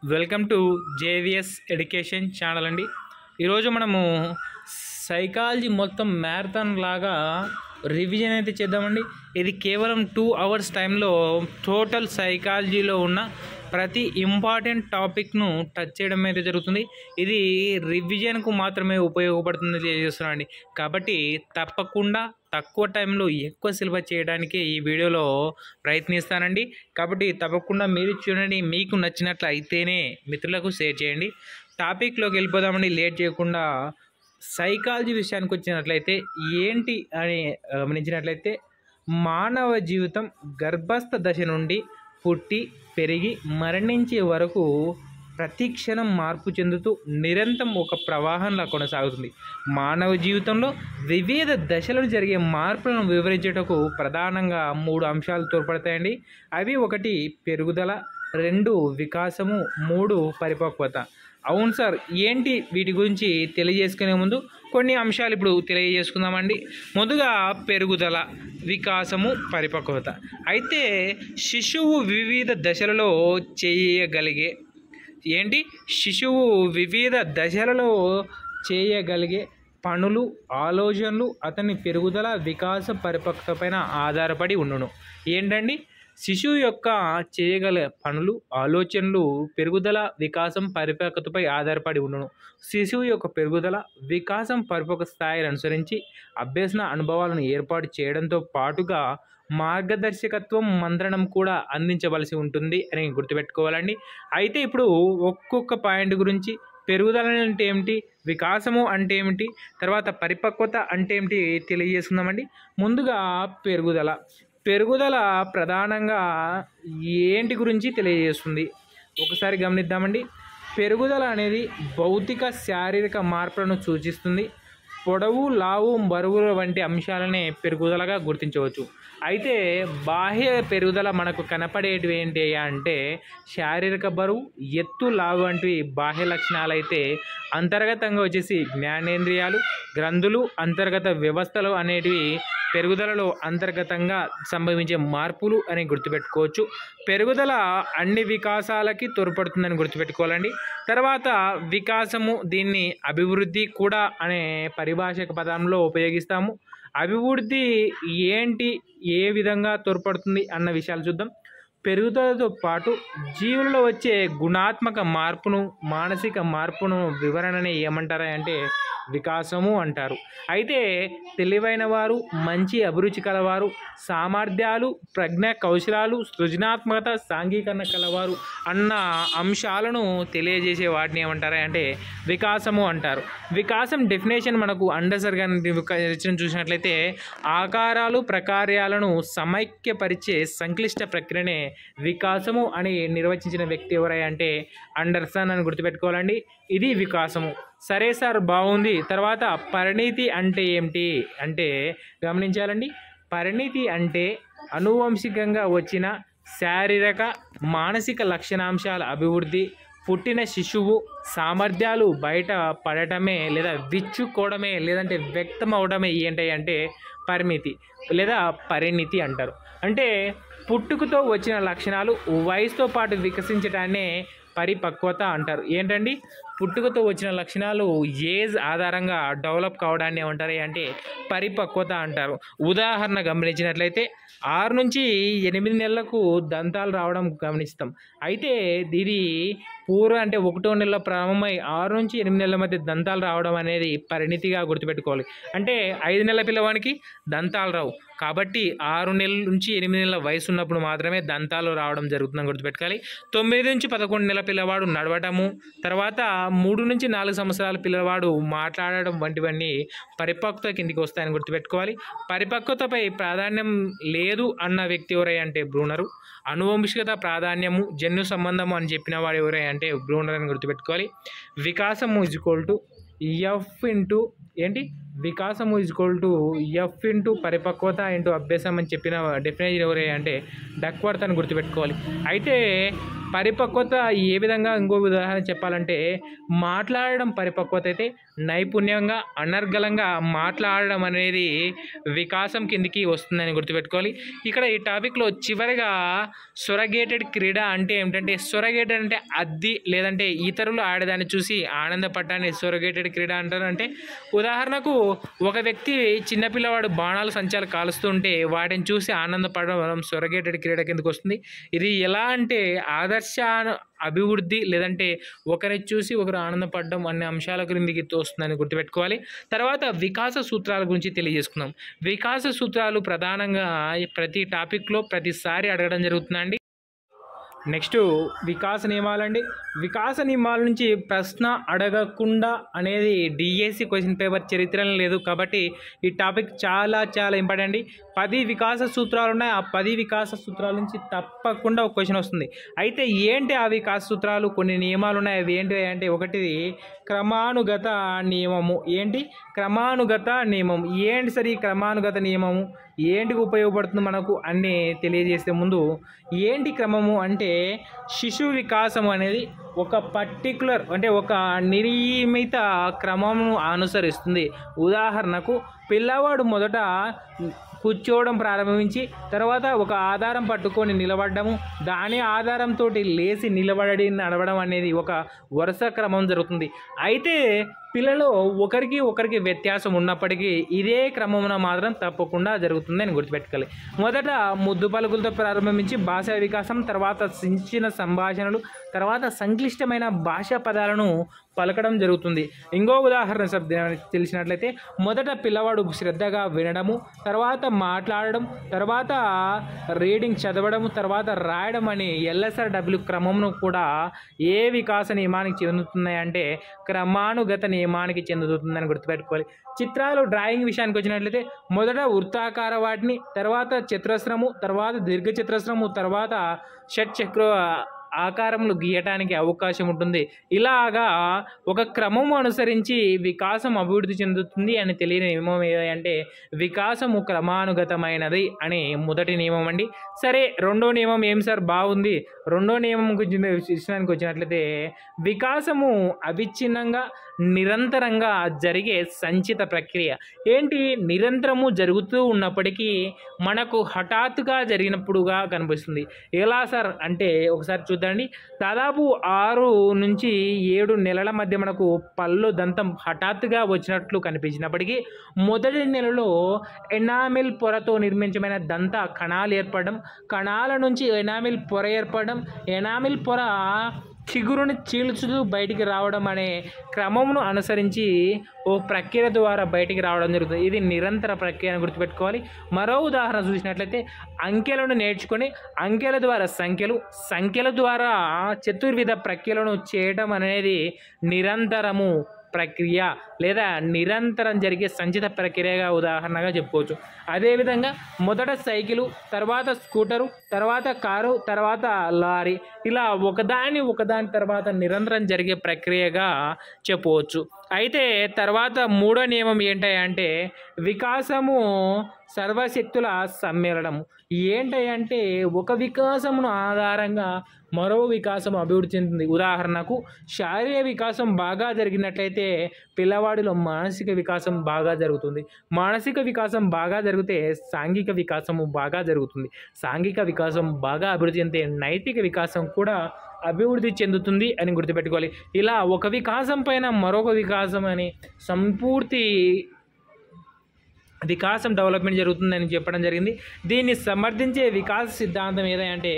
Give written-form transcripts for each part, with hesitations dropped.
Welcome to JVS education channel అండి. ఈరోజు మనము సైకాలజీ మొత్తం మ్యారథాన్ లాగా రివిజన్ అయితే చేద్దామండి. ఇది కేవలం 2 అవర్స్ టైంలో టోటల్ సైకాలజీలో ఉన్న ప్రతి ఇంపార్టెంట్ టాపిక్ను టచ్ చేయడం అయితే జరుగుతుంది. ఇది రివిజన్కు మాత్రమే ఉపయోగపడుతుంది తెలియజేస్తున్నానండి. కాబట్టి తప్పకుండా తక్కువ టైంలో ఎక్కువ సిలబస్ చేయడానికి ఈ వీడియోలో ప్రయత్నిస్తానండి. కాబట్టి తప్పకుండా మీరు చూడండి, మీకు నచ్చినట్లు అయితేనే మిత్రులకు షేర్ చేయండి. టాపిక్లోకి వెళ్ళిపోదామండి. లేట్ చేయకుండా సైకాలజీ విషయానికి వచ్చినట్లయితే ఏంటి అని గమనించినట్లయితే, మానవ జీవితం గర్భస్థ దశ నుండి పుట్టి పెరిగి మరణించే వరకు ప్రతి క్షణం మార్పు చెందుతూ నిరంతరం ఒక ప్రవాహంలా కొనసాగుతుంది. మానవ జీవితంలో వివిధ దశలలో జరిగే మార్పులను వివరించేటకు ప్రధానంగా 3 అంశాలు తోడ్పడతాయండి. అవి 1 పెరుగుదల, 2 వికాసము, 3 పరిపక్వత. అవును సార్, ఏంటి వీటి గురించి తెలియజేసుకునే ముందు కొన్ని అంశాలు ఇప్పుడు తెలియజేసుకుందామండి. ముందుగా పెరుగుదల, వికాసము, పరిపక్వత. అయితే శిశువు వివిధ దశలలో చేయగలిగే వివిధ దశలలో చేయగలిగే పనులు, ఆలోచనలు అతని పెరుగుదల, వికాస, పరిపక్వత పైన ఆధారపడి ఉండును. ఏంటండి? శిశువు యొక్క చేయగల పనులు, ఆలోచనలు పెరుగుదల, వికాసం, పరిపక్వతపై ఆధారపడి ఉండును. శిశువు యొక్క పెరుగుదల, వికాసం, పరిపక్వ స్థాయిని అనుసరించి అభ్యసన అనుభవాలను ఏర్పాటు చేయడంతో పాటుగా మార్గదర్శకత్వం, మంత్రణం కూడా అందించవలసి ఉంటుంది అని గుర్తుపెట్టుకోవాలండి. అయితే ఇప్పుడు ఒక్కొక్క పాయింట్ గురించి, పెరుగుదల అంటే ఏమిటి, వికాసము అంటే ఏమిటి, తర్వాత పరిపక్వత అంటే ఏమిటి తెలియజేసుకుందామండి. ముందుగా పెరుగుదల ప్రధానంగా ఏంటి గురించి తెలియజేస్తుంది ఒకసారి గమనిద్దామండి. పెరుగుదల అనేది భౌతిక, శారీరక మార్పులను సూచిస్తుంది. పొడవు, లావు, బరువుల వంటి అంశాలనే పెరుగుదలగా గుర్తించవచ్చు. అయితే బాహ్య పెరుగుదల మనకు కనపడేటివి ఏంటి అంటే శారీరక బరువు, ఎత్తు, లావు వంటివి బాహ్య లక్షణాలు. అయితే అంతర్గతంగా వచ్చేసి జ్ఞానేంద్రియాలు, గ్రంథులు, అంతర్గత వ్యవస్థలు అనేటివి పెరుగుదలలో అంతర్గతంగా సంభవించే మార్పులు అని గుర్తుపెట్టుకోవచ్చు. పెరుగుదల అన్ని వికాసాలకి తోడ్పడుతుందని గుర్తుపెట్టుకోవాలండి. తర్వాత వికాసము, దీన్ని అభివృద్ధి కూడా అనే పరిభాషక పదంలో ఉపయోగిస్తాము. అభివృద్ధి ఏంటి, ఏ విధంగా తోడ్పడుతుంది అన్న విషయాలు చూద్దాం. పెరుగుదలతో పాటు జీవులలో వచ్చే గుణాత్మక మార్పును, మానసిక మార్పును వివరణని ఏమంటారా అంటే వికాసము అంటారు. అయితే తెలివైన వారు, మంచి అభిరుచి కలవారు, సామర్థ్యాలు, ప్రజ్ఞ, కౌశలాలు, సృజనాత్మకత, సాంఘికరణ కలవారు అన్న అంశాలను తెలియజేసే వాటిని ఏమంటారా అంటే వికాసము అంటారు. వికాసం డెఫినేషన్ మనకు అండర్సర్ గారి చూసినట్లయితే ఆకారాలు, ప్రకార్యాలను సమైక్యపరిచే సంక్లిష్ట ప్రక్రియనే వికాసము అని నిర్వచించిన వ్యక్తి ఎవరై అంటే అండర్సన్ అని గుర్తుపెట్టుకోవాలండి. ఇది వికాసము. సరే సార్, బాగుంది. తర్వాత పరిణితి అంటే ఏమిటి అంటే గమనించాలండి. పరిణితి అంటే అనువంశికంగా వచ్చిన శారీరక, మానసిక లక్షణాంశాల అభివృద్ధి. పుట్టిన శిశువు సామర్థ్యాలు బయట పడటమే లేదా విచ్చుకోవడమే లేదంటే వ్యక్తం అవడమే ఏంటి అంటే పరిమితి లేదా పరిణితి అంటారు. అంటే పుట్టుకతో వచ్చిన లక్షణాలు వయసుతో పాటు వికసించడాన్నే పరిపక్వత అంటారు. ఏంటండి? పుట్టుకతో వచ్చిన లక్షణాలు ఏజ్ ఆధారంగా డెవలప్ కావడాన్ని ఏమంటారు అంటే పరిపక్వత అంటారు. ఉదాహరణ గమనించినట్లయితే 6 నుంచి 8 నెలలకు దంతాలు రావడం గమనిస్తాం. అయితే ఇది అంటే 1వ నెల ప్రారంభమై 6 నుంచి 8 నెలల మధ్య దంతాలు రావడం అనేది పరిణితిగా గుర్తుపెట్టుకోవాలి. అంటే 5 నెలల పిల్లవానికి దంతాలు రావు. కాబట్టి 6 నెలల నుంచి 8 నెలల వయసు ఉన్నప్పుడు మాత్రమే దంతాలు రావడం జరుగుతుందని గుర్తుపెట్టుకోవాలి. 9 నుంచి 11 నెలల పిల్లవాడు నడవటము, తర్వాత 3 నుంచి 4 సంవత్సరాల పిల్లవాడు మాట్లాడడం వంటివన్నీ పరిపక్వత కిందికి వస్తాయని గుర్తుపెట్టుకోవాలి. పరిపక్వతపై ప్రాధాన్యం లేదు అన్న వ్యక్తి ఎవరై అంటే బ్రూనరు. అనువంశికత ప్రాధాన్యము, జన్యు సంబంధము అని చెప్పిన వాడు ఎవరై అంటే బ్రూనర్ అని గుర్తుపెట్టుకోవాలి. వికాసము వికాసము ఎఫ్ ఇంటూ పరిపక్వత ఇంటూ అభ్యాసం అని చెప్పిన డెఫినేషన్ ఎవరే అంటే డక్వర్త్ అని గుర్తుపెట్టుకోవాలి. అయితే పరిపక్వత ఏ విధంగా, ఇంకో ఉదాహరణ చెప్పాలంటే మాట్లాడడం పరిపక్వత అయితే, నైపుణ్యంగా అనర్గళంగా మాట్లాడడం అనేది వికాసం కిందికి వస్తుందని గుర్తుపెట్టుకోవాలి. ఇక్కడ ఈ టాపిక్లో చివరిగా సొరగేటెడ్ క్రీడ అంటే ఏమిటంటే, సొరగేటెడ్ అంటే అద్ది లేదంటే ఇతరులు ఆడేదాన్ని చూసి ఆనందపడ్డాన్ని సొరగేటెడ్ క్రీడ అంటారు. అంటే ఉదాహరణకు ఒక వ్యక్తి చిన్నపిల్లవాడు బాణాలు సంచాలు కాలుస్తుంటే వాటిని చూసి ఆనందపడడం సొరగేటెడ్ క్రీడ కిందకు వస్తుంది. ఇది ఎలా అంటే ఆదర్శ అభివృద్ధి లేదంటే ఒకరి చూసి ఒకరు ఆనందపడడం అనే అంశాల క్రిందికి తోస్తుందని గుర్తుపెట్టుకోవాలి. తర్వాత వికాస సూత్రాల గురించి తెలియజేసుకుందాం. వికాస సూత్రాలు ప్రధానంగా ప్రతి టాపిక్లో ప్రతిసారి అడగడం జరుగుతుందండి. నెక్స్ట్ వికాస నియమాలండి. వికాస నియమాల నుంచి ప్రశ్న అడగకుండా అనేది డిఎస్సి క్వశ్చన్ పేపర్ చరిత్రలో లేదు కాబట్టి ఈ టాపిక్ చాలా చాలా ఇంపార్టెంట్ అండి. 10 వికాస సూత్రాలు ఉన్నాయి. ఆ 10 వికాస సూత్రాల నుంచి తప్పకుండా ఒక క్వశ్చన్ వస్తుంది. అయితే ఏంటి ఆ వికాస సూత్రాలు? కొన్ని నియమాలు ఉన్నాయి. అవి ఏంటి అంటే, ఒకటిది క్రమానుగత నియమము. ఏంటి క్రమానుగత నియమం? ఏంటి సార్ ఈ క్రమానుగత నియమము? ఏంటికి ఉపయోగపడుతుంది మనకు అన్నీ తెలియజేసే ముందు, ఏంటి క్రమము అంటే శిశు వికాసం అనేది ఒక పర్టికులర్ అంటే ఒక నియమిత క్రమమును అనుసరిస్తుంది. ఉదాహరణకు పిల్లవాడు మొదట కూర్చోవడం ప్రారంభించి తర్వాత ఒక ఆధారం పట్టుకొని నిలబడము, దాని ఆధారంతో లేచి నిలబడి నడవడం అనేది ఒక వరుస క్రమం జరుగుతుంది. అయితే పిల్లలు ఒకరికి వ్యత్యాసం ఉన్నప్పటికీ ఇదే క్రమమున మాత్రం తప్పకుండా జరుగుతుంది అని గుర్తుపెట్టుకోవాలి. మొదట ముద్దు పలుకులతో ప్రారంభించి భాషా వికాసం, తర్వాత చిన్న సంభాషణలు, తర్వాత సంక్లిష్టమైన భాషా పదాలను పలకడం జరుగుతుంది. ఇంకో ఉదాహరణ తెలిసినట్లయితే, మొదట పిల్లవాడు శ్రద్ధగా వినడము, తర్వాత మాట్లాడడం, తర్వాత రీడింగ్ చదవడం, తర్వాత రాయడం అని LSRW క్రమమును కూడా ఏ వికాస నియమానికి చెందుతున్నాయి అంటే క్రమానుగత నియమానికి చెందుతుందని గుర్తుపెట్టుకోవాలి. చిత్రాలు డ్రాయింగ్ విషయానికి వచ్చినట్లయితే, మొదట వృత్తాకార వాటిని, తర్వాత చతురస్రము, తర్వాత దీర్ఘ చతురస్రము, తర్వాత షట్చక్ర ఆకారములు గీయటానికి అవకాశం ఉంటుంది. ఇలాగా ఒక క్రమం అనుసరించి వికాసం అభివృద్ధి చెందుతుంది అని తెలియని నియమం ఏదంటే వికాసము క్రమానుగతమైనది అని మొదటి నియమం అండి. సరే, రెండో నియమం ఏం సార్? బాగుంది. రెండో నియమం విషయానికి వచ్చినట్లయితే, వికాసము అవిచ్ఛిన్నంగా నిరంతరంగా జరిగే సంచిత ప్రక్రియ. ఏంటి? నిరంతరము జరుగుతూ ఉన్నప్పటికీ మనకు హఠాత్తుగా జరిగినప్పుడుగా కనిపిస్తుంది. ఎలా సార్ అంటే ఒకసారి చూద్దండి. దాదాపు 6 నుంచి 7 నెలల మధ్య మనకు పళ్ళు దంతం హఠాత్తుగా వచ్చినట్లు కనిపించినప్పటికీ మొదటి నెలలో ఎనామిల్ పొరతో నిర్మించమైన దంత కణాలు ఏర్పడడం, కణాల నుంచి ఎనామిల్ పొర ఏర్పడడం, ఎనామిల్ పొర చిగురుని చీల్చుతూ బయటికి రావడం అనే క్రమమును అనుసరించి ఓ ప్రక్రియ ద్వారా బయటికి రావడం జరుగుతుంది. ఇది నిరంతర ప్రక్రియ అని గుర్తుపెట్టుకోవాలి. మరో ఉదాహరణ చూసినట్లయితే, అంకెలను నేర్చుకొని అంకెల ద్వారా సంఖ్యల ద్వారా చతుర్విధ ప్రక్రియలను చేయడం అనేది నిరంతరము ప్రక్రియ లేదా నిరంతరం జరిగే సంచిత ప్రక్రియగా ఉదాహరణగా చెప్పుకోవచ్చు. అదేవిధంగా మొదట సైకిలు, తర్వాత స్కూటరు, తర్వాత కారు, తర్వాత లారీ, ఇలా ఒకదాని తర్వాత నిరంతరం జరిగే ప్రక్రియగా చెప్పవచ్చు. అయితే తర్వాత మూడో నియమం ఏంటంటే వికాసము సర్వశక్తుల సమ్మేళనము. ఏంటంటే ఒక వికాసమును ఆధారంగా మరో వికాసం అభివృద్ధి చెందుతుంది. ఉదాహరణకు శారీరక వికాసం బాగా జరిగినట్లయితే పిల్లవాడిలో మానసిక వికాసం బాగా జరుగుతుంది. మానసిక వికాసం బాగా జరిగితే సాంఘిక వికాసము బాగా జరుగుతుంది. సాంఘిక వికాసం బాగా అభివృద్ధి చెందితే నైతిక వికాసం కూడా అభివృద్ధి చెందుతుంది అని గుర్తుపెట్టుకోవాలి. ఇలా ఒక వికాసం పైన మరొక వికాసం అని సంపూర్తి వికాసం డెవలప్మెంట్ జరుగుతుందని చెప్పడం జరిగింది. దీన్ని సమర్థించే వికాస సిద్ధాంతం ఏదంటే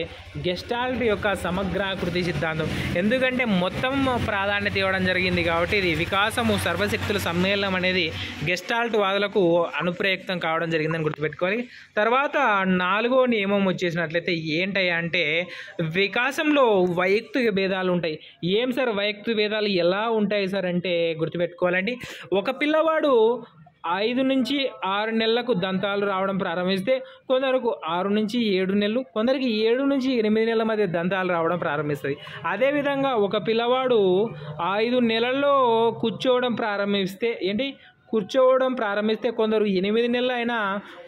గెస్టాల్ట్ యొక్క సమగ్రాకృతి సిద్ధాంతం. ఎందుకంటే మొత్తం ప్రాధాన్యత ఇవ్వడం జరిగింది కాబట్టి ఇది వికాసము సర్వశక్తుల సమ్మేళనం అనేది గెస్టాల్ట్ వాదులకు అనుప్రయుక్తం కావడం జరిగిందని గుర్తుపెట్టుకోవాలి. తర్వాత 4వ నియమం వచ్చేసినట్లయితే ఏంటంటే వికాసంలో వైయక్తిక భేదాలు ఉంటాయి. ఏం సార్ వైయక్తిక భేదాలు ఎలా ఉంటాయి సార్ అంటే గుర్తుపెట్టుకోవాలండి. ఒక పిల్లవాడు 5 నుంచి 6 నెలలకు దంతాలు రావడం ప్రారంభిస్తే కొందరికి 6 నుంచి 7 నెలలు, కొందరికి 7 నుంచి 8 నెలల మధ్య దంతాలు రావడం ప్రారంభిస్తుంది. అదేవిధంగా ఒక పిల్లవాడు 5 నెలల్లో కూర్చోవడం ప్రారంభిస్తే కూర్చోవడం ప్రారంభిస్తే కొందరు 8 నెలలు అయినా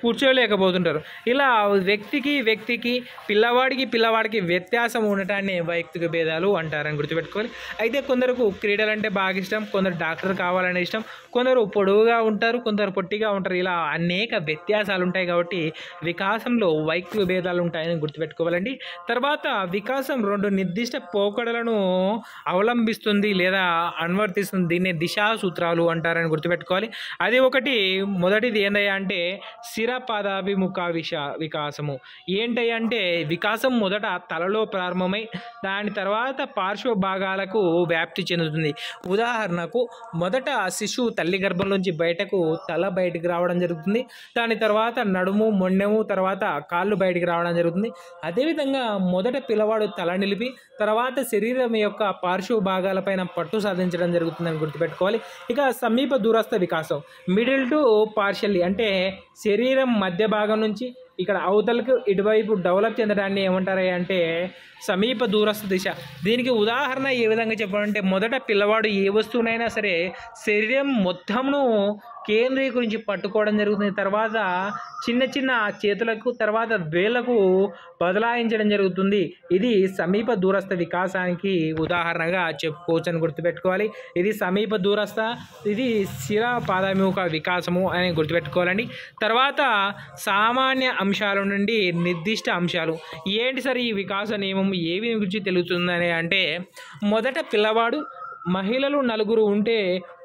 కూర్చోలేకపోతుంటారు. ఇలా వ్యక్తికి పిల్లవాడికి వ్యత్యాసం ఉండటాన్ని వైయక్తిక భేదాలు అంటారని గుర్తుపెట్టుకోవాలి. అయితే కొందరకు క్రీడలు అంటే బాగా ఇష్టం, కొందరు డాక్టర్ కావాలనే ఇష్టం, కొందరు పొడవుగా ఉంటారు, కొందరు పొట్టిగా ఉంటారు. ఇలా అనేక వ్యత్యాసాలు ఉంటాయి కాబట్టి వికాసంలో వైయక్తిక భేదాలు ఉంటాయని గుర్తుపెట్టుకోవాలండి. తర్వాత వికాసం 2 నిర్దిష్ట పోకడలను అవలంబిస్తుంది లేదా అనువర్తిస్తుంది. దీన్ని దిశా సూత్రాలు అంటారని గుర్తుపెట్టుకోవాలి. అది మొదటిది ఏందయ్యా అంటే శిరపాదాభిముఖ వికాసము. ఏంటయ్యా అంటే వికాసం మొదట తలలో ప్రారంభమై దాని తర్వాత పార్శ్వ భాగాలకు వ్యాప్తి చెందుతుంది. ఉదాహరణకు మొదట శిశువు తల్లి గర్భంలోంచి బయటకు తల బయటికి రావడం జరుగుతుంది. దాని తర్వాత నడుము, మొండెము, తర్వాత కాళ్ళు బయటికి రావడం జరుగుతుంది. అదేవిధంగా మొదట పిల్లవాడు తల నిలిపి తర్వాత శరీరం యొక్క పార్శ్వ భాగాలపైన పట్టు సాధించడం జరుగుతుందని గుర్తుపెట్టుకోవాలి. ఇక సమీప దూరస్థ వికాసం, మిడిల్ టు పార్షియల్లీ అంటే శరీరం మధ్య భాగం నుంచి ఇక్కడ అవతలకు ఇటువైపు డెవలప్ చెందడాన్ని ఏమంటారు అంటే సమీప దూరస్థ దిశ. దీనికి ఉదాహరణ ఏ విధంగా చెప్పాలంటే మొదట పిల్లవాడు ఏ వస్తువునైనా సరే శరీరం మొత్తంను కేంద్రీకరించి పట్టుకోవడం జరుగుతుంది. తర్వాత చిన్న చేతులకు తర్వాత వేళ్లకు బదలాయించడం జరుగుతుంది. ఇది సమీప దూరస్థ వికాసానికి ఉదాహరణగా చెప్పుకోవచ్చు అని గుర్తుపెట్టుకోవాలి. ఇది సమీప దూరస్థ, ఇది శిర పాదాభిముఖ వికాసము అని గుర్తుపెట్టుకోవాలండి. తర్వాత సామాన్య అంశాల నుండి నిర్దిష్ట అంశాలు. ఏంటి సార్ ఈ వికాస నియమం, ఏవి గురించి తెలుస్తుందని అంటే మొదట పిల్లవాడు మహిళలు 4 ఉంటే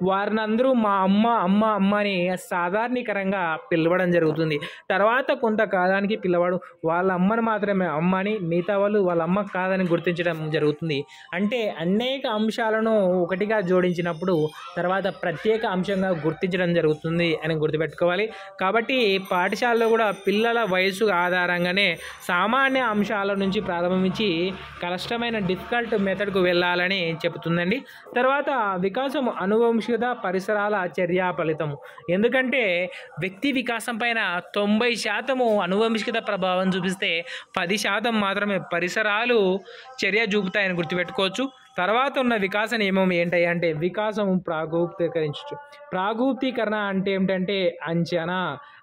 వారినందరూ మా అమ్మ అని సాధారణీకరంగా పిలవడం జరుగుతుంది. తర్వాత కొంతకాలానికి పిల్లవాడు వాళ్ళ అమ్మని మాత్రమే అమ్మ అని, మిగతా వాళ్ళు వాళ్ళ అమ్మ కాదని గుర్తించడం జరుగుతుంది. అంటే అనేక అంశాలను ఒకటిగా జోడించినప్పుడు తర్వాత ప్రత్యేక అంశంగా గుర్తించడం జరుగుతుంది అని గుర్తుపెట్టుకోవాలి. కాబట్టి పాఠశాలలో కూడా పిల్లల వయసు ఆధారంగానే సామాన్య అంశాల నుంచి ప్రారంభించి కష్టమైన డిఫికల్ట్ మెథడ్కు వెళ్ళాలని చెబుతుందండి. తర్వాత వికాసం అనువంశికత, పరిసరాల చర్య ఫలితము. ఎందుకంటే వ్యక్తి వికాసం పైన 90% అనువంశికత ప్రభావం చూపిస్తే 10% మాత్రమే పరిసరాలు చర్య చూపుతాయని గుర్తుపెట్టుకోవచ్చు. తర్వాత ఉన్న వికాస నియమం ఏంటంటే అంటే వికాసం ప్రాగుప్తీకరణ అంటే ఏమిటంటే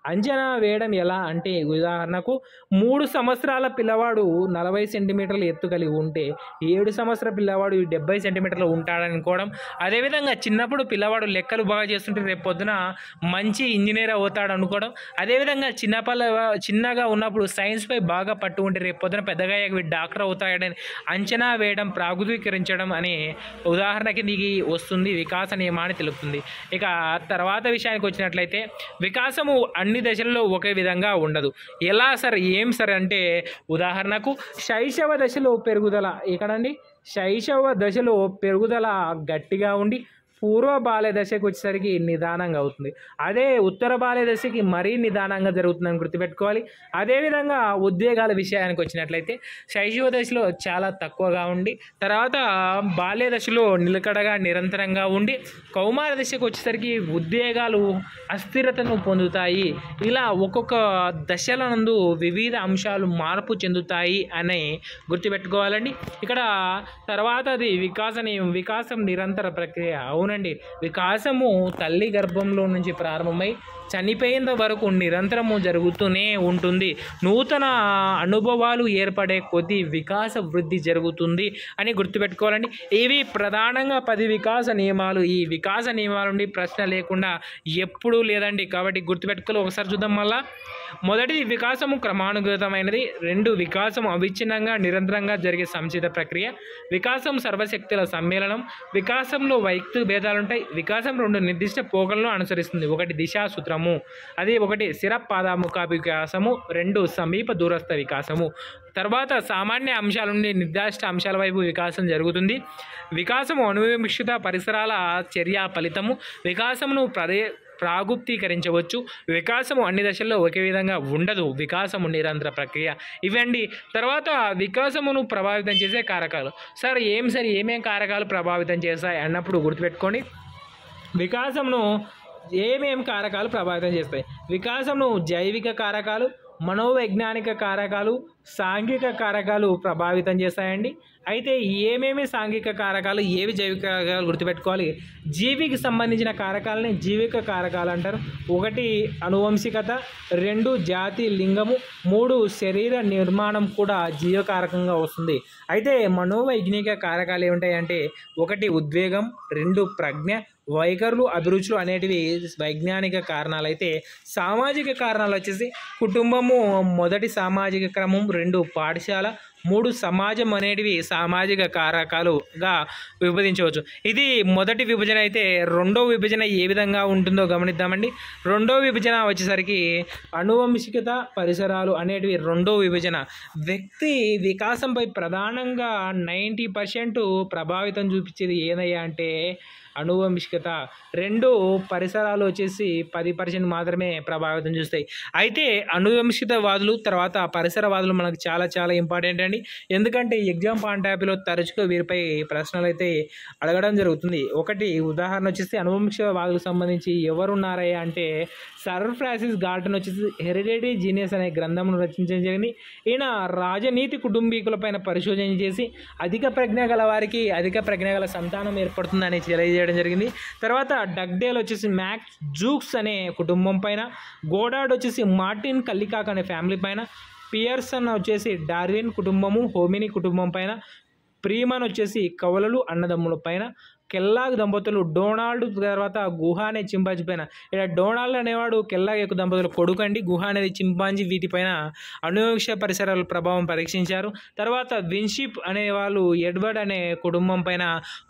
అంచనా వేయడం ఎలా అంటే ఉదాహరణకు 3 సంవత్సరాల పిల్లవాడు 40 సెంటీమీటర్ల ఎత్తు కలిగి ఉంటే 7 సంవత్సరాల పిల్లవాడు 70 సెంటీమీటర్లు ఉంటాడని అనుకోవడం. అదేవిధంగా చిన్నప్పుడు పిల్లవాడు లెక్కలు బాగా చేస్తుంటే రేపు పొద్దున మంచి ఇంజనీర్ అవుతాడు అనుకోవడం. అదేవిధంగా చిన్నగా ఉన్నప్పుడు సైన్స్పై బాగా పట్టు ఉంటే రేపు పొద్దున పెద్దగా డాక్టర్ అవుతాడని అంచనా వేయడం, ప్రాగుప్తీకరించడం అనే ఉదాహరణకి నీకు వస్తుంది వికాస నియమాన్ని తెలుపుతుంది. ఇక తర్వాత విషయానికి వచ్చినట్లయితే వికాసము అన్ని దశల్లో ఒకే విధంగా ఉండదు. ఎలా సార్, ఏం సార్ అంటే ఉదాహరణకు శైశవ దశలో పెరుగుదల శైశవ దశలో పెరుగుదల గట్టిగా ఉండి పూర్వ బాల్య దశకు వచ్చేసరికి నిదానంగా అవుతుంది. అదే ఉత్తర బాల్య దశకి మరీ నిదానంగా జరుగుతుందని గుర్తుపెట్టుకోవాలి. అదేవిధంగా ఉద్వేగాల విషయానికి వచ్చినట్లయితే శైశవ దశలో చాలా తక్కువగా ఉండి తర్వాత బాల్య దశలో నిలకడగా నిరంతరంగా ఉండి కౌమార దశకు వచ్చేసరికి ఉద్వేగాలు అస్థిరతను పొందుతాయి. ఇలా ఒక్కొక్క దశల నందు వివిధ అంశాలు మార్పు చెందుతాయి అని గుర్తుపెట్టుకోవాలండి. ఇక్కడ తర్వాతది వికాసం నిరంతర ప్రక్రియ. అవునండి, వికాసము తల్లి గర్భంలో నుంచి ప్రారంభమై చనిపోయేంత వరకు నిరంతరము జరుగుతూనే ఉంటుంది. నూతన అనుభవాలు ఏర్పడే కొద్దీ వికాస వృద్ధి జరుగుతుంది అని గుర్తుపెట్టుకోవాలండి. ఇవి ప్రధానంగా 10 వికాస నియమాలు. ఈ వికాస నియమాల నుండి ప్రశ్న లేకుండా ఎప్పుడూ లేదండి. కాబట్టి గుర్తుపెట్టుకోవాలి. ఒకసారి చూద్దాం మళ్ళా. మొదటిది వికాసము క్రమానుగతమైనది. 2 వికాసం అవిచ్ఛిన్నంగా నిరంతరంగా జరిగే సంచిత ప్రక్రియ. వికాసం సర్వశక్తుల సమ్మేళనం. వికాసంలో వైయక్తిక భేదాలుంటాయి. వికాసం 2 నిర్దిష్ట పోకలను అనుసరిస్తుంది. 1 దిశా సూత్రము, అది 1 శిరపాదాముఖ వికాసము, 2 సమీప దూరస్థ వికాసము. తర్వాత సామాన్య అంశాల నుండి నిర్దిష్ట అంశాల వైపు వికాసం జరుగుతుంది. వికాసము అనువంశికత, పరిసరాల చర్య ఫలితము. వికాసమును ప్రాగుప్తీకరించవచ్చు. వికాసము అన్ని దశల్లో ఒకే విధంగా ఉండదు. వికాసము నిరంతర ప్రక్రియ. ఇవండి. తర్వాత వికాసమును ప్రభావితం చేసే కారకాలు. సార్ ఏమేం కారకాలు ప్రభావితం చేస్తాయి అన్నప్పుడు గుర్తుపెట్టుకోండి. వికాసమును ఏమేం కారకాలు ప్రభావితం చేస్తాయి? వికాసమును జైవిక కారకాలు, మనోవైజ్ఞానిక కారకాలు, సాంఘిక కారకాలు ప్రభావితం చేస్తాయండి. అయితే ఏమేమి సాంఘిక కారకాలు, ఏవి జైవిక కారకాలు గుర్తుపెట్టుకోవాలి. జీవికి సంబంధించిన కారకాలని జీవిక కారకాలు అంటారు. 1 అనువంశికత, 2 జాతి లింగము, 3 శరీర నిర్మాణం కూడా జీవకారకంగా వస్తుంది. అయితే మనోవైజ్ఞానిక కారకాలు ఏమిటాయంటే 1 ఉద్వేగం, 2 ప్రజ్ఞ, వైఖరులు, అభిరుచులు అనేటివి వైజ్ఞానిక కారణాలు. అయితే సామాజిక కారణాలు వచ్చేసి కుటుంబము మొదటి సామాజిక క్రమం, 2 పాఠశాల, 3 సమాజం అనేటివి సామాజిక కారకాలుగా విభజించవచ్చు. ఇది మొదటి విభజన. అయితే రెండవ విభజన ఏ విధంగా ఉంటుందో గమనిద్దామండి. రెండవ విభజన వచ్చేసరికి అనువంశికత, పరిసరాలు అనేటివి రెండవ విభజన. వ్యక్తి వికాసంపై ప్రధానంగా 90% ప్రభావితం చూపించేది ఏదయ్యా అంటే అనువంశికత. 2 పరిసరాలు వచ్చేసి 10% మాత్రమే ప్రభావితం చూస్తాయి. అయితే అనువంశికతవాదులు తర్వాత పరిసరవాదులు మనకు చాలా చాలా ఇంపార్టెంట్ అండి. ఎందుకంటే ఎగ్జామ్ పాయింట్ ఆఫ్ వ్యూలో తరచుగా వీరిపై ప్రశ్నలు అయితే అడగడం జరుగుతుంది. ఒకటి ఉదాహరణ వచ్చేసి అనువంశికవాదులకు సంబంధించి ఎవరున్నారయ్యా అంటే సర్ ఫ్రాన్సిస్ గాల్టన్ వచ్చేసి హెరిడిటరీ జీనియస్ అనే గ్రంథమును రచించడం జరిగింది. ఈయన రాజనీతి కుటుంబీకులపైన పరిశోధన చేసి అధిక ప్రజ్ఞ గల వారికి అధిక ప్రజ్ఞ గల సంతానం ఏర్పడుతుందని తెలియజేయడం జరిగింది. తర్వాత డగ్డేల్ వచ్చేసి మ్యాక్స్ జూక్స్ అనే కుటుంబం పైన, గోడార్డ్ వచ్చేసి మార్టిన్ కల్లికాక్ అనే ఫ్యామిలీ పైన, పియర్సన్ వచ్చేసి డార్విన్ కుటుంబము హోమిని కుటుంబం పైన, ప్రీమన్ వచ్చేసి కవలలు అన్నదమ్ముల పైన, కెల్లాగ్ దంపతులు డొనాల్డ్ తర్వాత గుహ అనే చింపాంజీ పైన. ఇక్కడ డొనాల్డ్ అనేవాడు కెల్లాగ్ యొక్క దంపతుల కొడుకు అండి. గుహ అనేది చింపాంజీ. వీటిపైన అనువంశ పరిసరాల ప్రభావం పరీక్షించారు. తర్వాత విన్షిప్ అనే వాళ్ళు ఎడ్వర్డ్ అనే కుటుంబం పైన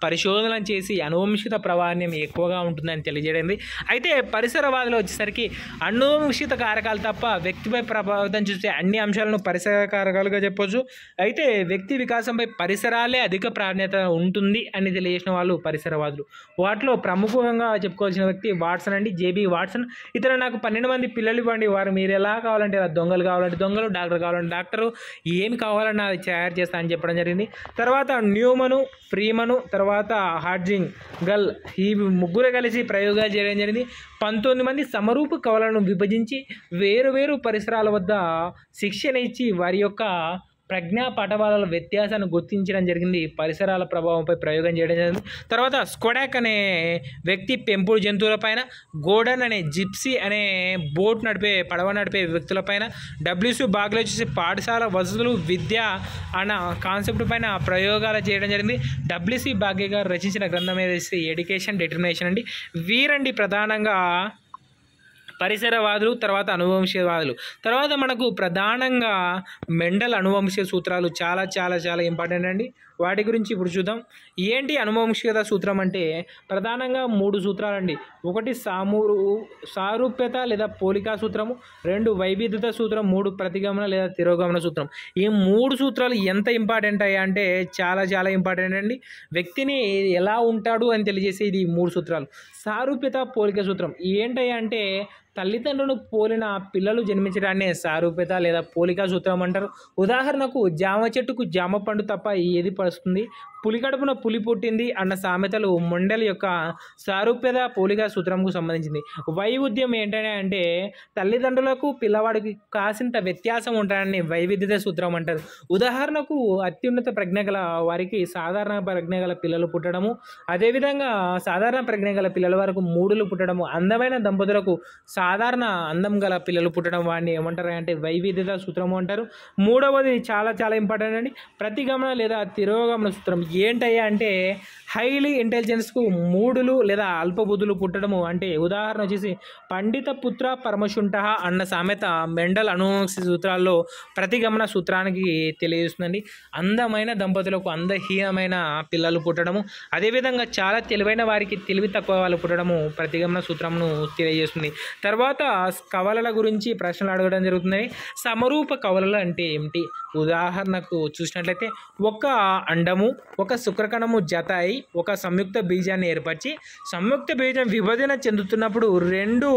పరిశోధన చేసి అనువంశిక ప్రాధాన్యం ఎక్కువగా ఉంటుందని తెలియజేయడింది. అయితే పరిసరవాదులు వచ్చేసరికి అనువంశిక కారకాలు తప్ప వ్యక్తిపై ప్రభావితం చూసే అన్ని అంశాలను పరిసర కారకాలుగా చెప్పొచ్చు. అయితే వ్యక్తి వికాసంపై పరిసరాలే అధిక ప్రాధాన్యత ఉంటుంది అని తెలియజేసిన వాళ్ళు పరిసరవాదులు. వాటిలో ప్రముఖంగా చెప్పుకోవాల్సిన వ్యక్తి వాట్సన్ అండి, జేబీ వాట్సన్. ఇతను నాకు 12 మంది పిల్లలు ఇవ్వండి, వారు మీరు ఎలా కావాలంటే ఇలా, దొంగలు కావాలంటే దొంగలు, డాక్టర్ కావాలంటే డాక్టరు, ఏమి కావాలన్నా అది తయారు చేస్తా అని చెప్పడం జరిగింది. తర్వాత న్యూమను, ఫ్రీమను, తర్వాత హార్జింగ్ గల్, ఈ ముగ్గురు కలిసి ప్రయోగాలు చేయడం జరిగింది. 19 మంది సమరూప కవలను విభజించి వేరు పరిసరాల వద్ద శిక్షణ ఇచ్చి వారి యొక్క ప్రజ్ఞా పటవాల వ్యత్యాసాన్ని గుర్తించడం జరిగింది. పరిసరాల ప్రభావంపై ప్రయోగం చేయడం జరిగింది. తర్వాత స్కోడాక్ అనే వ్యక్తి పెంపుడు జంతువులపైన, గోడన్ అనే జిప్సీ అనే పడవ నడిపే వ్యక్తులపైన, డబ్ల్యూసి బాగ్లే వచ్చేసి పాఠశాల వసతులు విద్య అన్న కాన్సెప్ట్ పైన ప్రయోగాలు చేయడం జరిగింది. డబ్ల్యూసి బాగ్లే గారు రచించిన గ్రంథం ఏదైతే ఎడ్యుకేషన్ డిటర్మినేషన్ అండి. వీరండి ప్రధానంగా పరిసరవాదులు. తర్వాత అనువంశవాదులు. తర్వాత మనకు ప్రధానంగా మెండల్ అనువంశిక సూత్రాలు చాలా చాలా చాలా ఇంపార్టెంట్ అండి. వాటి గురించి ఇప్పుడు చూద్దాం. ఏంటి అనువంశికత సూత్రం అంటే ప్రధానంగా 3 సూత్రాలండి. 1 సారూప్యత లేదా పోలికా సూత్రము, 2 వైవిధ్యత సూత్రం, 3 ప్రతిగమన లేదా తిరోగమన సూత్రం. ఈ 3 సూత్రాలు ఎంత ఇంపార్టెంట్ అయ్యా అంటే చాలా చాలా ఇంపార్టెంట్ అండి. వ్యక్తిని ఎలా ఉంటాడు అని తెలియజేసే ఇది 3 సూత్రాలు. సారూప్యత పోలిక సూత్రం ఏంటయ్యా అంటే తల్లిదండ్రులను పోలిన పిల్లలు జన్మించడాన్ని సారూప్యత లేదా పోలికా సూత్రం అంటారు. ఉదాహరణకు జామ చెట్టుకు జామ పండు తప్ప ఏది పడుతుంది, పులి కడుపున పులి పుట్టింది అన్న సామెతలు మొండెల్ యొక్క సారూప్యత పోలికా సూత్రంకు సంబంధించింది. వైవిధ్యం ఏంటనే అంటే తల్లిదండ్రులకు పిల్లవాడికి కాసింత వ్యత్యాసం ఉంటాయని వైవిధ్యత సూత్రం అంటారు. ఉదాహరణకు అత్యున్నత ప్రజ్ఞ గల వారికి సాధారణ ప్రజ్ఞ గల పిల్లలు పుట్టడము, అదేవిధంగా సాధారణ ప్రజ్ఞ గల పిల్లల వరకు మూడులు పుట్టడము, అందమైన దంపతులకు సాధారణ అందం గల పిల్లలు పుట్టడం వాడిని ఏమంటారు అంటే వైవిధ్యత సూత్రము అంటారు. మూడవది చాలా చాలా ఇంపార్టెంట్ అండి, ప్రతిగమన లేదా తిరోగమన సూత్రం. ఏంటయ్యా అంటే హైలీ ఇంటెలిజెన్స్కు మూడులు లేదా అల్పబుద్ధులు పుట్టడము. అంటే ఉదాహరణ వచ్చేసి పండిత పుత్ర పరమశుంఠ అన్న సామెత మెండల్ అనువంశిక సూత్రాల్లో ప్రతిగమన సూత్రానికి తెలియజేస్తుందండి. అందమైన దంపతులకు అందహీనమైన పిల్లలు పుట్టడము, అదేవిధంగా చాలా తెలివైన వారికి తెలివి తక్కువ వాళ్ళు పుట్టడము ప్రతిగమన సూత్రమును తెలియజేస్తుంది. తర్వాత కవలల గురించి ప్రశ్నలు అడగడం జరుగుతుంది. సమరూప కవలలు అంటే ఏమిటి? ఉదాహరణకు చూసినట్లయితే ఒక అండము ఒక శుక్రకణము జత అయి ఒక సంయుక్త బీజాన్ని ఏర్పరిచి సంయుక్త బీజం విభజన చెందుతున్నప్పుడు 2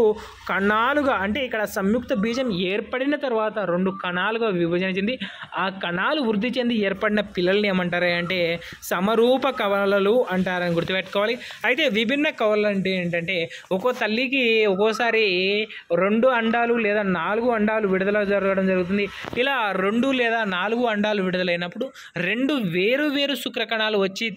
కణాలుగా, అంటే ఇక్కడ సంయుక్త బీజం ఏర్పడిన తర్వాత 2 కణాలుగా విభజన చెంది ఆ కణాలు వృద్ధి చెంది ఏర్పడిన పిల్లల్ని ఏమంటారు అంటే సమరూప కవలలు అంటారని గుర్తుపెట్టుకోవాలి. అయితే విభిన్న కవలలు అంటే ఏంటంటే ఒక్కో తల్లికి ఒక్కోసారి 2 అండాలు లేదా 4 అండాలు విడుదల జరగడం జరుగుతుంది. ఇలా 2 లేదా 4 అండాలు విడుదలైనప్పుడు 2 వేరు శుక్రకణాలు వచ్చి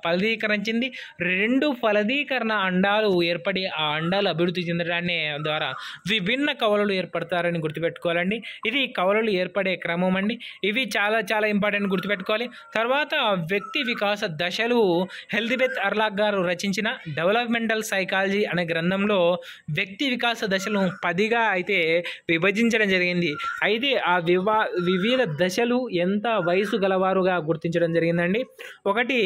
ఫలదీకరించింది. 2 ఫలదీకరణ అండాలు ఏర్పడి ఆ అండాలు అభివృద్ధి చెందడాన్ని ద్వారా విభిన్న కవలలు ఏర్పడతారని గుర్తుపెట్టుకోవాలండి. ఇది కవలలు ఏర్పడే క్రమం అండి. ఇవి చాలా ఇంపార్టెంట్ గుర్తుపెట్టుకోవాలి. తర్వాత వ్యక్తి వికాస దశలు ఎలిజబెత్ అర్లాక్ గారు రచించిన డెవలప్మెంటల్ సైకాలజీ అనే గ్రంథంలో వ్యక్తి వికాస దశలు 10గా అయితే విభజించడం జరిగింది. అయితే ఆ వివిధ దశలు ఎంత వయసు గలవారుగా గుర్తించడం జరిగిందండి. ఒకటి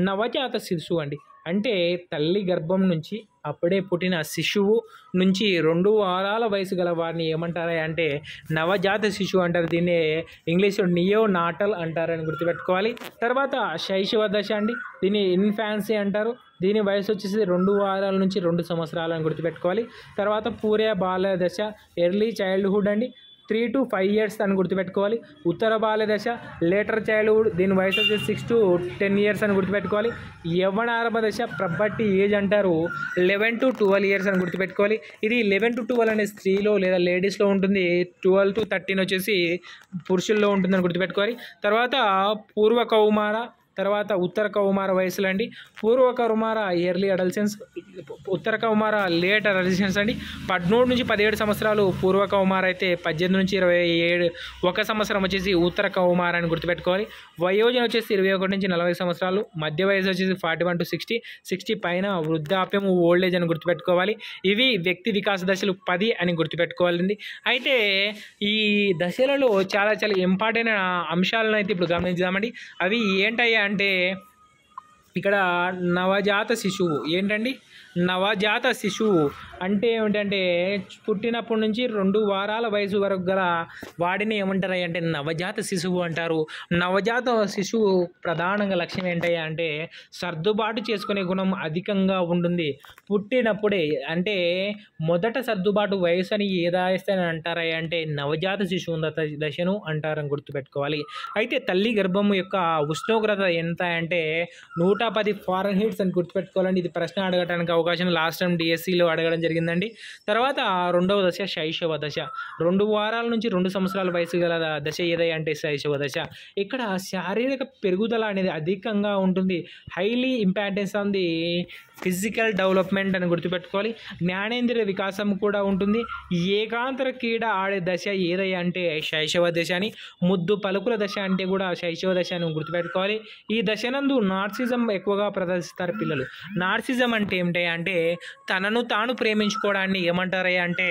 నవజాత శిశువు అండి. అంటే తల్లి గర్భం నుంచి అప్పుడే పుట్టిన శిశువు నుంచి 2 వారాల వయసు గల వారిని ఏమంటారా అంటే నవజాత శిశువు అంటారు. దీన్ని ఇంగ్లీష్లో నియోనాటల్ అంటారని గుర్తుపెట్టుకోవాలి. తర్వాత శైశవ దశ అండి. దీన్ని ఇన్ఫాన్సీ అంటారు. దీని వయసు వచ్చేసి 2 వారాల నుంచి 2 సంవత్సరాలు అని గుర్తుపెట్టుకోవాలి. తర్వాత పూర్వ బాల్య దశ ఎర్లీ చైల్డ్హుడ్ అండి. 3 to 5 years అని గుర్తుపెట్టుకోవాలి. ఉత్తర బాల్య దశ లేటర్ చైల్డ్హుడ్. దీని వయసు వచ్చేసి 6 to 10 years అని గుర్తుపెట్టుకోవాలి. యవ్వనారంభ దశ ప్రబట్టి ఏజ్ అంటారు. 11 to 12 years అని గుర్తుపెట్టుకోవాలి. ఇది 11 to 12 అనే స్త్రీలో లేదా లేడీస్లో ఉంటుంది. 12 to 13 వచ్చేసి పురుషుల్లో ఉంటుందని గుర్తుపెట్టుకోవాలి. తర్వాత పూర్వ కౌమార, తర్వాత ఉత్తర కౌమార వయసులు అండి. పూర్వ కౌమార ఎర్లీ అడల్సెన్స్, ఉత్తర కౌమార లేట్ అడల్సెన్స్ అండి. 13 నుంచి 17 సంవత్సరాలు పూర్వ కౌమార అయితే 18 నుంచి 21 సంవత్సరం వచ్చేసి ఉత్తర కౌమార అని గుర్తుపెట్టుకోవాలి. వయోజన వచ్చేసి 21 నుంచి 40 సంవత్సరాలు. మధ్య వయసు వచ్చేసి 41 to 60 పైన వృద్ధాప్యం ఓల్డేజ్ అని గుర్తుపెట్టుకోవాలి. ఇవి వ్యక్తి వికాస దశలు 10 అని గుర్తుపెట్టుకోవాలండి. అయితే ఈ దశలలో చాలా ఇంపార్టెంట్ అంశాలను అయితే ఇప్పుడు గమనించామండి. అవి ఏంటయ్యా అంటే ఇక్కడ నవజాత శిశువు ఏంటండి? నవజాత శిశువు అంటే ఏమిటంటే పుట్టినప్పటి నుంచి 2 వారాల వయసు వరకు గల వాడిని ఏమంటారు అంటే నవజాత శిశువు అంటారు. నవజాత శిశువు ప్రధానంగా లక్ష్యం ఏంటయ్యా అంటే సర్దుబాటు చేసుకునే గుణం అధికంగా ఉంటుంది. పుట్టినప్పుడే అంటే మొదట సర్దుబాటు వయసు అని ఏదాయిస్తానని అంటారా అంటే నవజాత శిశువు దశను అంటారని గుర్తుపెట్టుకోవాలి. అయితే తల్లి గర్భం యొక్క ఉష్ణోగ్రత ఎంత అంటే 110 ఫారెన్హీట్స్ అని గుర్తుపెట్టుకోవాలండి. ఇది ప్రశ్న అడగడానికి అవకాశం లాస్ట్ టైం డిఎస్సిలో అడగడం జరిగిందండి. తర్వాత 2వ దశ శైశవ దశ. 2 వారాల నుంచి 2 సంవత్సరాల వయసు గల దశ ఏదైనా అంటే శైశవ దశ. ఇక్కడ శారీరక పెరుగుదల అనేది అధికంగా ఉంటుంది. Highly importance on the physical development అని గుర్తుపెట్టుకోవాలి. జ్ఞానేంద్రియ వికాసం కూడా ఉంటుంది. ఏకాంతర క్రీడ ఆడే దశ ఏదైనా అంటే శైశవ దశ అని. ముద్దు పలుకుల దశ అంటే కూడా శైశవ దశ అని గుర్తుపెట్టుకోవాలి. ఈ దశనందు నార్సిజం ఎక్కువగా ప్రదర్శిస్తారు పిల్లలు. నార్సిజం అంటే ఏమిటి అంటే తనను తాను ప్రేమించుకోవడాన్ని ఏమంటారయ్యా అంటే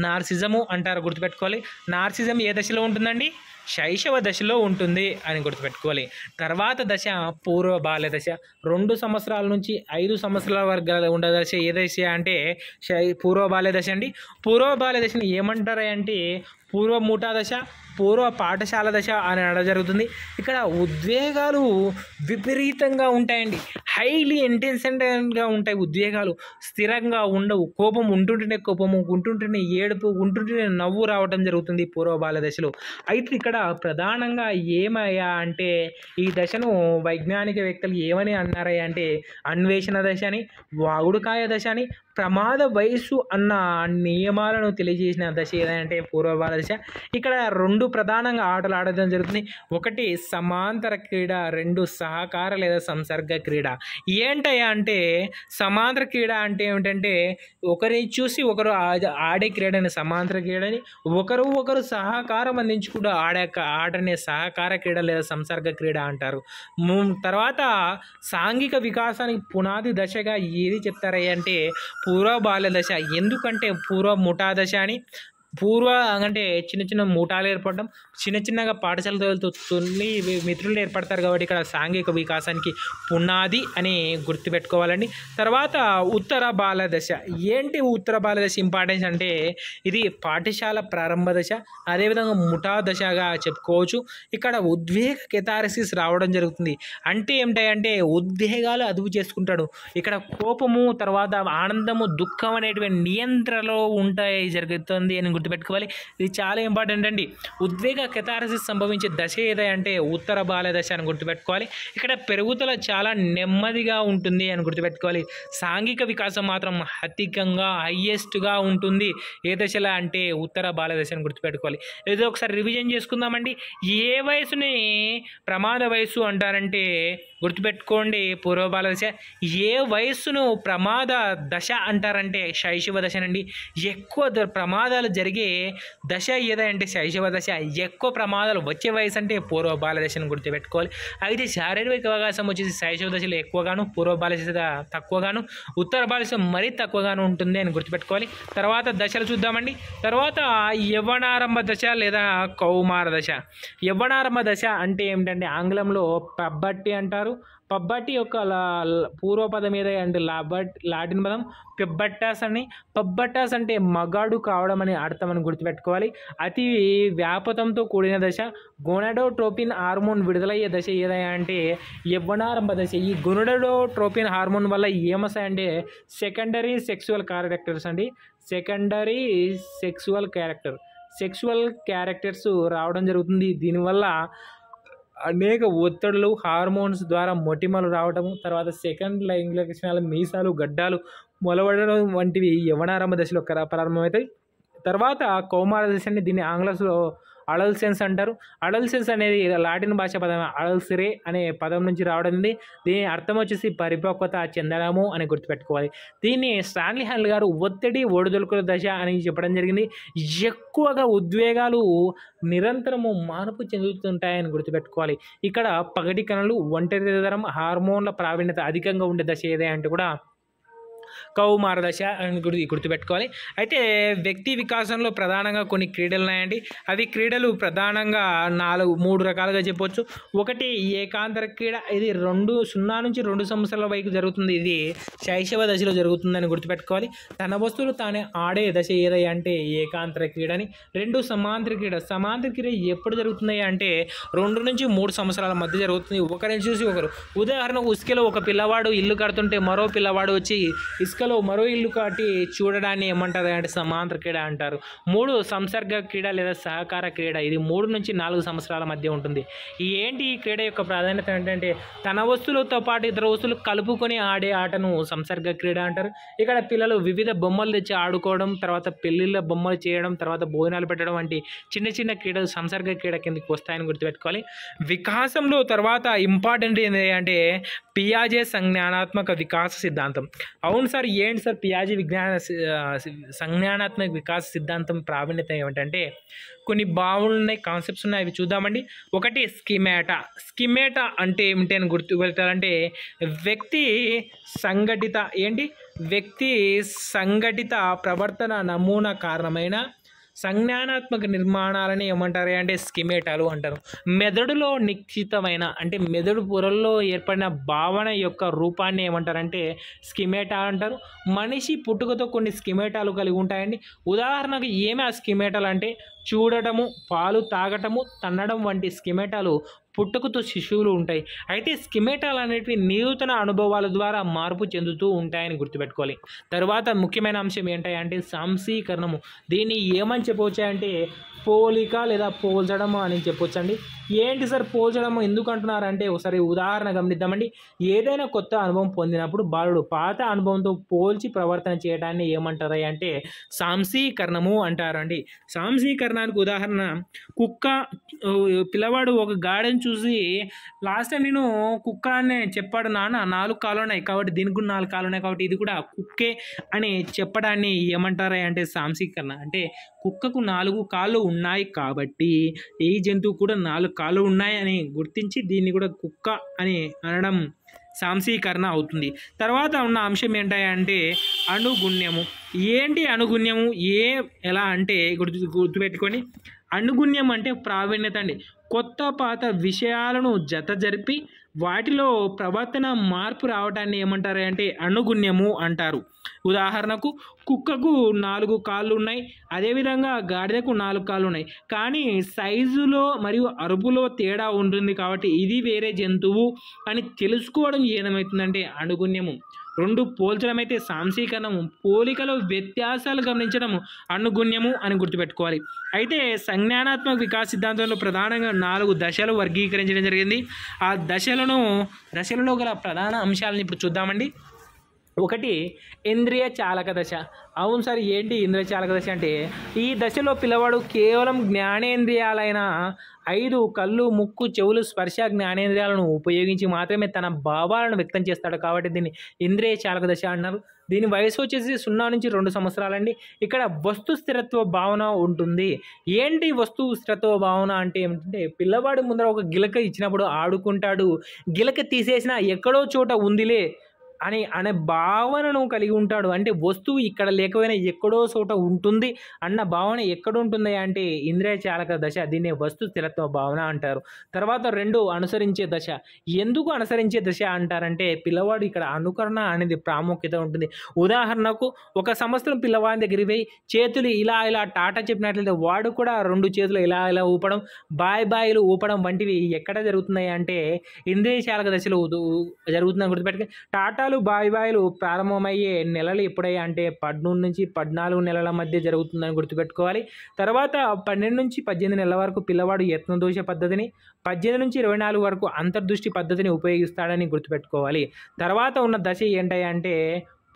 నార్సిజము అంటారు. గుర్తుపెట్టుకోవాలి. నార్సిజం ఏ దశలో ఉంటుందండి? శైశవ దశలో ఉంటుంది అని గుర్తుపెట్టుకోవాలి. తర్వాత దశ పూర్వ బాల్య దశ. 2 సంవత్సరాల నుంచి 5 సంవత్సరాల వరకు ఉండే దశ ఏ దశ అంటే పూర్వ బాల్య దశ అండి. పూర్వ బాల్య దశని ఏమంటారు అంటే పూర్వ ముఠా దశ, పూర్వ పాఠశాల దశ అని అనడం జరుగుతుంది. ఇక్కడ ఉద్వేగాలు విపరీతంగా ఉంటాయండి. హైలీ ఇంటెన్సివ్గా ఉంటాయి. ఉద్వేగాలు స్థిరంగా ఉండవు. కోపం ఉంటుంటేనే కోపము, ఉంటుంటేనే ఏడుపు, ఉంటుంటేనే నవ్వు రావడం జరుగుతుంది పూర్వ బాల్య దశలో. అయితే ఇక్కడ ప్రధానంగా ఏమయ్యా అంటే ఈ దశను వైజ్ఞానికవేత్తలు ఏమని అన్నారయ్యా అంటే అన్వేషణ దశ అని, వాగుడుకాయ దశ అని, ప్రమాద వయస్సు అన్న నియమాలను తెలియజేసిన దశ ఏదంటే పూర్వ బాల్య దశ. ఇక్కడ 2 ప్రధానంగా ఆటలు ఆడడం జరుగుతుంది. ఒకటి సమాంతర క్రీడ, 2 సహకార లేదా సంసర్గ క్రీడ. ఏంటయ్యా అంటే సమాంతర క్రీడ అంటే ఏమిటంటే ఒకరిని చూసి ఒకరు ఆడే క్రీడని సమాంతర క్రీడని, ఒకరు సహకారం అందించుకుంటూ ఆడే ఆటనే సహకార క్రీడ లేదా సంసర్గ క్రీడ అంటారు. తర్వాత సాంఘిక వికాసానికి పునాది దశగా ఏది చెప్తారయ్యా అంటే పూర్వ బాల్య దశ. ఎందుకంటే పూర్వ ముఠా దశ అని, పూర్వ అంటే చిన్న మూటాలు ఏర్పడడం, చిన్నగా పాఠశాలతో మిత్రులు ఏర్పడతారు కాబట్టి ఇక్కడ సాంఘిక వికాసానికి పునాది అని గుర్తుపెట్టుకోవాలండి. తర్వాత ఉత్తర బాల దశ. ఏంటి ఉత్తర బాల దశ ఇంపార్టెన్స్ అంటే ఇది పాఠశాల ప్రారంభ దశ, అదేవిధంగా ముఠా దశగా చెప్పుకోవచ్చు. ఇక్కడ ఉద్వేగ కెథారసిస్ రావడం జరుగుతుంది. అంటే ఏమిటంటే ఉద్వేగాలు అదుపు చేసుకుంటాడు. ఇక్కడ కోపము, తర్వాత ఆనందము, దుఃఖం అనేటువంటి నియంత్రణలో ఉంటాయి జరుగుతుంది అని గుర్తుపెట్టుకోవాలి. ఇది చాలా ఇంపార్టెంట్ అండి. ఉద్వేగ కెథారసిస్ సంభవించే దశ ఏదంటే ఉత్తర బాల్య దశ అని గుర్తుపెట్టుకోవాలి. ఇక్కడ పెరుగుదల చాలా నెమ్మదిగా ఉంటుంది అని గుర్తుపెట్టుకోవాలి. సాంఘిక వికాసం మాత్రం అధికంగా హైయెస్ట్గా ఉంటుంది ఏ దశలో అంటే ఉత్తర బాల్య దశ అని గుర్తుపెట్టుకోవాలి. ఇది ఒకసారి రివిజన్ చేసుకుందామండి. ఏ వయసుని ప్రమాద వయసు అంటారంటే గుర్తుపెట్టుకోండి పూర్వ బాల్య దశ. ఏ వయస్సును ప్రమాద దశ అంటారంటే శైశవ దశనండి. ఎక్కువ ప్రమాదాలు జరిగే దశ ఏదంటే శైశవ దశ. ఎక్కువ ప్రమాదాలు వచ్చే వయసు అంటే పూర్వ బాల్య దశను గుర్తుపెట్టుకోవాలి. అయితే శారీరక వికాసం వచ్చేసి శైశవ దశలో ఎక్కువగాను, పూర్వ బాల్య దశ తక్కువగాను, ఉత్తర బాల్య దశ మరీ తక్కువగాను ఉంటుంది అని గుర్తుపెట్టుకోవాలి. తర్వాత దశలు చూద్దామండి. తర్వాత యవ్వనారంభ దశ లేదా కౌమార దశ. యవ్వనారంభ దశ అంటే ఏమిటంటే ఆంగ్లంలో పబ్బట్టి అంటారు. పబ్బట్టి యొక్క పూర్వపదం ఏదే అంటే లాటిన్ పదం పెబ్బట్టాస్ అని. పబ్బట్టాస్ అంటే మగాడు కావడం అని అర్థం అని గుర్తుపెట్టుకోవాలి. అతి వ్యాపతంతో కూడిన దశ. గొనాడోట్రోపిన్ హార్మోన్ విడుదలయ్యే దశ ఏదైనా అంటే యవ్వనారంభ దశ. ఈ గొనాడోట్రోపిన్ హార్మోన్ వల్ల ఏమొస్తాయంటే సెకండరీ సెక్సువల్ క్యారెక్టర్స్ అండి. సెకండరీ సెక్సువల్ క్యారెక్టర్స్ రావడం జరుగుతుంది. దీనివల్ల అనేక ఒత్తిడులు, హార్మోన్స్ ద్వారా మొటిమలు రావటము, తర్వాత సెకండ్ లైంగిక లక్షణాలు, మీసాలు, గడ్డాలు మొలవడడం వంటివి యవ్వనారంభ దశలో ప్రారంభమవుతాయి. తర్వాత కౌమార దశ అని దీన్ని ఆంగ్లంలో అడల్సెన్స్ అంటారు. అడల్సెన్స్ అనేది లాటిన్ భాష పదం అడల్సరే అనే పదం నుంచి రావడం. దీని అర్థం వచ్చేసి పరిపక్వత చెందడము అని గుర్తుపెట్టుకోవాలి. దీన్ని స్టాన్లీ హాల్ గారు ఒత్తిడి ఒడిదుడుకుల దశ అని చెప్పడం జరిగింది. ఎక్కువగా ఉద్వేగాలు నిరంతరము మార్పు చెందుతుంటాయని గుర్తుపెట్టుకోవాలి. ఇక్కడ పగటి కణాలు, ఒంటరితనం, హార్మోన్ల ప్రావీణ్యత అధికంగా ఉండే దశ ఏదే అంటే కూడా కౌమార దశ అని గుర్తుపెట్టుకోవాలి. అయితే వ్యక్తి వికాసంలో ప్రధానంగా కొన్ని క్రీడలు ఉన్నాయండి. అవి క్రీడలు ప్రధానంగా 3 రకాలుగా చెప్పవచ్చు. ఒకటి ఏకాంతర క్రీడ. ఇది 0 నుంచి 2 సంవత్సరాల వరకు జరుగుతుంది. ఇది శైశవ దశలో జరుగుతుందని గుర్తుపెట్టుకోవాలి. తన వస్తువులు తానే ఆడే దశ ఏదై అంటే ఏకాంతర క్రీడని. 2 సమాంతర క్రీడ. సమాంతర క్రీడ ఎప్పుడు జరుగుతున్నాయి అంటే 2 నుంచి 3 సంవత్సరాల మధ్య జరుగుతుంది. ఒకరిని చూసి ఒకరు. ఉదాహరణకు ఇసుకలో ఒక పిల్లవాడు ఇల్లు కడుతుంటే మరో పిల్లవాడు వచ్చి ఇసుకలో మరో ఇల్లు కట్టి చూడడాన్ని ఏమంటారు అంటే సమాంతర క్రీడ అంటారు. 3 సంసర్గ క్రీడ లేదా సహకార క్రీడ. ఇది 3 నుంచి 4 సంవత్సరాల మధ్య ఉంటుంది. ఏంటి ఈ క్రీడ యొక్క ప్రాధాన్యత ఏంటంటే తన వస్తువులతో పాటు ఇతర వస్తువులు కలుపుకొని ఆడే ఆటను సంసర్గ క్రీడ అంటారు. ఇక్కడ పిల్లలు వివిధ బొమ్మలు తెచ్చి ఆడుకోవడం, తర్వాత పెళ్లిళ్ళ బొమ్మలు చేయడం, తర్వాత భోజనాలు పెట్టడం వంటి చిన్న చిన్న క్రీడలు సంసర్గ క్రీడ కిందకి వస్తాయని గుర్తుపెట్టుకోవాలి. వికాసంలో తర్వాత ఇంపార్టెంట్ ఏంటి అంటే పియాజే సంజ్ఞానాత్మక వికాస సిద్ధాంతం. అవును సార్, ఏంటి సార్ పియాజే సంజ్ఞానాత్మక వికాస సిద్ధాంతం ప్రావీణ్యత ఏమిటంటే కొన్ని భావనలు ఉన్నాయి, కాన్సెప్ట్స్ ఉన్నాయి. అవి చూద్దామండి. ఒకటి స్కిమేటా అంటే ఏమిటి అని గుర్తుపెట్టాలంటే వ్యక్తి సంఘటిత ప్రవర్తన నమూనా కారణమైన సంజ్ఞానాత్మక నిర్మాణాలని ఏమంటారు అంటే స్కిమేటాలు అంటారు. మెదడులో నిశ్చితమైన అంటే మెదడు పొరల్లో ఏర్పడిన భావన యొక్క రూపాన్ని ఏమంటారంటే స్కిమేటా అంటారు. మనిషి పుట్టుకతో కొన్ని స్కిమేటాలు కలిగి ఉంటాయండి. ఉదాహరణకు ఏమి ఆ స్కిమేటాలు అంటే చూడటము, పాలు తాగటము, తన్నడం వంటి స్కిమేటాలు పుట్టుకతో శిశువులు ఉంటాయి. అయితే స్కిమేటాలు అనేటివి నూతన అనుభవాల ద్వారా మార్పు చెందుతూ ఉంటాయని గుర్తుపెట్టుకోవాలి. తర్వాత ముఖ్యమైన అంశం ఏంటంటే సాంశీకరణము. దీన్ని ఏమని చెప్పవచ్చు అంటే పోలిక లేదా పోల్చడము అని చెప్పొచ్చండి. ఏంటి సార్ పోల్చడము ఎందుకు అంటున్నారంటే ఒకసారి ఉదాహరణ గమనిద్దామండి. ఏదైనా కొత్త అనుభవం పొందినప్పుడు బాలుడు పాత అనుభవంతో పోల్చి ప్రవర్తన చేయడాన్ని ఏమంటారు అంటే సాంశీకరణము అంటారండి. సాంశీకరణానికి ఉదాహరణ కుక్క. పిల్లవాడు ఒక గాడిని చూసి లాస్ట్ టైం నేను కుక్క అని చెప్పాడు నాన్న, 4 కాళ్ళు ఉన్నాయి కాబట్టి దీనికి కూడా 4 కాళ్ళు ఉన్నాయి కాబట్టి ఇది కూడా కుక్కే అని చెప్పడాన్ని ఏమంటారా అంటే సాంశీకరణ. అంటే కుక్కకు 4 కాళ్ళు ఉన్నాయి కాబట్టి ఈ జంతువు కూడా 4 కాళ్ళు ఉన్నాయి అని గుర్తించి దీన్ని కూడా కుక్క అని అనడం సాంశీకరణ అవుతుంది. తర్వాత ఉన్న అంశం ఏంటంటే అనుగుణ్యము. ఏంటి అనుగుణ్యము? ఎలా అంటే గుర్తుపెట్టుకొని అనుగుణ్యం అంటే ప్రావీణ్యత అండి. కొత్త పాత విషయాలను జత జరిపి వాటిలో ప్రవర్తన మార్పు రావటాన్ని ఏమంటారు అంటే అనుగుణ్యము అంటారు. ఉదాహరణకు కుక్కకు 4 కాళ్ళు ఉన్నాయి, అదేవిధంగా గాడిదకు 4 కాళ్ళు ఉన్నాయి, కానీ సైజులో మరియు అరుపులో తేడా ఉంటుంది కాబట్టి ఇది వేరే జంతువు అని తెలుసుకోవడం ఏమవుతుందంటే అనుగుణ్యము. రెండు పోల్చడం అయితే సాంశీకరణము, పోలికలో వ్యత్యాసాలు గమనించడం అనుగుణ్యము అని గుర్తుపెట్టుకోవాలి. అయితే సంజ్ఞానాత్మక వికాస సిద్ధాంతంలో ప్రధానంగా 4 దశలు వర్గీకరించడం జరిగింది. ఆ దశలలో గల ప్రధాన అంశాలను ఇప్పుడు చూద్దామండి. ఒకటి ఇంద్రియ చాలక దశ. అవును సార్, ఏంటి ఇంద్రియ చాలక దశ అంటే, ఈ దశలో పిల్లవాడు కేవలం జ్ఞానేంద్రియాలైన 5 కళ్ళు, ముక్కు, చెవులు, స్పర్శ జ్ఞానేంద్రియాలను ఉపయోగించి మాత్రమే తన భావాలను వ్యక్తం చేస్తాడు. కాబట్టి దీన్ని ఇంద్రియ చాలక దశ అన్నారు. దీని వయసు వచ్చేసి 0 నుంచి 2 సంవత్సరాలండి. ఇక్కడ వస్తు స్థిరత్వ భావన ఉంటుంది. ఏంటి వస్తు స్థిరత్వ భావన అంటే ఏమిటంటే, పిల్లవాడి ముందర ఒక గిలక ఇచ్చినప్పుడు ఆడుకుంటాడు, గిలక తీసేసిన ఎక్కడో చోట ఉందిలే అనే భావనను కలిగి ఉంటాడు. అంటే వస్తువు ఇక్కడ లేకపోయినా ఎక్కడో చోట ఉంటుంది అన్న భావన ఎక్కడ ఉంటుంది అంటే ఇంద్రియ చాలక దశ. దీన్ని వస్తు స్థిరత్వ భావన అంటారు. తర్వాత 2 అనుసరించే దశ. ఎందుకు అనుసరించే దశ అంటారంటే, పిల్లవాడు ఇక్కడ అనుకరణ అనేది ప్రాముఖ్యత ఉంటుంది. ఉదాహరణకు ఒక సంవత్సరం పిల్లవాడి దగ్గరికి పోయి చేతులు ఇలా టాటా చెప్పినట్లయితే వాడు కూడా 2 చేతులు ఇలా ఊపడం, బాయిలు ఊపడం వంటివి ఎక్కడ జరుగుతున్నాయి అంటే ఇంద్రియ చాలక దశలో జరుగుతుందని గుర్తుపెట్టుకుని, టాటాలు బాయిలు ప్రారంభమయ్యే నెలలు ఎప్పుడయ్యా అంటే 13 నుంచి 14 నెలల మధ్య జరుగుతుందని గుర్తుపెట్టుకోవాలి. తర్వాత 12 నుంచి 18 నెలల వరకు పిల్లవాడు యత్నదోష పద్ధతిని, 18 నుంచి 24 వరకు అంతర్దృష్టి పద్ధతిని ఉపయోగిస్తాడని గుర్తుపెట్టుకోవాలి. తర్వాత ఉన్న దశ ఏంటంటే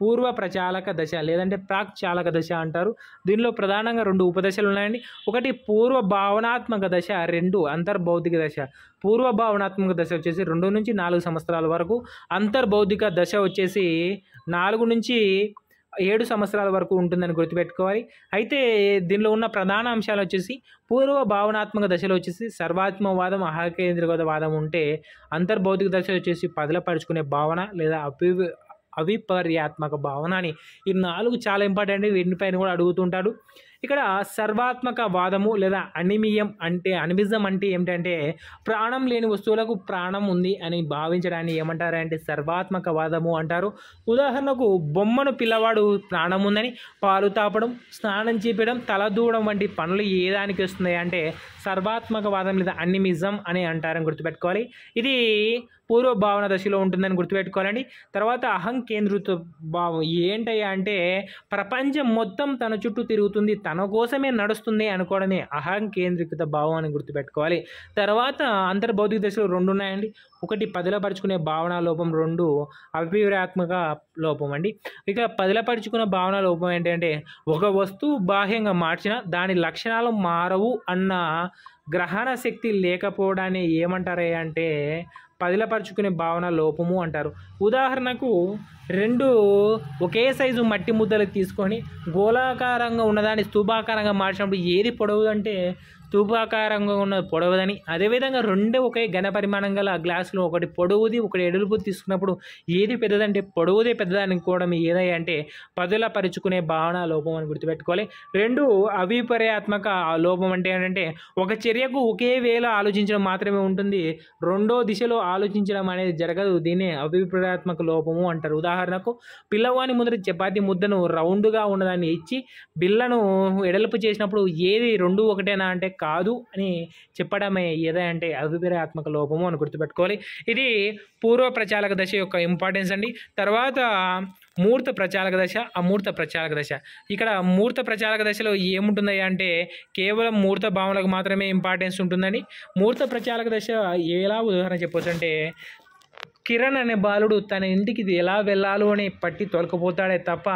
పూర్వ ప్రచాలక దశ లేదంటే ప్రాక్ చాలక దశ అంటారు. దీనిలో ప్రధానంగా 2 ఉపదశలు ఉన్నాయండి. ఒకటి పూర్వ భావనాత్మక దశ, 2 అంతర్బౌద్ధిక దశ. పూర్వ భావనాత్మక దశ వచ్చేసి 2 నుంచి 4 సంవత్సరాల వరకు, అంతర్బౌద్ధిక దశ వచ్చేసి 4 నుంచి 7 సంవత్సరాల వరకు ఉంటుందని గుర్తుపెట్టుకోవాలి. అయితే దీనిలో ఉన్న ప్రధాన అంశాలు వచ్చేసి పూర్వ భావనాత్మక దశలో వచ్చేసి సర్వాత్మవాదం, అహకేంద్రికవాదం ఉంటే, అంతర్బౌద్ధిక దశ వచ్చేసి పదిలపరుచుకునే భావన లేదా అవిపర్యాత్మక భావన అని. ఈ 4 చాలా ఇంపార్టెంట్. వీటిపైన కూడా అడుగుతుంటాడు. ఇక్కడ సర్వాత్మక వాదము లేదా అనిమిజం అంటే ఏమిటంటే, ప్రాణం లేని వస్తువులకు ప్రాణం ఉంది అని భావించడాన్ని ఏమంటారంటే సర్వాత్మక వాదము అంటారు. ఉదాహరణకు బొమ్మను పిల్లవాడు ప్రాణం ఉందని పాలు తాపడం, స్నానం చేపడం, తల దూవడం వంటి పనులు ఏ దానికి వస్తున్నాయి అంటే సర్వాత్మక వాదం లేదా అనిమిజం అని అంటారని గుర్తుపెట్టుకోవాలి. ఇది పూర్వ భావన దశలో ఉంటుందని గుర్తుపెట్టుకోవాలండి. తర్వాత అహంకేంద్రిత భావం ఏంటయ్యా అంటే, ప్రపంచం మొత్తం తన చుట్టూ తిరుగుతుంది, తన కోసమే నడుస్తుంది అనుకోవడమే అహంకేంద్రీకృత భావం అని గుర్తుపెట్టుకోవాలి. తర్వాత అంతర్బౌద్ధిక దశలో 2 ఉన్నాయండి. ఒకటి పదిలపరుచుకునే భావన లోపం, 2 అవిపర్యాత్మక లోపం అండి. ఇక పదిలపరుచుకున్న భావన లోపం ఏంటంటే, ఒక వస్తువు బాహ్యంగా మార్చినా దాని లక్షణాలు మారవు అన్న గ్రహణ శక్తి లేకపోవడాన్ని ఏమంటారు అంటే పదిలపరుచుకునే భావన లోపము అంటారు. ఉదాహరణకు 2 ఒకే సైజు మట్టి ముద్దలు తీసుకొని గోళాకారంగా ఉన్నదాన్ని స్తూపాకారంగా మార్చినప్పుడు ఏది పొడవు అంటే స్తూపాకారంగా ఉన్న పొడవుదని, అదేవిధంగా 2 ఒకే ఘన పరిమాణం గల గ్లాసులో ఒకటి పొడవుది ఒకటి ఎడుపుది తీసుకున్నప్పుడు ఏది పెద్దదంటే పొడవుదే పెద్దదనుకోవడం ఏదై అంటే పరుచుకునే భావన లోపం అని గుర్తుపెట్టుకోవాలి. 2 అవిపర్యాత్మక లోపం అంటే ఏంటంటే, ఒక చర్యకు ఒకే వేళ ఆలోచించడం మాత్రమే ఉంటుంది, రెండో దిశలో ఆలోచించడం అనేది జరగదు. దీన్ని అవిపర్యాత్మక లోపము అంటారు. ఉదాహరణకు పిల్లవాని ముందర చపాతి ముద్దను రౌండ్గా ఉన్నదాన్ని ఇచ్చి బిల్లను ఎడల్పు చేసినప్పుడు ఏది 2 ఒకటేనా అంటే కాదు అని చెప్పడమే ఏదంటే అవిపర్యాత్మక లోపము అని గుర్తుపెట్టుకోవాలి. ఇది పూర్వ ప్రచాలక దశ యొక్క ఇంపార్టెన్స్ అండి. తర్వాత మూర్త ప్రచాలక దశ, అమూర్త ప్రచాలక దశ. ఇక్కడ మూర్త ప్రచాలక దశలో ఏముంటుంది అంటే కేవలం మూర్త భావనలకు మాత్రమే ఇంపార్టెన్స్ ఉంటుందని. మూర్త ప్రచాలక దశ ఎలా ఉదాహరణ చెప్పొచ్చు అంటే, కిరణ్ అనే బాలుడు తన ఇంటికి ఎలా వెళ్ళాలో అని పట్టి తొలకపోతాడే తప్ప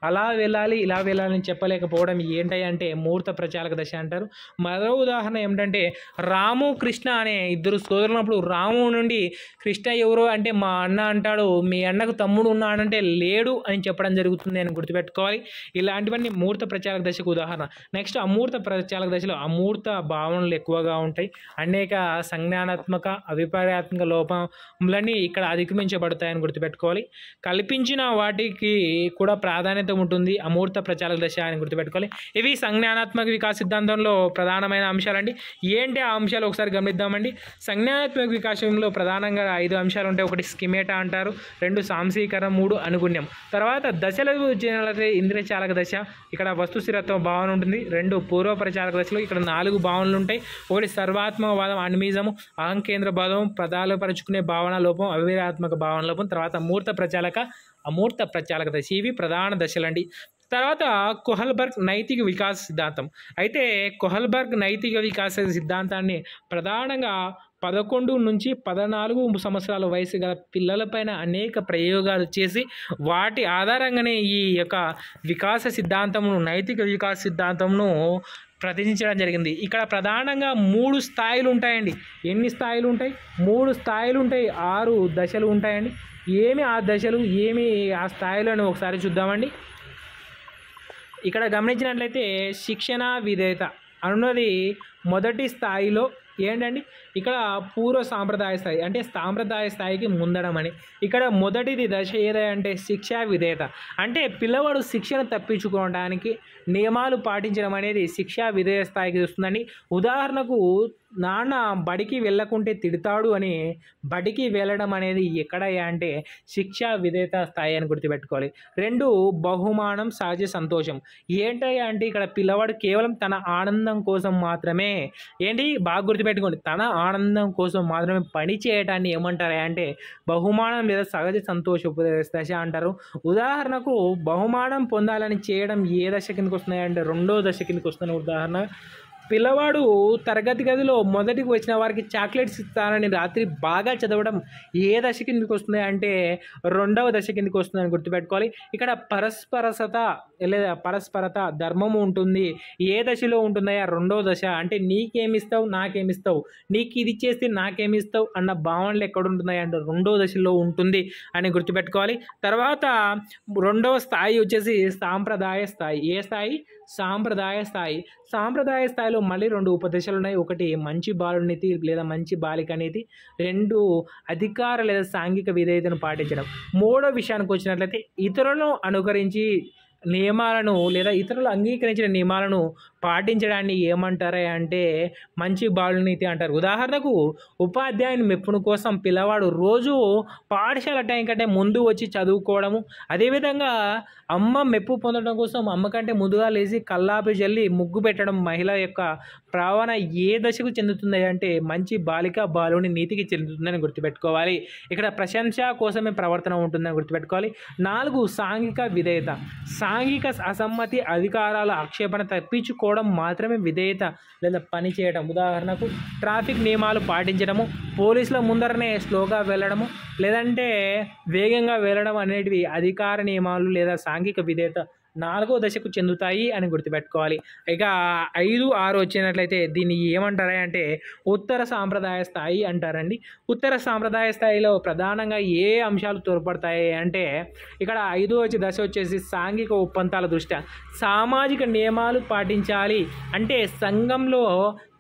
అలా వెళ్ళాలి ఇలా వెళ్ళాలని చెప్పలేకపోవడం ఏంటంటే మూర్త ప్రచాలక దశ అంటారు. మరో ఉదాహరణ ఏమిటంటే, రాము కృష్ణ అనే 2 సోదరులప్పుడు రాము నుండి కృష్ణ ఎవరో అంటే మా అన్న అంటాడు, మీ అన్నకు తమ్ముడు ఉన్నాడంటే లేడు అని చెప్పడం జరుగుతుంది అని గుర్తుపెట్టుకోవాలి. ఇలాంటివన్నీ మూర్త ప్రచాలక దశకు ఉదాహరణ. నెక్స్ట్ అమూర్త ప్రచాలక దశలో అమూర్త భావనలు ఎక్కువగా ఉంటాయి. అనేక సంజ్ఞానాత్మక అవిపర్యాత్మక లోపములన్నీ ఇక్కడ అధిగమించబడతాయని గుర్తుపెట్టుకోవాలి. కల్పించిన వాటికి కూడా ప్రాధాన్యత ఉంటుంది అమూర్త ప్రచాలక దశ అని గుర్తుపెట్టుకోవాలి. ఇవి సంజ్ఞానాత్మక వికాస సిద్ధాంతంలో ప్రధానమైన అంశాలండి. ఏంటి ఆ అంశాలు ఒకసారి గమనిద్దామండి. సంజ్ఞానాత్మక వికాసంలో ప్రధానంగా 5 అంశాలు ఉంటాయి. ఒకటి స్కిమేటా అంటారు, 2 సాంశీకరణం, 3 అనుగుణ్యం. తర్వాత దశలకు వచ్చినట్లయితే ఇంద్రియ చాలక దశ, ఇక్కడ వస్తు స్థిరత్వ భావన ఉంటుంది. 2 పూర్వ ప్రచాలక దశలో ఇక్కడ 4 భావనలు ఉంటాయి. ఒకటి సర్వాత్మక వాదం, అనిమిజము, అహంకేంద్ర భావం, పదాలు పరుచుకునే భావన లోపం, కుబేరాత్మక భావన లోపం, తర్వాత మూర్త ప్రచాలక, అమూర్త ప్రచాలక దశ. ఇవి ప్రధాన దశలండి. తర్వాత కొహల్బర్గ్ నైతిక వికాస సిద్ధాంతం. అయితే కొహల్బర్గ్ నైతిక వికాస సిద్ధాంతాన్ని ప్రధానంగా 11 నుంచి 14 సంవత్సరాల వయసు గల పిల్లలపైన అనేక ప్రయోగాలు చేసి వాటి ఆధారంగానే ఈ యొక్క వికాస సిద్ధాంతమును, నైతిక వికాస సిద్ధాంతంను ప్రతినిధించడం జరిగింది. ఇక్కడ ప్రధానంగా 3 స్థాయిలు ఉంటాయండి. ఎన్ని స్థాయిలు ఉంటాయి? 3 స్థాయిలు ఉంటాయి. 6 దశలు ఉంటాయండి. ఏమి ఆ దశలు, ఏమి ఆ స్థాయిలను ఒకసారి చూద్దామండి. ఇక్కడ గమనించినట్లయితే శిక్షణ విధేయత అన్నది మొదటి స్థాయిలో ఏంటండి, ఇక్కడ పూర్వ సాంప్రదాయ స్థాయి అంటే సాంప్రదాయ స్థాయికి ముందడం అని. ఇక్కడ మొదటిది దశ ఏదంటే శిక్షా విధేయత, అంటే పిల్లవాడు శిక్షణ తప్పించుకోవడానికి నియమాలు పాటించడం అనేది శిక్షా విధేయ స్థాయికి వస్తుందండి. ఉదాహరణకు నాన్న బడికి వెళ్ళకుంటే తిడతాడు అని బడికి వెళ్ళడం అనేది ఎక్కడ అంటే శిక్షా విధేయత స్థాయి అని గుర్తుపెట్టుకోవాలి. 2 బహుమానం సహజ సంతోషం. ఏంటయ్యా అంటే ఇక్కడ పిల్లవాడు కేవలం తన ఆనందం కోసం మాత్రమే, ఏంటి బాగా గుర్తుపెట్టుకోండి, తన ఆనందం కోసం మాత్రమే పని చేయటాన్ని ఏమంటారు అంటే బహుమానం లేదా సహజ సంతోష దశ అంటారు. ఉదాహరణకు బహుమానం పొందాలని చేయడం ఏ దశ కిందకి వస్తున్నాయి అంటే 2వ దశ కిందకి వస్తున్న ఉదాహరణ, పిల్లవాడు తరగతి గదిలో మొదటికి వచ్చిన వారికి చాక్లెట్స్ ఇస్తానని రాత్రి బాగా చదవడం ఏ దశ కిందకి వస్తుంది అంటే 2వ దశ కిందకి వస్తుందని గుర్తుపెట్టుకోవాలి. ఇక్కడ పరస్పరత లేదా పరస్పరత ధర్మము ఉంటుంది. ఏ దశలో ఉంటుందయ్యా? 2వ దశ. అంటే నీకేమిస్తావు నాకేమిస్తావు, నీకు ఇది చేస్తే నాకేమిస్తావు అన్న భావనలు ఎక్కడ ఉంటున్నాయి అంటే 2వ దశలో ఉంటుంది అని గుర్తుపెట్టుకోవాలి. తర్వాత 2వ స్థాయి వచ్చేసి సాంప్రదాయ స్థాయి. ఏ స్థాయి? సాంప్రదాయ స్థాయి. సాంప్రదాయ స్థాయిలో మళ్ళీ 2 ఉపదశలు ఉన్నాయి. ఒకటి మంచి బాలునీతి లేదా మంచి బాలిక నీతి, 2 అధికార లేదా సాంఘిక విధేయతను పాటించడం. 3వ విషయానికి వచ్చినట్లయితే ఇతరులను అనుకరించి నియమాలను లేదా ఇతరులు అంగీకరించిన నియమాలను పాటించడాన్ని ఏమంటారా అంటే మంచి బాలునీతి అంటారు. ఉదాహరణకు ఉపాధ్యాయుని మెప్పును కోసం పిల్లవాడు రోజు పాఠశాల టైం కంటే ముందు వచ్చి చదువుకోవడము, అదేవిధంగా అమ్మ మెప్పు పొందడం కోసం అమ్మ కంటే ముందుగా లేచి కల్లాపి జల్లి ముగ్గు పెట్టడం మహిళ యొక్క ప్రవణ ఏ దశకు చెందుతుంది అంటే మంచి బాలిక బాలుని నీతికి చెందుతుందని గుర్తుపెట్టుకోవాలి. ఇక్కడ ప్రశంస కోసమే ప్రవర్తన ఉంటుందని గుర్తుపెట్టుకోవాలి. 4 సాంఘిక విధేయత. సాంఘిక అసమ్మతి, అధికారాల ఆక్షేపణ తప్పించుకోవడం మాత్రమే విధేయత లేదా పని చేయడం. ఉదాహరణకు ట్రాఫిక్ నియమాలు పాటించడము, పోలీసుల ముందరనే స్లోగా వెళ్ళడము లేదంటే వేగంగా వెళ్ళడం అనేటివి అధికార నియమాలు లేదా సాంఘిక విధేయత 4వ దశకు చెందుతాయి అని గుర్తుపెట్టుకోవాలి. ఇక 5, 6 వచ్చినట్లయితే దీన్ని ఏమంటారా అంటే ఉత్తర సాంప్రదాయ స్థాయి అంటారండి. ఉత్తర సాంప్రదాయ స్థాయిలో ప్రధానంగా ఏ అంశాలు తోడ్పడతాయి అంటే ఇక్కడ 5వ దశ వచ్చేసి సాంఘిక ఒప్పందాల దృష్ట్యా సామాజిక నియమాలు పాటించాలి, అంటే సంఘంలో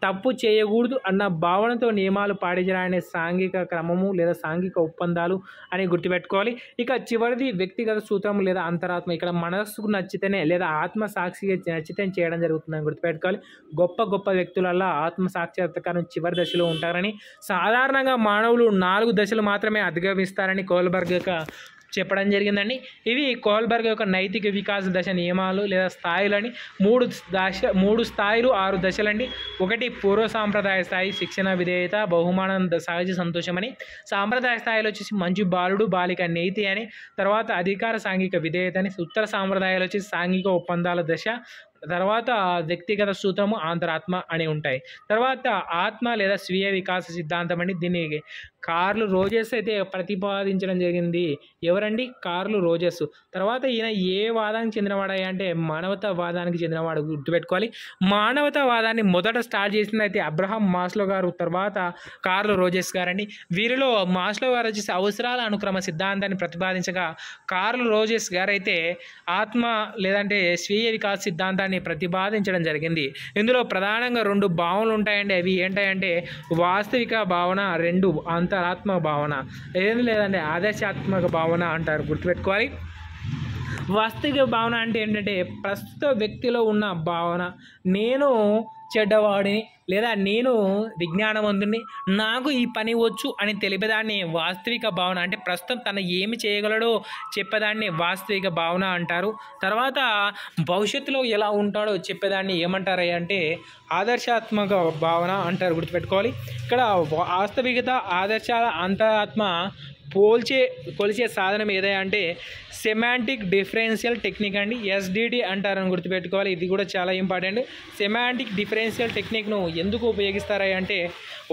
తప్పు చేయకూడదు అన్న భావనతో నియమాలు పాటించడాన్ని సాంఘిక క్రమము లేదా సాంఘిక ఒప్పందాలు అని గుర్తుపెట్టుకోవాలి. ఇక చివరిది వ్యక్తిగత సూత్రం లేదా అంతరాత్మ. ఇక్కడ మనస్సుకు నచ్చితేనే లేదా ఆత్మ సాక్షిగా నచ్చితే చేయడం జరుగుతుందని గుర్తుపెట్టుకోవాలి. గొప్ప గొప్ప వ్యక్తులలో ఆత్మ సాక్షాత్కారం చివరి దశలో ఉంటారని, సాధారణంగా మానవులు 4 దశలు మాత్రమే అధిగమిస్తారని కోల్బర్గ్ యొక్క చెప్పడం జరిగిందండి. ఇవి కోల్బర్గ్ యొక్క నైతిక వికాస దశ నియమాలు లేదా స్థాయిలని. 3 స్థాయిలు 6 దశలండి. 1 పూర్వ సాంప్రదాయ స్థాయి శిక్షణ విధేయత బహుమానం సహజ సంతోషం అని, సాంప్రదాయ స్థాయిలో వచ్చేసి మంచి బాలుడు బాలిక నీతి అని, తర్వాత అధికార సాంఘిక విధేయత అని, ఉత్తర సాంప్రదాయాలు వచ్చేసి సాంఘిక ఒప్పందాల దశ, తర్వాత వ్యక్తిగత సూత్రము అంతరాత్మ అని ఉంటాయి. తర్వాత ఆత్మ లేదా స్వీయ వికాస సిద్ధాంతం అండి. దీన్ని కార్ల్ రోజెస్ అయితే ప్రతిపాదించడం జరిగింది. ఎవరండి? Carl Rogers. తర్వాత ఈయన ఏ వాదానికి చెందినవాడయ్యా అంటే మానవతావాదానికి చెందినవాడు గుర్తుపెట్టుకోవాలి. మానవతావాదాన్ని మొదట స్టార్ట్ చేసింది అయితే అబ్రహాం మాస్లో గారు, తర్వాత కార్ల్ రోజెస్ గారండి. వీరిలో మాస్లో గారు వచ్చేసి అవసరాల అనుక్రమ సిద్ధాంతాన్ని ప్రతిపాదించగా కార్ల్ రోజెస్ గారు అయితే ఆత్మ లేదంటే స్వీయ వికాస సిద్ధాంతాన్ని ప్రతిపాదించడం జరిగింది. ఇందులో ప్రధానంగా 2 భావనలు ఉంటాయండి. అవి ఏంటంటే వాస్తవిక భావన, 2 అంతరాత్మ భావన. ఏం లేదంటే ఆదర్శాత్మక భావన అంటారు, గుర్తుపెట్టుకోవాలి. వాస్తవిక భావన అంటే ఏంటంటే ప్రస్తుత వ్యక్తిలో ఉన్న భావన, నేను చెడ్డవాడిని లేదా నేను విజ్ఞానవంతుని, నాకు ఈ పని వచ్చు అని తెలిపేదాన్ని వాస్తవిక భావన. అంటే ప్రస్తుతం తను ఏమి చేయగలడో చెప్పేదాన్ని వాస్తవిక భావన అంటారు. తర్వాత భవిష్యత్తులో ఎలా ఉంటాడో చెప్పేదాన్ని ఏమంటారు అంటే ఆదర్శాత్మక భావన అంటారు, గుర్తుపెట్టుకోవాలి. ఇక్కడ వాస్తవికత, ఆదర్శాల అంతరాత్మ కొలిచే సాధనం ఏదైనా అంటే సెమాంటిక్ డిఫరెన్షియల్ టెక్నిక్ అండి, ఎస్డిటి అంటారని గుర్తుపెట్టుకోవాలి. ఇది కూడా చాలా ఇంపార్టెంట్. సెమాంటిక్ డిఫరెన్షియల్ టెక్నిక్ను ఎందుకు ఉపయోగిస్తారా అంటే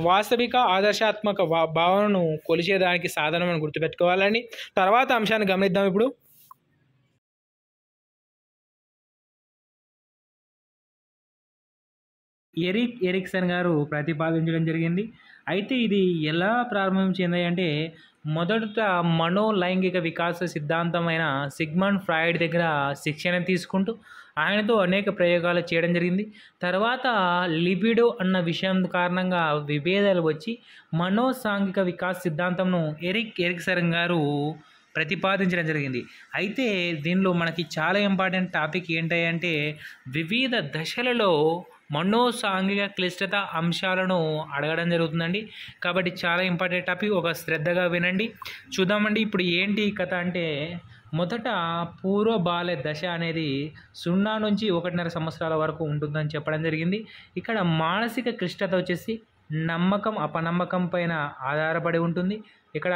వాస్తవిక ఆదర్శాత్మక భావనను కొలిచేదానికి సాధనం అని గుర్తుపెట్టుకోవాలండి. తర్వాత అంశాన్ని గమనిద్దాం. ఇప్పుడు ఎరిక్సన్ గారు ప్రతిపాదించడం జరిగింది. అయితే ఇది ఎలా ప్రారంభించింది అంటే మొదట మనోలైంగిక వికాస సిద్ధాంతమైన సిగ్మండ్ ఫ్రాయిడ్ దగ్గర శిక్షణ తీసుకుంటూ ఆయనతో అనేక ప్రయోగాలు చేయడం జరిగింది. తర్వాత లిబిడో అన్న విషయం కారణంగా విభేదాలు వచ్చి మనోసాంఘిక వికాస సిద్ధాంతంను ఎరిక్సన్ గారు ప్రతిపాదించడం జరిగింది. అయితే దీనిలో మనకి చాలా ఇంపార్టెంట్ టాపిక్ ఏంటంటే వివిధ దశలలో మనోసాంఘిక క్లిష్టత అంశాలను అడగడం జరుగుతుందండి. కాబట్టి చాలా ఇంపార్టెంట్ టాపిక్, ఒక శ్రద్ధగా వినండి. చూద్దామండి ఇప్పుడు ఏంటి కథ అంటే మొదట పూర్వ బాల్య దశ అనేది 0 నుంచి 1.5 సంవత్సరాల వరకు ఉంటుందని చెప్పడం జరిగింది. ఇక్కడ మానసిక క్లిష్టత వచ్చేసి నమ్మకం అపనమ్మకం పైన ఆధారపడి ఉంటుంది. ఇక్కడ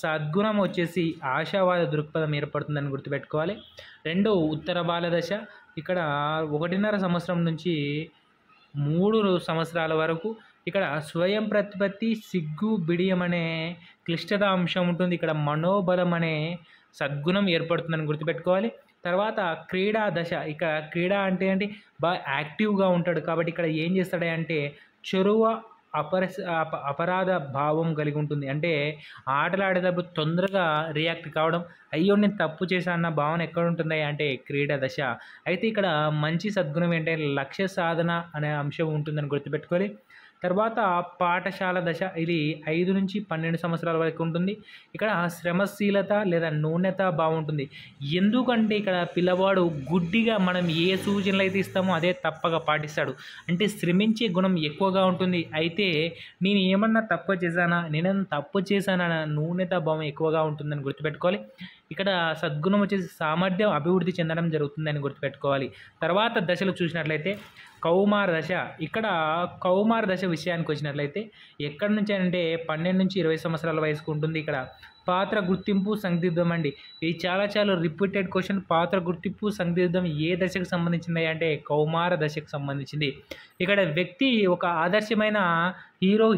సద్గుణం వచ్చేసి ఆశావాద దృక్పథం ఏర్పడుతుందని గుర్తుపెట్టుకోవాలి. రెండో ఉత్తర బాల్య దశ, ఇక్కడ 1.5 సంవత్సరం నుంచి 3 సంవత్సరాల వరకు ఇక్కడ స్వయం ప్రతిపత్తి సిగ్గు బిడియం అనే క్లిష్టత అంశం ఉంటుంది. ఇక్కడ మనోబలం అనే సద్గుణం ఏర్పడుతుందని గుర్తుపెట్టుకోవాలి. తర్వాత క్రీడా దశ, ఇక క్రీడ అంటే ఏంటి బాగా యాక్టివ్గా ఉంటాడు కాబట్టి ఇక్కడ ఏం చేస్తాడంటే చొరవ అపరాధ భావం కలిగి ఉంటుంది. అంటే ఆటలు ఆడేటప్పుడు తొందరగా రియాక్ట్ కావడం, అయ్యో నేను తప్పు చేశా అన్న భావన ఎక్కడ ఉంటుంది అంటే క్రీడా దశ. అయితే ఇక్కడ మంచి సద్గుణం ఏంటంటే లక్ష్య సాధన అనే అంశం ఉంటుందని గుర్తుపెట్టుకోవాలి. తర్వాత పాఠశాల దశ, ఇది 5 నుంచి 12 సంవత్సరాల వరకు ఉంటుంది. ఇక్కడ శ్రమశీలత లేదా నూనెత బాగుంటుంది. ఎందుకంటే ఇక్కడ పిల్లవాడు గుడ్డిగా మనం ఏ సూచనలు అయితే ఇస్తామో అదే తప్పగా పాటిస్తాడు. అంటే శ్రమించే గుణం ఎక్కువగా ఉంటుంది. అయితే నేను ఏమన్నా తప్పు చేశానా నూనెత భావం ఎక్కువగా ఉంటుందని గుర్తుపెట్టుకోవాలి. ఇక్కడ సద్గుణం వచ్చేసి సామర్థ్యం అభివృద్ధి చెందడం జరుగుతుందని గుర్తుపెట్టుకోవాలి. తర్వాత దశలు చూసినట్లయితే కౌమార దశ, ఇక్కడ కౌమార దశ విషయానికి వచ్చినట్లయితే ఎక్కడి నుంచి అంటే 12 నుంచి 20 సంవత్సరాల వయసుకు ఉంటుంది. ఇక్కడ పాత్ర గుర్తింపు సందిగ్ధం అండి, ఇది చాలా రిపీటెడ్ క్వశ్చన్. పాత్ర గుర్తింపు సందిగ్ధం ఏ దశకు సంబంధించింది అంటే కౌమార దశకు సంబంధించింది. ఇక్కడ వ్యక్తి ఒక ఆదర్శమైన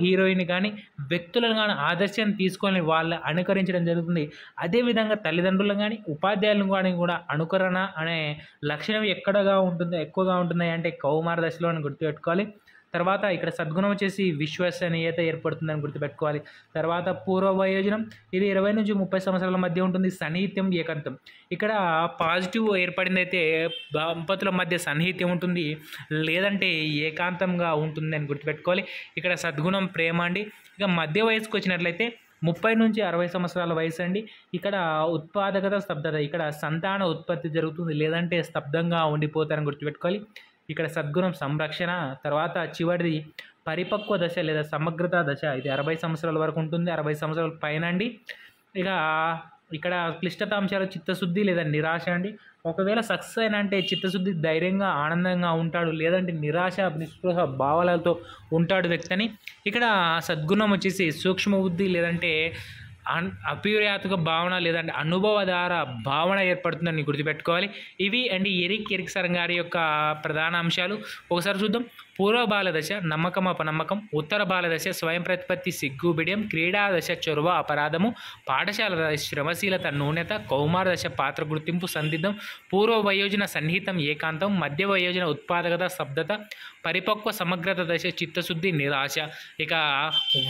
హీరోయిన్ కానీ వ్యక్తులను కానీ ఆదర్శం తీసుకొని వాళ్ళ అనుకరించడం జరుగుతుంది. అదేవిధంగా తల్లిదండ్రులను కానీ ఉపాధ్యాయులను కానీ కూడా అనుకరణ అనే లక్షణం ఎక్కువగా ఉంటుంది అంటే కౌమార దశలో అని గుర్తుపెట్టుకోవాలి. తర్వాత ఇక్కడ సద్గుణం వచ్చేసి విశ్వసనీయత ఏర్పడుతుందని గుర్తుపెట్టుకోవాలి. తర్వాత పూర్వ వయోజనం, ఇది 20 నుంచి 30 సంవత్సరాల మధ్య ఉంటుంది. సన్నిహిత్యం ఏకాంతం, ఇక్కడ పాజిటివ్ ఏర్పడింది అయితే దంపతుల మధ్య సన్నిహిత్యం ఉంటుంది, లేదంటే ఏకాంతంగా ఉంటుంది అని గుర్తుపెట్టుకోవాలి. ఇక్కడ సద్గుణం ప్రేమ అండి. ఇక మధ్య వయసుకు వచ్చినట్లయితే 30 నుంచి 60 సంవత్సరాల వయసు అండి. ఇక్కడ ఉత్పాదకత స్తబ్దత, ఇక్కడ సంతాన ఉత్పత్తి జరుగుతుంది, లేదంటే స్తబ్దంగా ఉండిపోతారని గుర్తుపెట్టుకోవాలి. ఇక్కడ సద్గుణం సంరక్షణ. తర్వాత చివరిది పరిపక్వ దశ లేదా సమగ్రత దశ, ఇది 60 సంవత్సరాల వరకు ఉంటుంది, 60 సంవత్సరాల పైన అండి. ఇక ఇక్కడ క్లిష్టత అంశాలు చిత్తశుద్ధి లేదా నిరాశ అండి. ఒకవేళ సక్సెస్ అయినా అంటే చిత్తశుద్ధి ధైర్యంగా ఆనందంగా ఉంటాడు, లేదంటే నిరాశ నిస్పృహ భావాలతో ఉంటాడు వ్యక్తి అని. ఇక్కడ సద్గుణం వచ్చేసి సూక్ష్మ బుద్ధి లేదంటే అప్యూర్యాత్మక భావన లేదంటే అనుభవధార భావన ఏర్పడుతుందని గుర్తుపెట్టుకోవాలి. ఇవి అండి ఎరిక్సన్ గారి యొక్క ప్రధాన అంశాలు. ఒకసారి చూద్దాం. పూర్వ బాల దశ నమ్మకం అపనమ్మకం, ఉత్తర బాల దశ స్వయం ప్రతిపత్తి సిగ్గు బిడియం, క్రీడా దశ చొరవ అపరాధము, పాఠశాల దశ శ్రమశీలత నూనెత, కౌమార దశ పాత్ర గుర్తింపు సందిగ్ధం, పూర్వ వయోజన సన్నిహితం ఏకాంతం, మధ్య వయోజన ఉత్పాదకత స్తబ్దత, పరిపక్వ సమగ్రత దశ చిత్తశుద్ధి నిరాశ. ఇక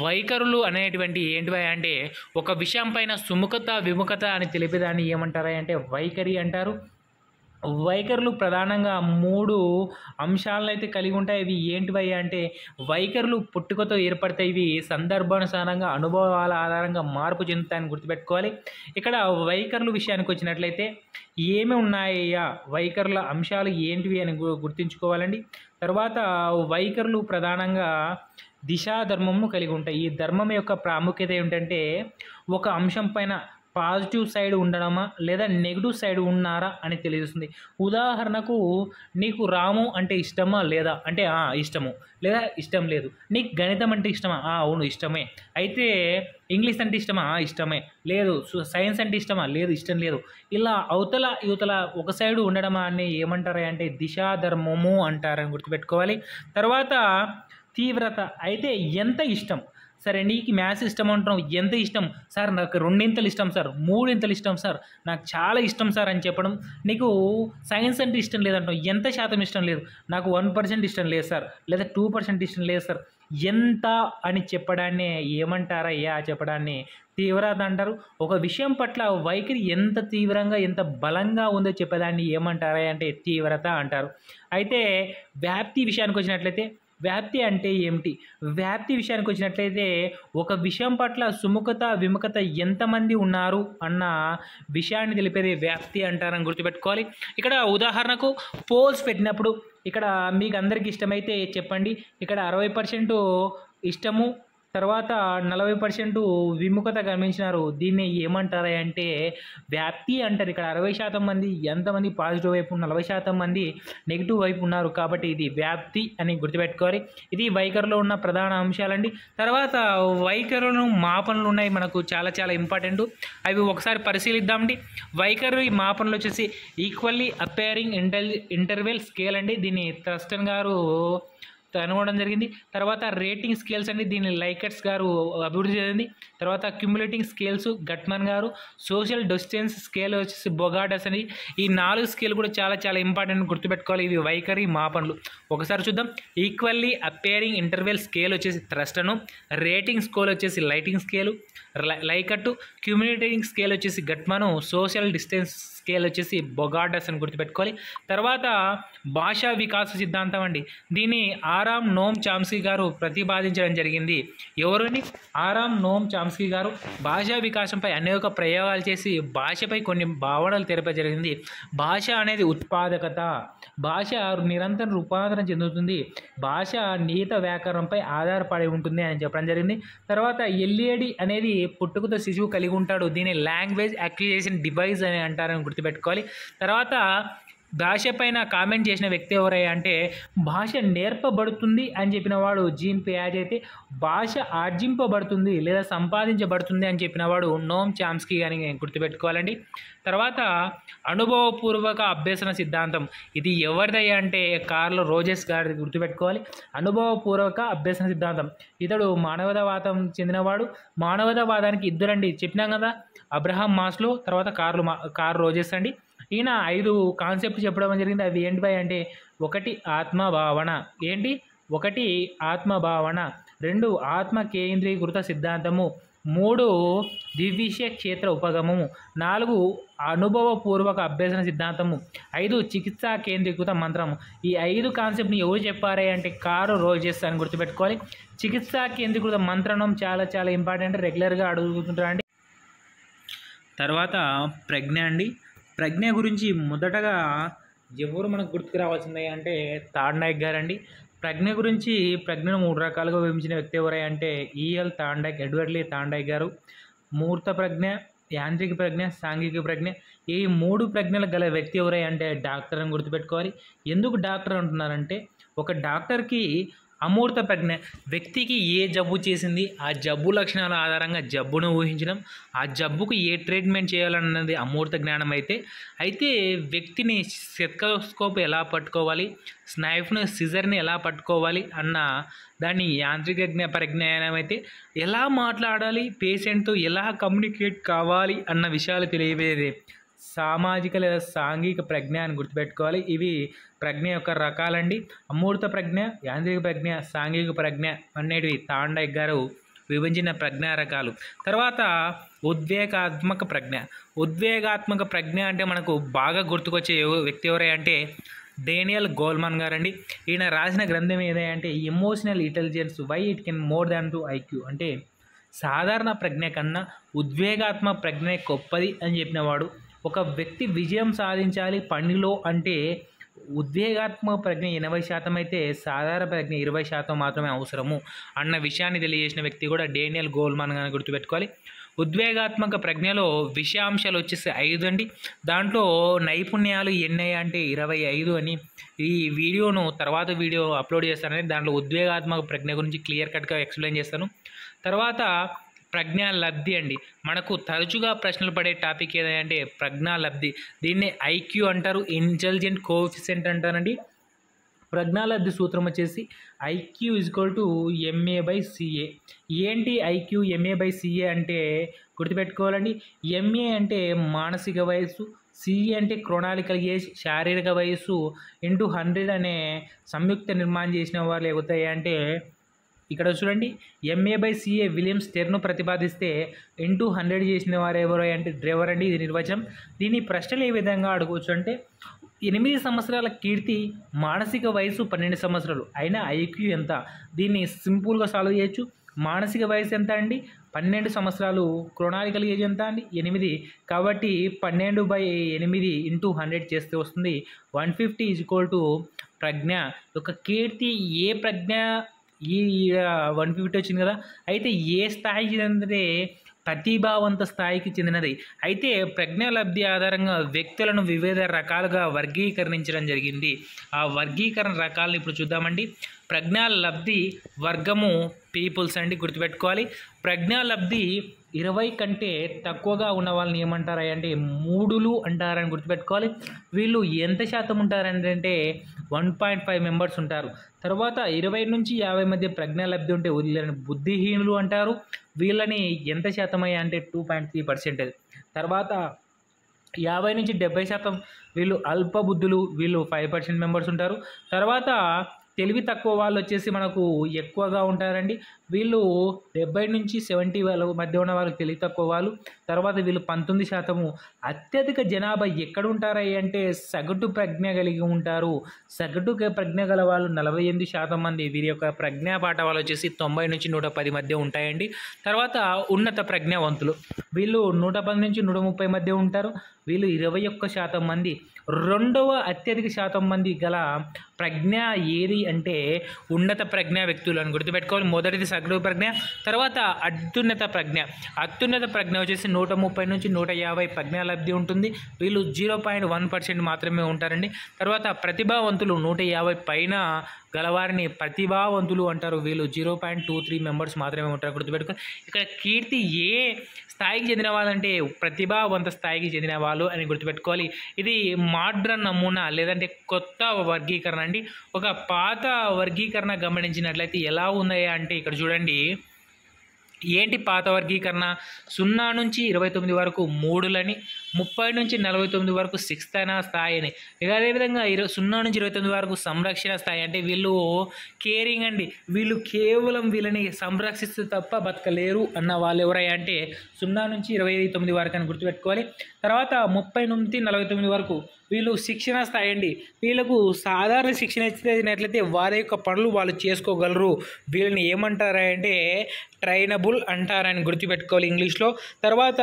వైఖరులు అనేటువంటి ఏంటివి అంటే ఒక విషయం పైన సుముఖత విముఖత అని తెలిపేదాన్ని ఏమంటారా అంటే వైఖరి అంటారు. వైఖరులు ప్రధానంగా 3 అంశాలను అయితే కలిగి ఉంటాయి. ఇవి ఏంటివి అంటే వైఖరులు పుట్టుకతో ఏర్పడతాయి, ఇవి సందర్భానుసారంగా అనుభవాల ఆధారంగా మార్పు చెందుతాయని గుర్తుపెట్టుకోవాలి. ఇక్కడ వైఖరుల విషయానికి వచ్చినట్లయితే ఏమి ఉన్నాయ్యా వైఖరుల అంశాలు ఏంటివి అని గుర్తుంచుకోవాలండి. తర్వాత వైఖరులు ప్రధానంగా దిశా ధర్మంను కలిగి ఉంటాయి. ఈ ధర్మం యొక్క ప్రాముఖ్యత ఏమిటంటే ఒక అంశం పైన పాజిటివ్ సైడ్ ఉండడమా లేదా నెగిటివ్ సైడ్ ఉన్నారా అని తెలియజేస్తుంది. ఉదాహరణకు నీకు రాము అంటే ఇష్టమా లేదా అంటే ఇష్టము, లేదా ఇష్టం లేదు. నీకు గణితం అంటే ఇష్టమా? అవును ఇష్టమే. అయితే ఇంగ్లీష్ అంటే ఇష్టమా? ఇష్టమే. లేదు. సైన్స్ అంటే ఇష్టమా? లేదు ఇష్టం లేదు. ఇలా అవతల యువతల ఒక సైడు ఉండడమా అని ఏమంటారు అంటే దిశాధర్మము అంటారని గుర్తుపెట్టుకోవాలి. తర్వాత తీవ్రత అయితే ఎంత ఇష్టం. సరే నీకు మ్యాథ్స్ ఇష్టం అంటున్నావు, ఎంత ఇష్టం సార్? నాకు 2 ఇష్టం సార్, 3 ఇష్టం సార్, నాకు చాలా ఇష్టం సార్ అని చెప్పడం. నీకు సైన్స్ అంటే ఇష్టం లేదంటావు, ఎంత శాతం ఇష్టం లేదు? నాకు 1% ఇష్టం లేదు సార్, లేదా 2% ఇష్టం లేదు సార్. ఎంత అని చెప్పడాన్ని ఏమంటారయ్యా? చెప్పడాన్ని తీవ్రత అంటారు. ఒక విషయం పట్ల వైఖరి ఎంత తీవ్రంగా ఎంత బలంగా ఉందో చెప్పేదాన్ని ఏమంటారా అంటే తీవ్రత అంటారు. అయితే వ్యాప్తి విషయానికి వచ్చినట్లయితే వ్యాప్తి అంటే ఏమిటి? వ్యాప్తి విషయానికి వచ్చినట్లయితే ఒక విషయం పట్ల సుముఖత విముఖత ఎంతమంది ఉన్నారు అన్న విషయాన్ని తెలిపేది వ్యాప్తి అంటారని గుర్తుపెట్టుకోవాలి. ఇక్కడ ఉదాహరణకు పోల్స్ పెట్టినప్పుడు ఇక్కడ మీకు అందరికీ ఇష్టమైతే చెప్పండి. ఇక్కడ 60% ఇష్టము, తర్వాత 40% విముఖత గమనించినారు. దీన్ని ఏమంటారా అంటే వ్యాప్తి అంటారు. ఇక్కడ 60% మంది ఎంతమంది పాజిటివ్ వైపు, 40% మంది నెగిటివ్ వైపు ఉన్నారు. కాబట్టి ఇది వ్యాప్తి అని గుర్తుపెట్టుకోవాలి. ఇది వైఖరిలో ఉన్న ప్రధాన అంశాలండి. తర్వాత వైఖరులను మాపనలు ఉన్నాయి మనకు చాలా చాలా ఇంపార్టెంట్. అవి ఒకసారి పరిశీలిద్దామండి. వైఖరి మాపనలు వచ్చేసి ఈక్వల్లీ అపేరింగ్ ఇంటర్వెల్ స్కేల్ అండి. దీన్ని థర్స్టన్ గారు కనుగొనడం జరిగింది. తర్వాత రేటింగ్ స్కేల్స్ అండి, దీన్ని లైకర్ట్స్ గారు అభివృద్ధి చేసింది. తర్వాత క్యుములేటింగ్ స్కేల్స్ గట్మన్ గారు, సోషల్ డిస్టెన్స్ స్కేల్ వచ్చేసి బొగాడస్ అని. ఈ 4 స్కేల్ కూడా చాలా చాలా ఇంపార్టెంట్ గుర్తుపెట్టుకోవాలి. ఇవి వైఖరి మాపనలు. ఒకసారి చూద్దాం. ఈక్వల్లీ అపేరింగ్ ఇంటర్వెల్ స్కేల్ వచ్చేసి థ్రస్టను, రేటింగ్ స్కోల్ వచ్చేసి లైటింగ్ స్కేలు లైకట్టు, క్యుములేటింగ్ స్కేల్ వచ్చేసి గట్మను, సోషల్ డిస్టెన్స్ స్కేల్ వచ్చేసి బొగాడస్ అని గుర్తుపెట్టుకోవాలి. తర్వాత భాషా వికాస సిద్ధాంతం అండి. దీన్ని ఆరామ్ నోమ్ చామ్స్కీ గారు ప్రతిపాదించడం జరిగింది. ఎవరిని? ఆరామ్ నోమ్ చామ్స్కీ గారు భాషా వికాసంపై అనేక ప్రయోగాలు చేసి భాషపై కొన్ని భావనలు తెలపడం జరిగింది. భాష అనేది ఉత్పాదకత, భాష నిరంతరం రూపాంతరం చెందుతుంది, భాష నియత వ్యాకరణంపై ఆధారపడి ఉంటుంది అని చెప్పడం జరిగింది. తర్వాత ఎల్ఏడి అనేది పుట్టుకతో శిశువు కలిగి ఉంటాడు. దీన్ని లాంగ్వేజ్ అక్విజిషన్ డివైస్ అని అంటారని గుర్తుపెట్టుకోవాలి. తర్వాత భాష పైన కామెంట్ చేసిన వ్యక్తి ఎవరయ్యా అంటే భాష నేర్పబడుతుంది అని చెప్పిన వాడు జీన్ పియాజే అయితే, భాష ఆర్జింపబడుతుంది లేదా సంపాదించబడుతుంది అని చెప్పిన వాడు నోమ్ చామ్స్కీ అని గుర్తుపెట్టుకోవాలండి. తర్వాత అనుభవపూర్వక అభ్యసన సిద్ధాంతం. ఇది ఎవరిదయ్యా అంటే కార్ల్ రోజెస్ గారి గుర్తుపెట్టుకోవాలి. అనుభవపూర్వక అభ్యసన సిద్ధాంతం. ఇతడు మానవతావాదం చెందినవాడు. మానవతావాదానికి ఇద్దరండి చెప్పినాం కదా, అబ్రహాం మాస్లో, తర్వాత కార్ల్ రోజెస్ అండి. ఈయన 5 కాన్సెప్ట్ చెప్పడం జరిగింది. అవి ఏంటి అంటే 1 ఆత్మభావన, 1 ఆత్మభావన, 2 ఆత్మ కేంద్రీకృత సిద్ధాంతము, 3 ద్వివిషయ క్షేత్ర ఉపగమము, 4 అనుభవపూర్వక అభ్యసన సిద్ధాంతము, 5 చికిత్సా కేంద్రీకృత మంత్రము. ఈ 5 కాన్సెప్ట్ని ఎవరు చెప్పారే అంటే కార్ల్ రోజెస్ అని గుర్తుపెట్టుకోవాలి. చికిత్సా కేంద్రీకృత మంత్రం చాలా చాలా ఇంపార్టెంట్, రెగ్యులర్గా అడుగుతుంటారండి. తర్వాత ప్రజ్ఞ అండి. ప్రజ్ఞ గురించి మొదటగా ఎవరు మనకు గుర్తుకు రావాల్సిందే అంటే థార్న్డైక్ గారండి. ప్రజ్ఞను 3 రకాలుగా విభజించిన వ్యక్తి ఎవరై అంటే ఈఎల్ థార్న్డైక్, ఎడ్వర్డ్ లీ థార్న్డైక్ గారు. మూర్త ప్రజ్ఞ, యాంత్రిక ప్రజ్ఞ, సాంఘిక ప్రజ్ఞ. ఈ 3 ప్రజ్ఞలు గల వ్యక్తి ఎవరై అంటే డాక్టర్ అని గుర్తుపెట్టుకోవాలి. ఎందుకు డాక్టర్ అంటున్నారంటే ఒక డాక్టర్కి అమూర్త ప్రజ్ఞ, వ్యక్తికి ఏ జబ్బు చేసింది, ఆ జబ్బు లక్షణాల ఆధారంగా జబ్బును ఊహించడం, ఆ జబ్బుకు ఏ ట్రీట్మెంట్ చేయాలన్నది అమూర్త జ్ఞానం అయితే వ్యక్తిని స్టెథోస్కోప్ ఎలా పట్టుకోవాలి, స్నైఫ్ను సిజర్ని ఎలా పట్టుకోవాలి అన్న దాన్ని యాంత్రిక పరిజ్ఞానం అయితే, ఎలా మాట్లాడాలి పేషెంట్తో, ఎలా కమ్యూనికేట్ కావాలి అన్న విషయాలు తెలియవేది సామాజిక లేదా సాంఘిక ప్రజ్ఞ అని గుర్తుపెట్టుకోవాలి. ఇవి ప్రజ్ఞ యొక్క రకాలండి. అమూర్త ప్రజ్ఞ, యాంత్రిక ప్రజ్ఞ, సాంఘిక ప్రజ్ఞ అనేటివి థార్న్డైక్ గారు విభజించిన ప్రజ్ఞా రకాలు. తర్వాత ఉద్వేగాత్మక ప్రజ్ఞ. ఉద్వేగాత్మక ప్రజ్ఞ అంటే మనకు బాగా గుర్తుకొచ్చే వ్యక్తి ఎవరై అంటే డేనియల్ గోల్మన్ గారండి. ఈయన రాసిన గ్రంథం ఏదంటే emotional intelligence why it can more than to IQ, అంటే సాధారణ ప్రజ్ఞ కన్నా ఉద్వేగాత్మక ప్రజ్ఞ గొప్పది అని చెప్పినవాడు. ఒక వ్యక్తి విజయం సాధించాలి పనిలో అంటే ఉద్వేగాత్మక ప్రజ్ఞ 80% అయితే సాధారణ ప్రజ్ఞ 20% మాత్రమే అవసరము అన్న విషయాన్ని తెలియజేసిన వ్యక్తి కూడా డేనియల్ గోల్మన్ అని గుర్తుపెట్టుకోవాలి. ఉద్వేగాత్మక ప్రజ్ఞలో విషయాంశాలు వచ్చేసి 5 అండి. దాంట్లో నైపుణ్యాలు ఎన్ని అంటే 25 అని. ఈ వీడియోను తర్వాత వీడియో అప్లోడ్ చేస్తానని, దాంట్లో ఉద్వేగాత్మక ప్రజ్ఞ గురించి క్లియర్ కట్గా ఎక్స్ప్లెయిన్ చేస్తాను. తర్వాత ప్రజ్ఞా లబ్ధి అండి. మనకు తరచుగా ప్రశ్నలు పడే టాపిక్ ఏదంటే ప్రజ్ఞా లబ్ధి. దీన్ని ఐక్యూ అంటారు, ఇంటెలిజెంట్ కోఎఫిషియంట్ అంటారండి. ప్రజ్ఞాలబ్ధి సూత్రం వచ్చేసి ఐక్యూ MA/CA. ఏంటి ఐక్యూ MA/CA అంటే గుర్తుపెట్టుకోవాలండి. MA అంటే మానసిక వయస్సు, CA అంటే క్రోనాలికల్ ఏజ్ శారీరక వయస్సు ఇంటూ 100 అనే సంయుక్త నిర్మాణం చేసిన వాళ్ళు ఎగుతాయి అంటే ఇక్కడ చూడండి MA/CA విలియమ్స్ టెర్ను ప్రతిపాదిస్తే ఇంటూ 100 చేసిన వారు ఎవరు అంటే డ్రైవర్ అండి. ఇది నిర్వచనం. దీని ప్రశ్నలు ఏ విధంగా అడగవచ్చు అంటే 8 సంవత్సరాల కీర్తి మానసిక వయసు 12 సంవత్సరాలు అయినా ఐక్యూ ఎంత? దీన్ని సింపుల్గా సాల్వ్ చేయొచ్చు. మానసిక వయసు ఎంత అండి? 12 సంవత్సరాలు. క్రోనాలికల్ ఏజ్ ఎంత అండి? 8. కాబట్టి 12/8 ఇంటూ 100 చేస్తే వస్తుంది 150 ప్రజ్ఞ యొక్క కీర్తి. ఏ ప్రజ్ఞ ఈ 150 వచ్చింది కదా. అయితే ఏ స్థాయికి చెందినదే? ప్రతిభావంత స్థాయికి చెందినది. అయితే ప్రజ్ఞాలబ్ధి ఆధారంగా వ్యక్తులను వివిధ రకాలుగా వర్గీకరించడం జరిగింది. ఆ వర్గీకరణ రకాలను ఇప్పుడు చూద్దామండి. ప్రజ్ఞాలబ్ధి వర్గము పీపుల్స్ అండి, గుర్తుపెట్టుకోవాలి. ప్రజ్ఞాలబ్ధి 20 కంటే తక్కువగా ఉన్న వాళ్ళని ఏమంటారా అంటే మూడులు అంటారని గుర్తుపెట్టుకోవాలి. వీళ్ళు ఎంత శాతం ఉంటారంటే 1.5 మెంబర్స్ ఉంటారు. తర్వాత 20 నుంచి 50 మధ్య ప్రజ్ఞాలబ్ధి ఉంటే వీళ్ళని బుద్ధిహీనులు అంటారు. వీళ్ళని ఎంత శాతమయ్యా అంటే 2.3%. తర్వాత 50 నుంచి 70% వీళ్ళు అల్ప బుద్ధులు, వీళ్ళు 5% మెంబర్స్ ఉంటారు. తర్వాత తెలివి తక్కువ వాళ్ళు వచ్చేసి మనకు ఎక్కువగా ఉంటారండి. వీళ్ళు 70 నుంచి 70 వాళ్ళ మధ్య ఉన్న వాళ్ళు తెలివి తక్కువ వాళ్ళు. తర్వాత వీళ్ళు 19%. అత్యధిక జనాభా ఎక్కడ ఉంటారా అంటే సగటు ప్రజ్ఞ కలిగి ఉంటారు. సగటు ప్రజ్ఞ గల వాళ్ళు 48% మంది. వీరి యొక్క ప్రజ్ఞా పాఠవాలు వచ్చేసి 90 నుంచి 110 మధ్య ఉంటాయండి. తర్వాత ఉన్నత ప్రజ్ఞావంతులు వీళ్ళు 110 నుంచి 130 మధ్య ఉంటారు. వీళ్ళు 21% మంది. రెండవ అత్యధిక శాతం మంది గల ప్రజ్ఞ ఏది అంటే ఉన్నత ప్రజ్ఞా వ్యక్తులు అని గుర్తుపెట్టుకోవాలి. మొదటిది సగటు ప్రజ్ఞ, తర్వాత అత్యున్నత ప్రజ్ఞ. అత్యున్నత ప్రజ్ఞ వచ్చేసి 130 నుంచి 150 ప్రజ్ఞాలబ్ధి ఉంటుంది. వీళ్ళు 0.1% మాత్రమే ఉంటారండి. తర్వాత ప్రతిభావంతులు 150 పైన గలవారిని ప్రతిభావంతులు అంటారు. వీళ్ళు 0.23 మెంబర్స్ మాత్రమే ఉంటారు, గుర్తుపెట్టుకోవాలి. ఇక్కడ కీర్తి ఏ స్థాయికి చెందిన వాళ్ళంటే ప్రతిభావంత స్థాయికి చెందిన వాళ్ళు అని గుర్తుపెట్టుకోవాలి. ఇది మోడ్రన్ నమూనా లేదంటే కొత్త వర్గీకరణ అండి. ఒక పాత వర్గీకరణ గమనించినట్లయితే ఎలా ఉన్నాయి అంటే ఇక్కడ చూడండి. ఏంటి పాత వర్గీకరణ? 0 నుంచి 29 వరకు మూడులని, 30 నుంచి 49 వరకు 6th స్థాయి అని. ఇక అదేవిధంగా 0 నుంచి 29 వరకు సంరక్షణ స్థాయి అంటే వీళ్ళు కేరింగ్ అండి. వీళ్ళు కేవలం వీళ్ళని సంరక్షిస్తే తప్ప బతకలేరు అన్న వాళ్ళు ఎవరయ్యా అంటే 0 నుంచి 29 వరకు అని గుర్తుపెట్టుకోవాలి. తర్వాత 30 నుంచి 49 వరకు వీళ్ళు శిక్షణ స్థాయి అండి. వీళ్ళకు సాధారణ శిక్షణ ఇచ్చినట్లయితే వారి యొక్క పనులు వాళ్ళు చేసుకోగలరు. వీళ్ళని ఏమంటారా అంటే ట్రైనబుల్ అంటారని గుర్తుపెట్టుకోవాలి ఇంగ్లీష్లో. తర్వాత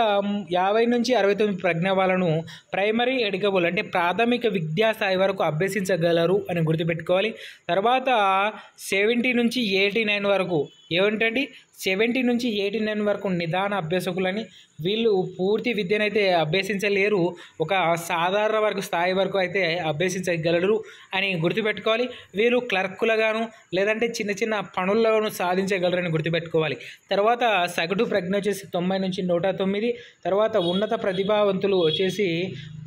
50 నుంచి 69 ప్రజ్ఞ వాళ్ళను ప్రైమరీ ఎడ్యుకబుల్ అంటే ప్రాథమిక విద్యా స్థాయి వరకు అభ్యసించగలరు అని గుర్తుపెట్టుకోవాలి. తర్వాత 70 నుంచి 89 వరకు ఏమిటండి 70 నుంచి 89 వరకు నిదాన అభ్యాసకులని. వీళ్ళు పూర్తి విద్యనైతే అభ్యసించలేరు, ఒక సాధారణ వరకు స్థాయి వరకు అయితే అభ్యసించగలరు అని గుర్తుపెట్టుకోవాలి. వీరు క్లర్కులుగాను లేదంటే చిన్న చిన్న పనులను సాధించగలరని గుర్తుపెట్టుకోవాలి. తర్వాత సగటు ప్రజ్ఞ వచ్చేసి 90 నుంచి 109. తర్వాత ఉన్నత ప్రతిభావంతులు వచ్చేసి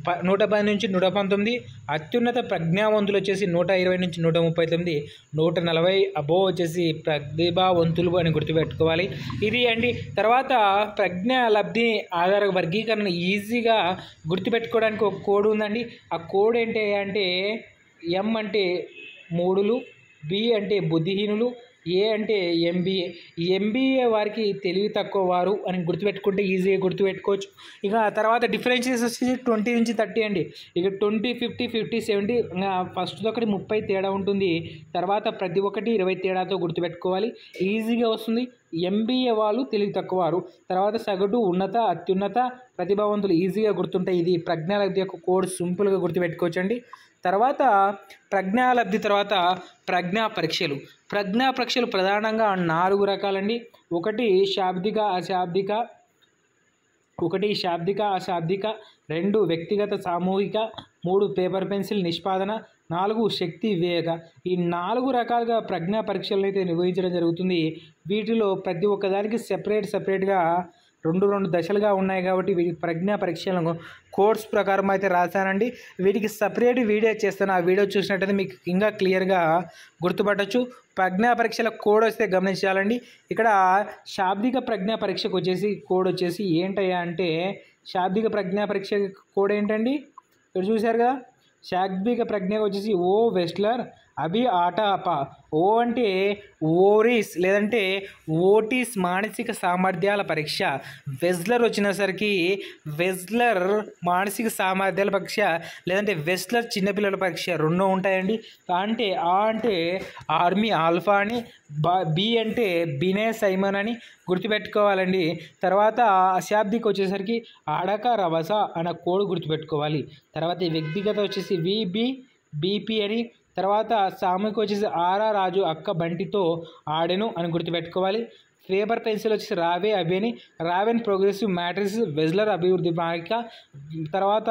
110 నుంచి 119. అత్యున్నత ప్రజ్ఞావంతులు వచ్చేసి 120 నుంచి 139. 140 అబో వచ్చేసి ప్రతిభావంతులు అని గుర్తుపెట్టుకోవాలి. ఇది అండి. తర్వాత ప్రజ్ఞా లబ్ధి ఆధార వర్గీకరణ ఈజీగా గుర్తుపెట్టుకోవడానికి ఒక కోడ్ ఉందండి. ఆ కోడ్ ఏంటి అంటే M అంటే మూడులు, B అంటే బుద్ధిహీనులు, A అంటే MBA. MBA వారికి తెలివి తక్కువ వారు అని గుర్తుపెట్టుకుంటే ఈజీగా గుర్తుపెట్టుకోవచ్చు. ఇక తర్వాత డిఫరెన్షియస్ వచ్చేసి 20 నుంచి 30 అండి. ఇక 20, 50, 50, 70 ఫస్ట్ ఒకటి 30 తేడా ఉంటుంది. తర్వాత ప్రతి ఒక్కటి 20 తేడాతో గుర్తుపెట్టుకోవాలి, ఈజీగా వస్తుంది. MBA వాళ్ళు తెలివి తక్కువ వారు. తర్వాత సగటు, ఉన్నత, అత్యున్నత, ప్రతిభావంతులు ఈజీగా గుర్తుంటాయి. ఇది ప్రజ్ఞాలబ్ధి యొక్క కోడ్ సింపుల్గా గుర్తుపెట్టుకోవచ్చండి. తర్వాత ప్రజ్ఞాలబ్ధి తర్వాత ప్రజ్ఞా పరీక్షలు. ప్రజ్ఞా పరీక్షలు ప్రధానంగా 4 రకాలండి. ఒకటి శాబ్దిక, అశాబ్దిక, ఒకటి శాబ్దిక అశాబ్దిక, 2 వ్యక్తిగత సామూహిక, 3 పేపర్ పెన్సిల్ నిష్పాదన, 4 శక్తి వివేక. ఈ 4 రకాలుగా ప్రజ్ఞా పరీక్షలను అయితే నిర్వహించడం జరుగుతుంది. వీటిలో ప్రతి ఒక్కదానికి సెపరేట్గా రెండు దశలుగా ఉన్నాయి కాబట్టి వీటి ప్రజ్ఞా పరీక్షలను కోర్స్ ప్రకారం అయితే రాశానండి. వీటికి సపరేట్ వీడియో చేస్తాను. ఆ వీడియో చూసినట్టయితే మీకు ఇంకా క్లియర్గా గుర్తుపట్టచ్చు. ప్రజ్ఞా పరీక్షల కోడ్ వస్తే గమనించాలండి. ఇక్కడ శాబ్దిక ప్రజ్ఞా పరీక్షకు వచ్చేసి కోడ్ వచ్చేసి ఏంటయ్యా అంటే, శాబ్దిక ప్రజ్ఞా పరీక్ష కోడ్ ఏంటండి, ఇక్కడ చూశారు కదా. శాబ్దిక ప్రజ్ఞకు వచ్చేసి ఓ వెస్లర్ అభి ఆట అప. ఓ అంటే ఓరిస్ లేదంటే ఓటిస్ మానసిక సామర్థ్యాల పరీక్ష. వెస్లర్ వచ్చినసరికి వెస్లర్ మానసిక సామర్థ్యాల పరీక్ష లేదంటే వెస్లర్ చిన్నపిల్లల పరీక్ష 2 ఉంటాయండి. అంటే ఆ అంటే ఆర్మీ ఆల్ఫా అని, బి అంటే బినే సైమన్ అని గుర్తుపెట్టుకోవాలండి. తర్వాత అశాబ్దికి వచ్చేసరికి అడక రవస అన్న కోడ్ గుర్తుపెట్టుకోవాలి. తర్వాత ఈ వ్యక్తిగత వచ్చేసి బీపీ అని, తర్వాత సామూహిక వచ్చేసి ఆరా రాజు అక్క బంటితో ఆడెను అని గుర్తుపెట్టుకోవాలి. పేపర్ పెన్సిల్ వచ్చేసి రావే అభి అని, రావెన్ ప్రోగ్రెసివ్ మ్యాట్రిక్స్ వెస్లర్ అభివృద్ధి మారిక, తర్వాత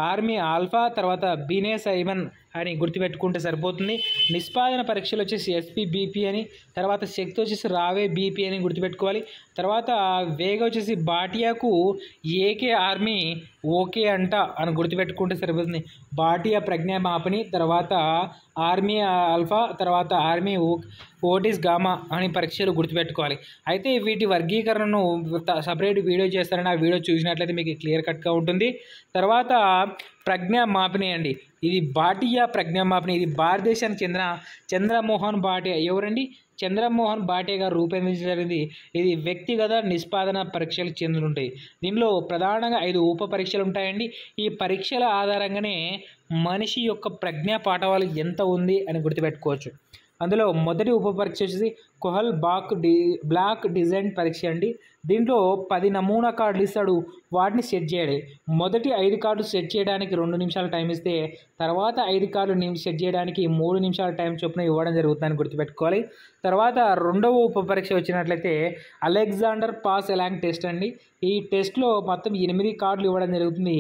ఆర్మీ ఆల్ఫా, తర్వాత బినే సైమన్ అని గుర్తుపెట్టుకుంటే సరిపోతుంది. నిష్పాదన పరీక్షలు వచ్చేసి ఎస్పీబీపీ అని, తర్వాత శక్తి వచ్చేసి రావే బీపీ అని గుర్తుపెట్టుకోవాలి. తర్వాత వేగ వచ్చేసి బాటియాకు ఏకే ఆర్మీ ఓకే అంట అని గుర్తుపెట్టుకుంటే సరిపోతుంది. బాటియా ప్రజ్ఞా మాపని, తర్వాత ఆర్మీ ఆల్ఫా, తర్వాత ఆర్మీ ఓటిస్ గామా అని పరీక్షలు గుర్తుపెట్టుకోవాలి. అయితే వీటి వర్గీకరణను సపరేట్ వీడియో చేస్తారని ఆ వీడియో చూసినట్లయితే మీకు క్లియర్ కట్గా ఉంటుంది. తర్వాత ప్రజ్ఞా మాపిని అండి, ఇది బాటియా ప్రజ్ఞా మాపిని. ఇది భారతదేశానికి చెందిన చంద్రమోహన్ భాటియా. ఎవరండి? చంద్రమోహన్ భాటియా గారు రూపొందించడం జరిగింది. ఇది వ్యక్తిగత నిష్పాదన పరీక్షలకు చెంది ఉంటాయి. దీనిలో ప్రధానంగా 5 ఉప పరీక్షలు ఉంటాయండి. ఈ పరీక్షల ఆధారంగానే మనిషి యొక్క ప్రజ్ఞా పాఠవాలు ఎంత ఉంది అని గుర్తుపెట్టుకోవచ్చు. అందులో మొదటి ఉప పరీక్ష వచ్చేసి కోహల్ బ్లాక్ డిజైన్ పరీక్ష అండి. దీంట్లో 10 నమూనా కార్డులు ఇస్తాడు, వాటిని సెట్ చేయాలి. మొదటి 5 కార్డులు సెట్ చేయడానికి 2 నిమిషాలు టైం ఇస్తే తర్వాత 5 కార్డులు సెట్ చేయడానికి 3 నిమిషాల టైం చొప్పున ఇవ్వడం జరుగుతుందని గుర్తుపెట్టుకోవాలి. తర్వాత రెండవ ఉప పరీక్ష వచ్చినట్లయితే అలెగ్జాండర్ పాస్ ఎలాంగ్ టెస్ట్ అండి. ఈ టెస్ట్లో మొత్తం 8 కార్డులు ఇవ్వడం జరుగుతుంది.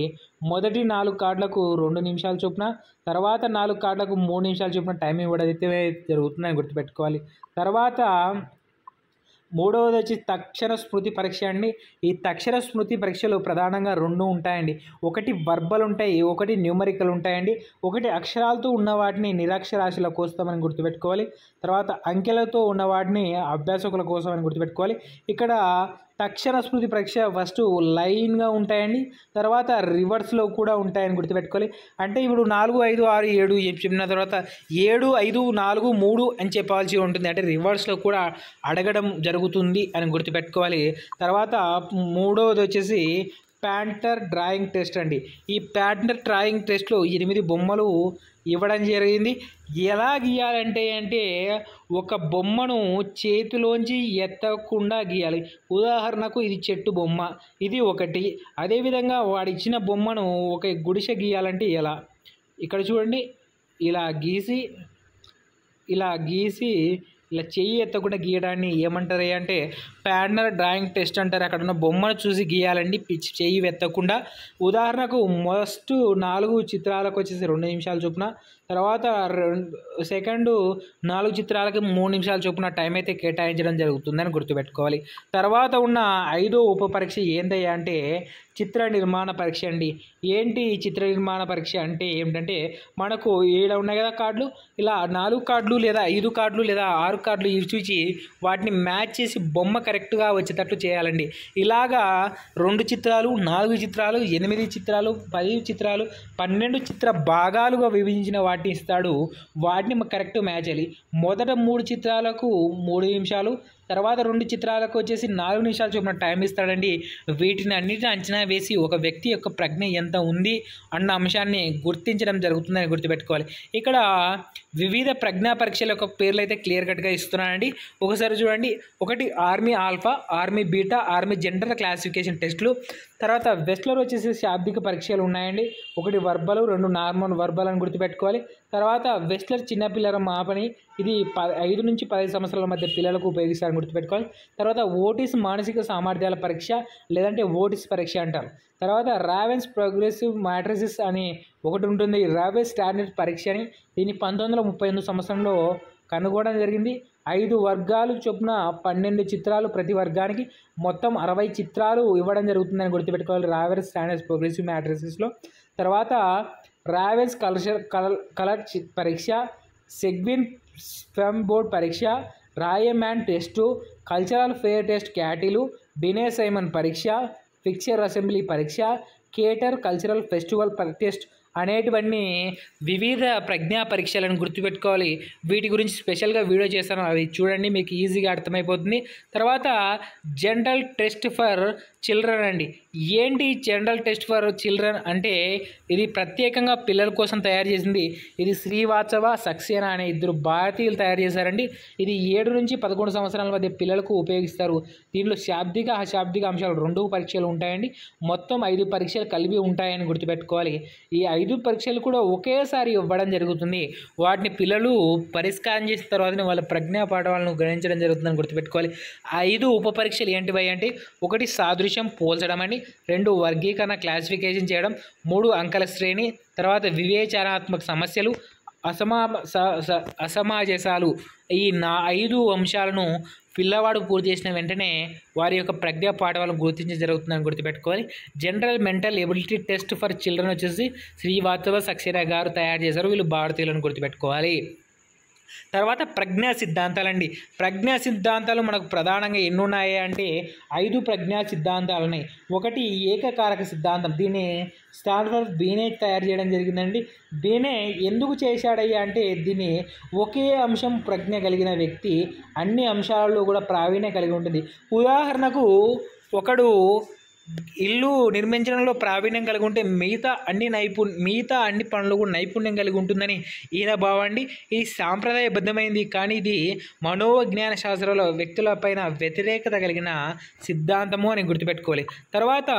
మొదటి 4 కార్డులకు 2 నిమిషాల చొప్పున, తర్వాత 4 కార్డులకు 3 నిమిషాల చొప్పున టైం ఇవ్వడం అయితే జరుగుతుందని గుర్తుపెట్టుకోవాలి. తర్వాత మూడవది వచ్చి తక్షణ స్మృతి పరీక్ష అండి. ఈ తక్షణ స్మృతి పరీక్షలు ప్రధానంగా 2 ఉంటాయండి. ఒకటి వర్బల్ ఉంటాయి, ఒకటి న్యూమరికల్ ఉంటాయండి. ఒకటి అక్షరాలతో ఉన్న వాటిని నిరక్షరాస్యుల కోసమని గుర్తుపెట్టుకోవాలి. తర్వాత అంకెలతో ఉన్న వాటిని అభ్యాసకుల కోసం అని గుర్తుపెట్టుకోవాలి. ఇక్కడ తక్షణ స్మృతి పరీక్ష ఫస్ట్ లైన్గా ఉంటాయండి, తర్వాత రివర్స్లో కూడా ఉంటాయని గుర్తుపెట్టుకోవాలి. అంటే ఇప్పుడు 4, 5, 6, 7 చెప్పిన తర్వాత 7, 5, 4, 3 అని చెప్పాల్సి ఉంటుంది. అంటే రివర్స్లో కూడా అడగడం జరుగుతుంది అని గుర్తుపెట్టుకోవాలి. తర్వాత మూడవది వచ్చేసి ప్యాంటర్ డ్రాయింగ్ టెస్ట్ అండి. ఈ ప్యాంటర్ డ్రాయింగ్ టెస్ట్లో 8 బొమ్మలు ఇవ్వడం జరిగింది. ఎలా గీయాలంటే ఒక బొమ్మను చేతిలోంచి ఎత్తకుండా గీయాలి. ఉదాహరణకు ఇది చెట్టు బొమ్మ, ఇది ఒకటి. అదేవిధంగా వాడు ఇచ్చిన బొమ్మను ఒక గుడిసె గీయాలంటే ఎలా, ఇక్కడ చూడండి, ఇలా గీసి ఇలా చెయ్యి ఎత్తకుండా గీయడాన్ని ఏమంటారు అంటే ప్యానర్ డ్రాయింగ్ టెస్ట్ అంటారు. అక్కడ ఉన్న బొమ్మను చూసి గీయాలండి, చెయ్యి ఎత్తకుండా. ఉదాహరణకు ఫస్ట్ 4 చిత్రాలకు వచ్చేసి 2 నిమిషాలు చొప్పున, తర్వాత సెకండ్ 4 చిత్రాలకి 3 నిమిషాల చొప్పున టైం అయితే కేటాయించడం జరుగుతుందని గుర్తుపెట్టుకోవాలి. తర్వాత ఉన్న 5వ ఉప పరీక్ష ఏందయ్యా అంటే చిత్ర నిర్మాణ పరీక్ష అండి. ఏంటి ఈ చిత్ర నిర్మాణ పరీక్ష అంటే ఏమిటంటే, మనకు ఇలా ఉన్నాయి కదా కార్డులు, ఇలా 4 కార్డులు లేదా 5 కార్డులు లేదా 6 కార్డులు ఇచ్చి వాటిని మ్యాచ్ చేసి బొమ్మ కరెక్ట్గా వచ్చేటట్లు చేయాలండి. ఇలాగా 2 చిత్రాలు, 4 చిత్రాలు, 8 చిత్రాలు, 10 చిత్రాలు, 12 చిత్ర భాగాలుగా విభజించిన వాటిని ఇస్తాడు. వాటిని కరెక్ట్ మ్యాచ్ చేయాలి. మొదట 3 చిత్రాలకు 3 నిమిషాలు, తర్వాత 2 చిత్రాలకు వచ్చేసి 4 నిమిషాలు చొప్పున టైం ఇస్తాడండి. వీటిని అన్నిటిని అంచనా వేసి ఒక వ్యక్తి యొక్క ప్రజ్ఞ ఎంత ఉంది అన్న అంశాన్ని గుర్తించడం జరుగుతుందని గుర్తుపెట్టుకోవాలి. ఇక్కడ వివిధ ప్రజ్ఞా పరీక్షల యొక్క పేర్లు అయితే క్లియర్ కట్గా ఇస్తున్నానండి. ఒకసారి చూడండి. ఒకటి army alpha, army beta, army gender classification టెస్టులు. తర్వాత వెస్లర్ వచ్చేసి శాబ్దిక పరీక్షలు ఉన్నాయండి. ఒకటి వర్బల్, 2 నార్మల్ వర్బల్ అని గుర్తుపెట్టుకోవాలి. తర్వాత వెస్లర్ చిన్నపిల్లల మాపని ఇది 5 నుంచి 15 సంవత్సరాల మధ్య పిల్లలకు ఉపయోగిస్తారని గుర్తుపెట్టుకోవాలి. తర్వాత ఓటిస్ మానసిక సామర్థ్యాల పరీక్ష లేదంటే ఓటిస్ పరీక్ష అంటారు. తర్వాత రావెన్స్ ప్రోగ్రెసివ్ మ్యాట్రిసెస్ అని ఒకటి ఉంటుంది. రావెన్స్ స్టాండర్డ్ పరీక్ష అని దీన్ని 1938 సంవత్సరంలో కనుగొనడం జరిగింది. 5 వర్గాలు చొప్పున 12 చిత్రాలు ప్రతి వర్గానికి మొత్తం 60 చిత్రాలు ఇవ్వడం జరుగుతుందని గుర్తుపెట్టుకోవాలి రావెన్స్ స్టాండర్డ్ ప్రోగ్రెసివ్ మ్యాట్రిసెస్లో. తర్వాత రావెన్స్ కలర్ పరీక్ష, సెగ్విన్ స్పెమ్ బోర్డ్ పరీక్ష, రాయమ్యాన్ test, cultural fair test Cattell, Binet Simon పరీక్ష, పిక్చర్ అసెంబ్లీ పరీక్ష, కేటర్ కల్చరల్ ఫెస్టివల్ టెస్ట్ అనేటివన్నీ వివిధ ప్రజ్ఞా పరీక్షలను గుర్తుపెట్టుకోవాలి. వీటి గురించి స్పెషల్గా వీడియో చేస్తాను, అవి చూడండి, మీకు ఈజీగా అర్థమైపోతుంది. తర్వాత జనరల్ టెస్ట్ ఫర్ చిల్డ్రన్ అండి. ఏంటి జనరల్ టెస్ట్ ఫర్ చిల్డ్రన్ అంటే ఇది ప్రత్యేకంగా పిల్లల కోసం తయారు చేసింది. ఇది శ్రీవాత్సవ, సక్సేనా అనే 2 భారతీయులు తయారు చేశారండి. ఇది 7 నుంచి 11 సంవత్సరాల మధ్య పిల్లలకు ఉపయోగిస్తారు. దీనిలో శాబ్దిక అశాబ్దిక అంశాలు 2 పరీక్షలు ఉంటాయండి. మొత్తం 5 పరీక్షలు కలిపి ఉంటాయని గుర్తుపెట్టుకోవాలి. ఈ 5 పరీక్షలు కూడా ఒకేసారి ఇవ్వడం జరుగుతుంది. వాటిని పిల్లలు పరిష్కారం చేసిన తర్వాతనే వాళ్ళ ప్రజ్ఞా పాఠవాలను గ్రహించడం జరుగుతుందని గుర్తుపెట్టుకోవాలి. 5 ఉప పరీక్షలు ఏంటివి అంటే 1 సాదృశ్యం పోల్చడం అని, 2 వర్గీకరణ క్లాసిఫికేషన్ చేయడం, 3 అంకెల శ్రేణి, తర్వాత వివేచనాత్మక సమస్యలు, అసమాజసాలు. ఈ 5 అంశాలను పిల్లవాడు పూర్తి చేసిన వెంటనే వారి యొక్క ప్రజ్ఞా పాఠవాలను గుర్తించడం జరుగుతుందని గుర్తుపెట్టుకోవాలి. General mental ability test for children వచ్చేసి శ్రీవాత్సవ, సక్సేనా గారు తయారు చేశారు. వీళ్ళు భారతీయులను గుర్తుపెట్టుకోవాలి. తర్వాత ప్రజ్ఞా సిద్ధాంతాలండి. ప్రజ్ఞా సిద్ధాంతాలు మనకు ప్రధానంగా ఎన్ని ఉన్నాయి అంటే 5 ప్రజ్ఞా సిద్ధాంతాలు ఉన్నాయి. 1 ఏకకారక సిద్ధాంతం. దీన్ని స్టాన్ఫర్డ్ బీనే తయారు చేయడం జరిగిందండి. బీనే ఎందుకు చేశాడయ్యా అంటే దీన్ని ఒకే అంశం ప్రజ్ఞ కలిగిన వ్యక్తి అన్ని అంశాలలో కూడా ప్రావీణ్యం కలిగి ఉంటుంది. ఉదాహరణకు ఒకడు ఇల్లు నిర్మించడంలో ప్రావీణ్యం కలిగి ఉంటే మిగతా అన్ని పనులు కూడా నైపుణ్యం కలిగి ఉంటుందని ఈయన భావండి. ఇది సాంప్రదాయబద్ధమైంది, కానీ ఇది మనోవిజ్ఞాన శాస్త్రంలో వ్యక్తులపైన వ్యతిరేకత కలిగిన సిద్ధాంతము అని గుర్తుపెట్టుకోవాలి. తర్వాత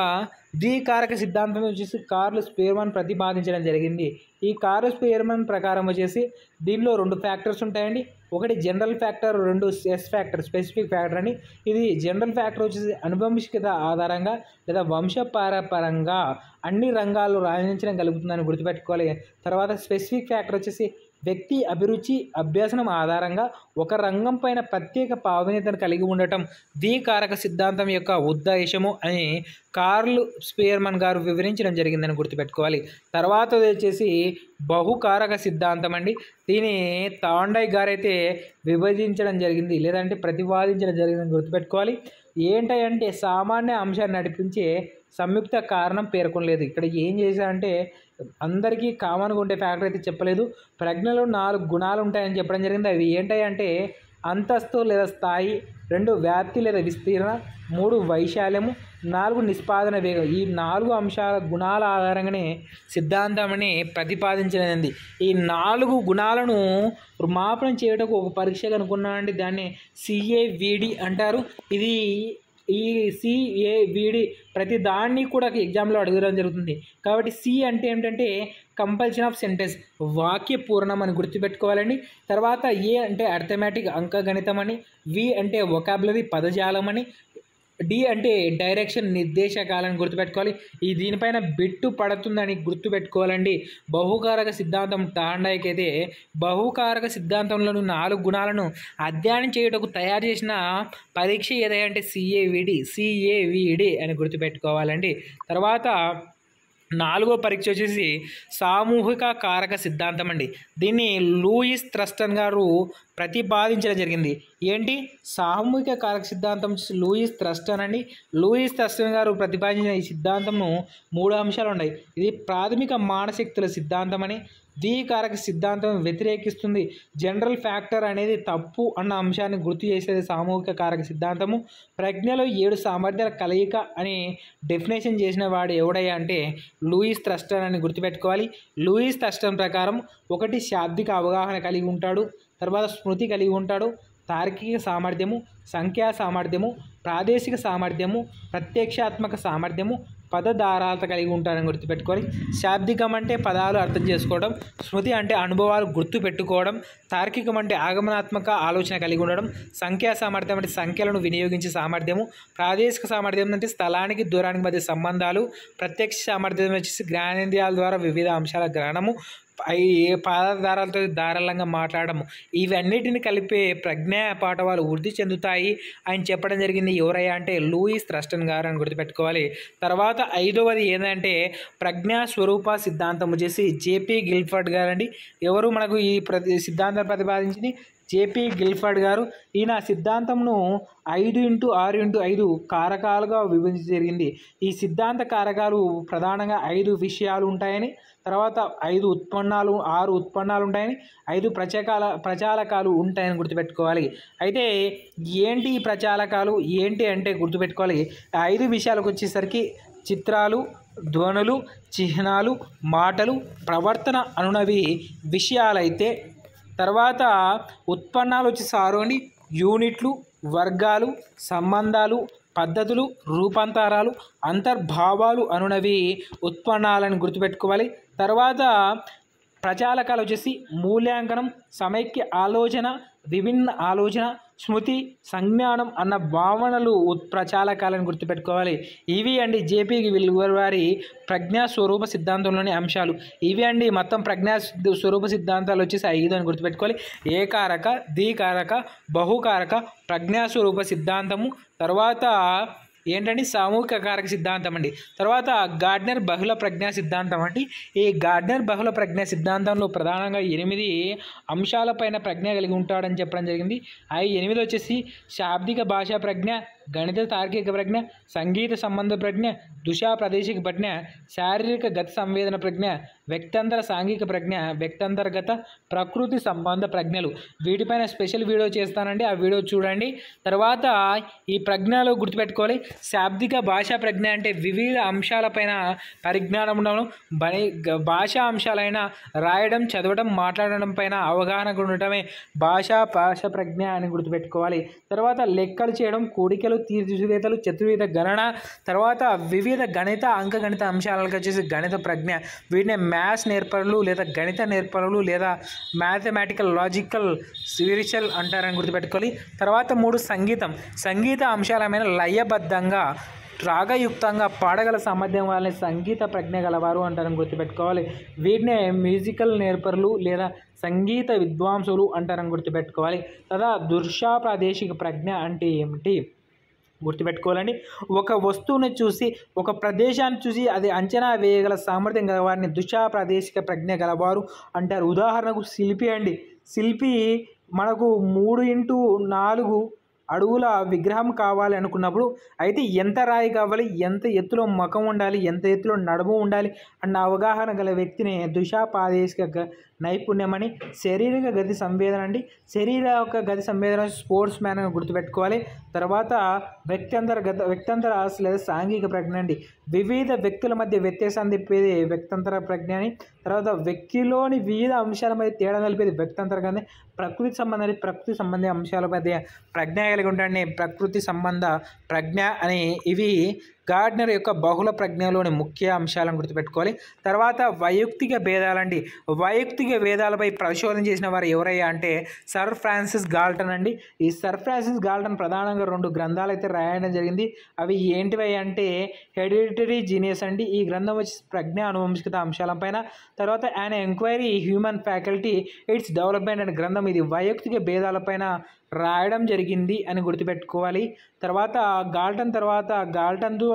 ద్వికారక సిద్ధాంతం వచ్చేసి కార్ల్ స్పీర్మన్ ప్రతిపాదించడం జరిగింది. ఈ కార్ల్ స్పీర్మన్ ప్రకారం వచ్చేసి దీనిలో 2 ఫ్యాక్టర్స్ ఉంటాయండి. 1 general factor, 2 S factor, specific factor అని. ఇది జనరల్ ఫ్యాక్టర్ వచ్చేసి అనువంశికత ఆధారంగా లేదా వంశపారపరంగా అన్ని రంగాల్లో రాణించడం కలుగుతుందని గుర్తుపెట్టుకోవాలి. తర్వాత స్పెసిఫిక్ ఫ్యాక్టర్ వచ్చేసి వ్యక్తి అభిరుచి అభ్యసనం ఆధారంగా ఒక రంగం పైన ప్రత్యేక ప్రావీణ్యతను కలిగి ఉండటం ద్వికారక సిద్ధాంతం యొక్క ఉద్దేశము అని కార్ల్ స్పీర్మన్ గారు వివరించడం జరిగిందని గుర్తుపెట్టుకోవాలి. తర్వాత వచ్చేసి బహుకారక సిద్ధాంతం అండి. దీని తాండయ్ గారైతే విభజించడం జరిగింది లేదంటే ప్రతిపాదించడం జరిగిందని గుర్తుపెట్టుకోవాలి. ఏంటంటే సామాన్య అంశాన్ని నడిపించే సంయుక్త కారణం పేర్కొనలేదు. ఇక్కడ ఏం చేశారంటే అందరికీ కామన్గా ఉండే ఫ్యాక్టర్ అయితే చెప్పలేదు. ప్రజ్ఞలో 4 గుణాలు ఉంటాయని చెప్పడం జరిగింది. అవి ఏంటంటే అంతస్తు లేదా స్థాయి, 2 వ్యాప్తి లేదా విస్తీర్ణ, 3 వైశాల్యము, 4 నిష్పాదన వేగం. ఈ 4 అంశాల గుణాల ఆధారంగానే సిద్ధాంతాన్ని ప్రతిపాదించలేదండి. ఈ 4 గుణాలను మాపనం చేయటకు ఒక పరీక్ష కనుక్కున్నామండి. దాన్ని CAVD అంటారు. ఇది ఈ CAVD ప్రతి దాన్ని కూడా ఎగ్జామ్లో అడగడం జరుగుతుంది. కాబట్టి C అంటే ఏమిటంటే కంపల్షన్ ఆఫ్ సెంటెన్స్, వాక్య పూర్ణం అని గుర్తుపెట్టుకోవాలండి. తర్వాత A అంటే అర్థమెటిక్ అంకగణితం అని, V అంటే వొకాబులరీ పదజాలం అని, D అంటే డైరెక్షన్ నిర్దేశకాలని గుర్తుపెట్టుకోవాలి. ఈ దీనిపైన బిట్టు పడుతుందని గుర్తుపెట్టుకోవాలండి. బహుకారక సిద్ధాంతం తాండయ్యకి అయితే బహుకారక సిద్ధాంతంలోని 4 గుణాలను అధ్యయనం చేయుటకు తయారు చేసిన పరీక్ష ఏదంటే CAVD అని గుర్తుపెట్టుకోవాలండి. తర్వాత 4వ పరీక్ష వచ్చేసి సామూహిక కారక సిద్ధాంతం అండి. దీన్ని లూయిస్ థ్రస్టన్ గారు ప్రతిపాదించడం జరిగింది. ఏంటి సామూహిక కారక సిద్ధాంతం లూయిస్ థ్రస్టన్ అండి. లూయిస్ థ్రస్టన్ గారు ప్రతిపాదించిన ఈ సిద్ధాంతంను 3 అంశాలు ఉన్నాయి. ఇది ప్రాథమిక మానశక్తుల సిద్ధాంతం అని, ద్వికారక సిద్ధాంతం వ్యతిరేకిస్తుంది, జనరల్ ఫ్యాక్టర్ అనేది తప్పు అన్న అంశాన్ని గుర్తు చేసేది సామూహిక కారక సిద్ధాంతము. ప్రజ్ఞలో 7 సామర్థ్యాల కలయిక అని డెఫినేషన్ చేసిన వాడు ఎవడయ్యా అంటే లూయిస్ థ్రస్టన్ అని గుర్తుపెట్టుకోవాలి. లూయిస్ థ్రస్టన్ ప్రకారం 1 శాబ్దిక అవగాహన కలిగి ఉంటాడు, తర్వాత స్మృతి కలిగి ఉంటాడు, తార్కిక సామర్థ్యము, సంఖ్యా సామర్థ్యము, ప్రాదేశిక సామర్థ్యము, ప్రత్యక్షాత్మక సామర్థ్యము, పదధారాలత కలిగి ఉంటారని గుర్తుపెట్టుకోవాలి. శాబ్దికం అంటే పదాలు అర్థం చేసుకోవడం, స్మృతి అంటే అనుభవాలు గుర్తు పెట్టుకోవడం, తార్కికం అంటే ఆగమనాత్మక ఆలోచన కలిగి ఉండడం, సంఖ్యా సామర్థ్యం అంటే సంఖ్యలను వినియోగించే సామర్థ్యము, ప్రాదేశిక సామర్థ్యం అంటే స్థలానికి దూరానికి మధ్య సంబంధాలు, ప్రత్యక్ష సామర్థ్యం వచ్చేసి జ్ఞానేంద్రియాల ద్వారా వివిధ అంశాల గ్రహణము, పాదధారాలతో ధారాళంగా మాట్లాడము, ఇవన్నిటిని కలిపే ప్రజ్ఞా పాఠవాలు వృద్ధి చెందుతాయి అని చెప్పడం జరిగింది. ఎవరయ్యా అంటే లూయిస్ థ్రస్టన్ గారు అని గుర్తుపెట్టుకోవాలి. తర్వాత 5వది ఏంటంటే ప్రజ్ఞా స్వరూప సిద్ధాంతం వచ్చేసి జేపీ గిల్ఫర్డ్ గారండి. ఎవరు మనకు ఈ సిద్ధాంతం ప్రతిపాదించింది? జేపీ గిల్ఫర్డ్ గారు. ఈయన సిద్ధాంతంను 5x6x5 కారకాలుగా విభజించ జరిగింది. ఈ సిద్ధాంత కారకాలు ప్రధానంగా 5 విషయాలు ఉంటాయని, తర్వాత 6 ఉత్పన్నాలు ఉంటాయని, 5 ప్రచాలకాలు ఉంటాయని గుర్తుపెట్టుకోవాలి. అయితే ఏంటి ఈ ప్రచాలకాలు ఏంటి అంటే గుర్తుపెట్టుకోవాలి. 5 విషయాలకు వచ్చేసరికి చిత్రాలు, ధ్వనులు, చిహ్నాలు, మాటలు, ప్రవర్తన అనునవి విషయాలైతే, తర్వాత ఉత్పన్నాలు వచ్చేసి 6 అండి. యూనిట్లు, వర్గాలు, సంబంధాలు, పద్ధతులు, రూపాంతరాలు, అంతర్భావాలు అనునవి ఉత్పన్నాలని గుర్తుపెట్టుకోవాలి. తర్వాత ప్రచాలకాలు వచ్చేసి మూల్యాంకనం, సమైక్య ఆలోచన, విభిన్న ఆలోచన, స్మృతి, సంజ్ఞానం అన్న భావనలు ప్రచాలకాలను గుర్తుపెట్టుకోవాలి. ఇవి అండి జేపీ గిల్ఫర్డ్ వారి ప్రజ్ఞా స్వరూప సిద్ధాంతంలోని అంశాలు. ఇవి అండి మొత్తం ప్రజ్ఞా స్వరూప సిద్ధాంతాలు వచ్చేసి 5 అని గుర్తుపెట్టుకోవాలి. ఏకారక, ద్వికారక, బహుకారక ప్రజ్ఞా స్వరూప సిద్ధాంతము, తర్వాత ఏంటంటే సామూహిక కారక సిద్ధాంతం అండి. తర్వాత గార్డ్నర్ బహుళ ప్రజ్ఞా సిద్ధాంతం అండి. ఈ గార్డ్నర్ బహుళ ప్రజ్ఞా సిద్ధాంతంలో ప్రధానంగా 8 అంశాలపైన ప్రజ్ఞ కలిగి ఉంటాడని చెప్పడం జరిగింది. ఆ 8 వచ్చేసి శాబ్దిక భాషా ప్రజ్ఞ, గణిత తార్కిక ప్రజ్ఞ, సంగీత సంబంధ ప్రజ్ఞ, దుషా ప్రాదేశిక ప్రజ్ఞ, శారీరక గత సంవేదన ప్రజ్ఞ, వ్యక్తంతర సాంఘిక ప్రజ్ఞ, వ్యక్తంతర్గత ప్రకృతి సంబంధ ప్రజ్ఞలు. వీటిపైన స్పెషల్ వీడియో చేస్తానండి, ఆ వీడియో చూడండి. తర్వాత ఈ ప్రజ్ఞలో గుర్తుపెట్టుకోవాలి. శాబ్దిక భాషా ప్రజ్ఞ అంటే వివిధ అంశాలపైన పరిజ్ఞానం ఉండడం, భాషా అంశాలైన రాయడం, చదవడం, మాట్లాడడం పైన అవగాహన ఉండటమే భాషా ప్రజ్ఞ అని గుర్తుపెట్టుకోవాలి. తర్వాత లెక్కలు చేయడం, కూడికలు, తీర్చివేతలు, చతుర్విధ గణన, తర్వాత వివిధ గణిత అంకగణిత అంశాలకు వచ్చేసి గణిత ప్రజ్ఞ. వీటిని మ్యాథ్స్ నేర్పరులు లేదా గణిత నేర్పరులు లేదా మ్యాథమెటికల్ లాజికల్ స్పిరిచువల్ అంటారని గుర్తుపెట్టుకోవాలి. తర్వాత 3 సంగీత అంశాలమైన లయబద్ధంగా రాగయుక్తంగా పాడగల సామర్థ్యం వాళ్ళని సంగీత ప్రజ్ఞ గలవారు అంటారని గుర్తుపెట్టుకోవాలి. వీటినే మ్యూజికల్ నేర్పరులు లేదా సంగీత విద్వాంసులు అంటారని గుర్తుపెట్టుకోవాలి. కదా దృశ్య ప్రాదేశిక ప్రజ్ఞ అంటే ఏమిటి గుర్తుపెట్టుకోవాలండి. ఒక వస్తువుని చూసి, ఒక ప్రదేశాన్ని చూసి అది అంచనా వేయగల సామర్థ్యం గల వారిని దృశ్య ప్రాదేశిక ప్రజ్ఞ గలవారు అంటారు. ఉదాహరణకు శిల్పి అండి. శిల్పి మనకు 3x4 అడుగుల విగ్రహం కావాలి అనుకున్నప్పుడు అయితే ఎంత రాయి కావాలి, ఎంత ఎత్తులో ముఖం ఉండాలి, ఎంత ఎత్తులో నడుము ఉండాలి అన్న అవగాహన గల వ్యక్తిని దృశ్య ప్రాదేశిక నైపుణ్యం అని. శారీరక గతి సంవేదన అండి. శారీరక గతి సంవేదన స్పోర్ట్స్ మ్యాన్ అని గుర్తుపెట్టుకోవాలి. తర్వాత వ్యక్తంతర లేదా సాంఘిక ప్రజ్ఞ అండి. వివిధ వ్యక్తుల మధ్య వ్యత్యాసాన్ని తిప్పేది వ్యక్తంతర ప్రజ్ఞ అని. తర్వాత వ్యక్తిలోని వివిధ అంశాల మధ్య తేడా నిలిపేది వ్యక్తంతర కానీ. ప్రకృతి సంబంధ అంశాల మధ్య ప్రజ్ఞ కలిగి ఉంటాడని ప్రకృతి సంబంధ ప్రజ్ఞ అని. ఇవి గార్డ్నర్ యొక్క బహుళ ప్రజ్ఞలోని ముఖ్య అంశాలను గుర్తుపెట్టుకోవాలి. తర్వాత వైయక్తిక భేదాలండి. వైయక్తిక భేదాలపై పరిశోధన చేసిన వారు ఎవరయ్యా అంటే సర్ ఫ్రాన్సిస్ గాల్టన్ అండి. ఈ సర్ ఫ్రాన్సిస్ గాల్టన్ ప్రధానంగా 2 గ్రంథాలు అయితే రాయడం జరిగింది. అవి ఏంటివి అంటే హెరిడిటరీ జీనియస్ అండి. ఈ గ్రంథం వచ్చి ప్రజ్ఞ అనువంశికత అంశాలపైన. తర్వాత an enquiry human faculty its development అనే గ్రంథం ఇది వైయక్తిక భేదాలపైన రాయడం జరిగింది అని గుర్తుపెట్టుకోవాలి. తర్వాత గాల్టన్తో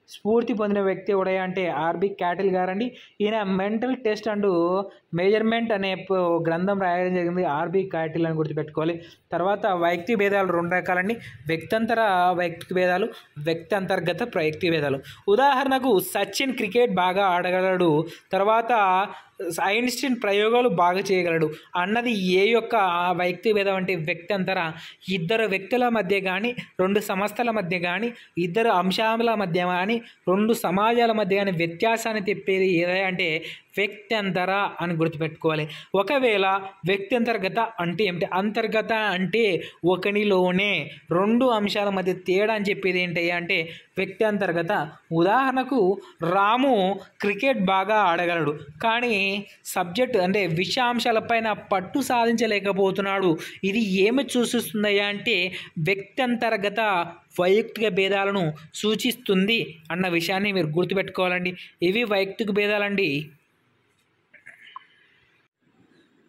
స్ఫూర్తి పొందిన వ్యక్తి ఎవడయ్యా అంటే ఆర్బి క్యాటిల్ గారండి. ఈయన మెంటల్ టెస్ట్ అండ్ మెజర్మెంట్ అనే గ్రంథం రాయడం జరిగింది ఆర్బి క్యాటిల్ అని గుర్తుపెట్టుకోవాలి. తర్వాత వైయక్తిక భేదాలు 2 రకాలండి. వ్యక్తంతర వైయక్తిక భేదాలు, వ్యక్తంతర్గత వైయక్తిక భేదాలు. ఉదాహరణకు సచిన్ క్రికెట్ బాగా ఆడగలడు, తర్వాత ఐన్స్టీన్ ప్రయోగాలు బాగా చేయగలడు అన్నది ఏ యొక్క వైయక్తిక భేదం అంటే వ్యక్తంతర. 2 వ్యక్తుల మధ్య కానీ, 2 సంస్థల మధ్య కానీ, 2 అంశాల మధ్య కానీ, 2 సమాజాల మధ్య కానీ వ్యత్యాసాన్ని తెప్పేది ఏదంటే వ్యక్తంతర అని గుర్తుపెట్టుకోవాలి. ఒకవేళ వ్యక్తి అంతర్గత అంటే ఏమిటి? అంతర్గత అంటే ఒకనిలోనే 2 అంశాల మధ్య తేడా అని చెప్పేది ఏంటి అంటే వ్యక్తి అంతర్గత. ఉదాహరణకు రాము క్రికెట్ బాగా ఆడగలడు, కానీ సబ్జెక్ట్ అంటే విషయాంశాలపైన పట్టు సాధించలేకపోతున్నాడు. ఇది ఏమి సూచిస్తుందయ్యా అంటే వ్యక్తి అంతర్గత వైయక్తిక భేదాలను సూచిస్తుంది అన్న విషయాన్ని మీరు గుర్తుపెట్టుకోవాలండి. ఇవి వైయక్తిక భేదాలండి.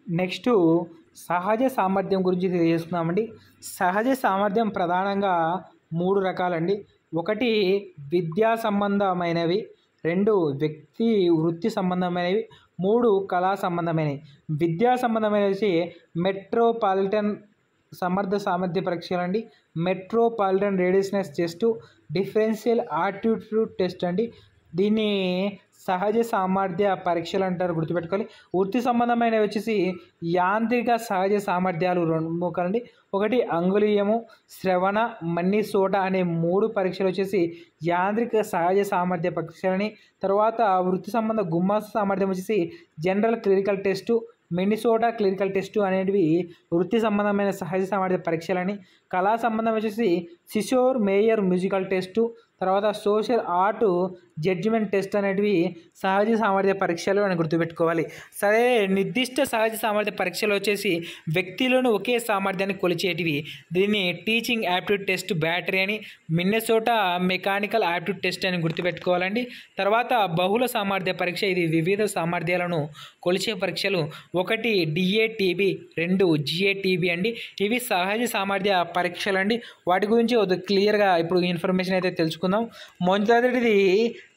నెక్స్ట్ సహజ సామర్థ్యం గురించి తెలియజేస్తున్నామండి. సహజ సామర్థ్యం ప్రధానంగా 3 రకాలండి. 1 విద్యా సంబంధమైనవి, 2 వృత్తి సంబంధమైనవి, 3 కళా సంబంధమైనవి. విద్యా సంబంధమైనవి మెట్రోపాలిటన్ సామర్థ్య పరీక్షలు అండి, metropolitan readiness test, differential aptitude test అండి. దీన్ని సహజ సామర్థ్య పరీక్షలు అంటారు, గుర్తుపెట్టుకోవాలి. వృత్తి సంబంధమైనవి వచ్చేసి యాంత్రిక సహజ సామర్థ్యాలు 2 ముక్కలండి. 1 అంగుళీయము, శ్రవణ, మన్నిసోట అనే 3 పరీక్షలు వచ్చేసి యాంత్రిక సహజ సామర్థ్య పరీక్షలని. తర్వాత వృత్తి సంబంధ గుమ్మస సామర్థ్యం వచ్చేసి general clinical test, Minnesota clinical test అనేటివి వృత్తి సంబంధమైన సహజ సామర్థ్య పరీక్షలని. కళా సంబంధం వచ్చేసి సిషోర్ మేయర్ మ్యూజికల్ టెస్టు, తర్వాత సోషల్ ఆర్ట్ జడ్జిమెంట్ టెస్ట్ అనేటివి సహజ సామర్థ్య పరీక్షలు అని గుర్తుపెట్టుకోవాలి. సరే, నిర్దిష్ట సహజ సామర్థ్య పరీక్షలు వచ్చేసి వ్యక్తిలోని ఒకే సామర్థ్యాన్ని కొలిచేటివి. దీన్ని టీచింగ్ యాప్టిట్యూడ్ టెస్ట్ బ్యాటరీ అని, మిన్నెసోటా మెకానికల్ యాప్టిట్యూడ్ టెస్ట్ అని గుర్తుపెట్టుకోవాలండి. తర్వాత బహుళ సామర్థ్య పరీక్ష, ఇది వివిధ సామర్థ్యాలను కొలిచే పరీక్షలు. 1 డిఏటిబి, 2 జిఏటిబి అండి. ఇవి సహజ సామర్థ్య పరీక్షలు అండి. వాటి గురించి క్లియర్గా ఇప్పుడు ఇన్ఫర్మేషన్ అయితే తెలుసుకుందాం. మొదటిది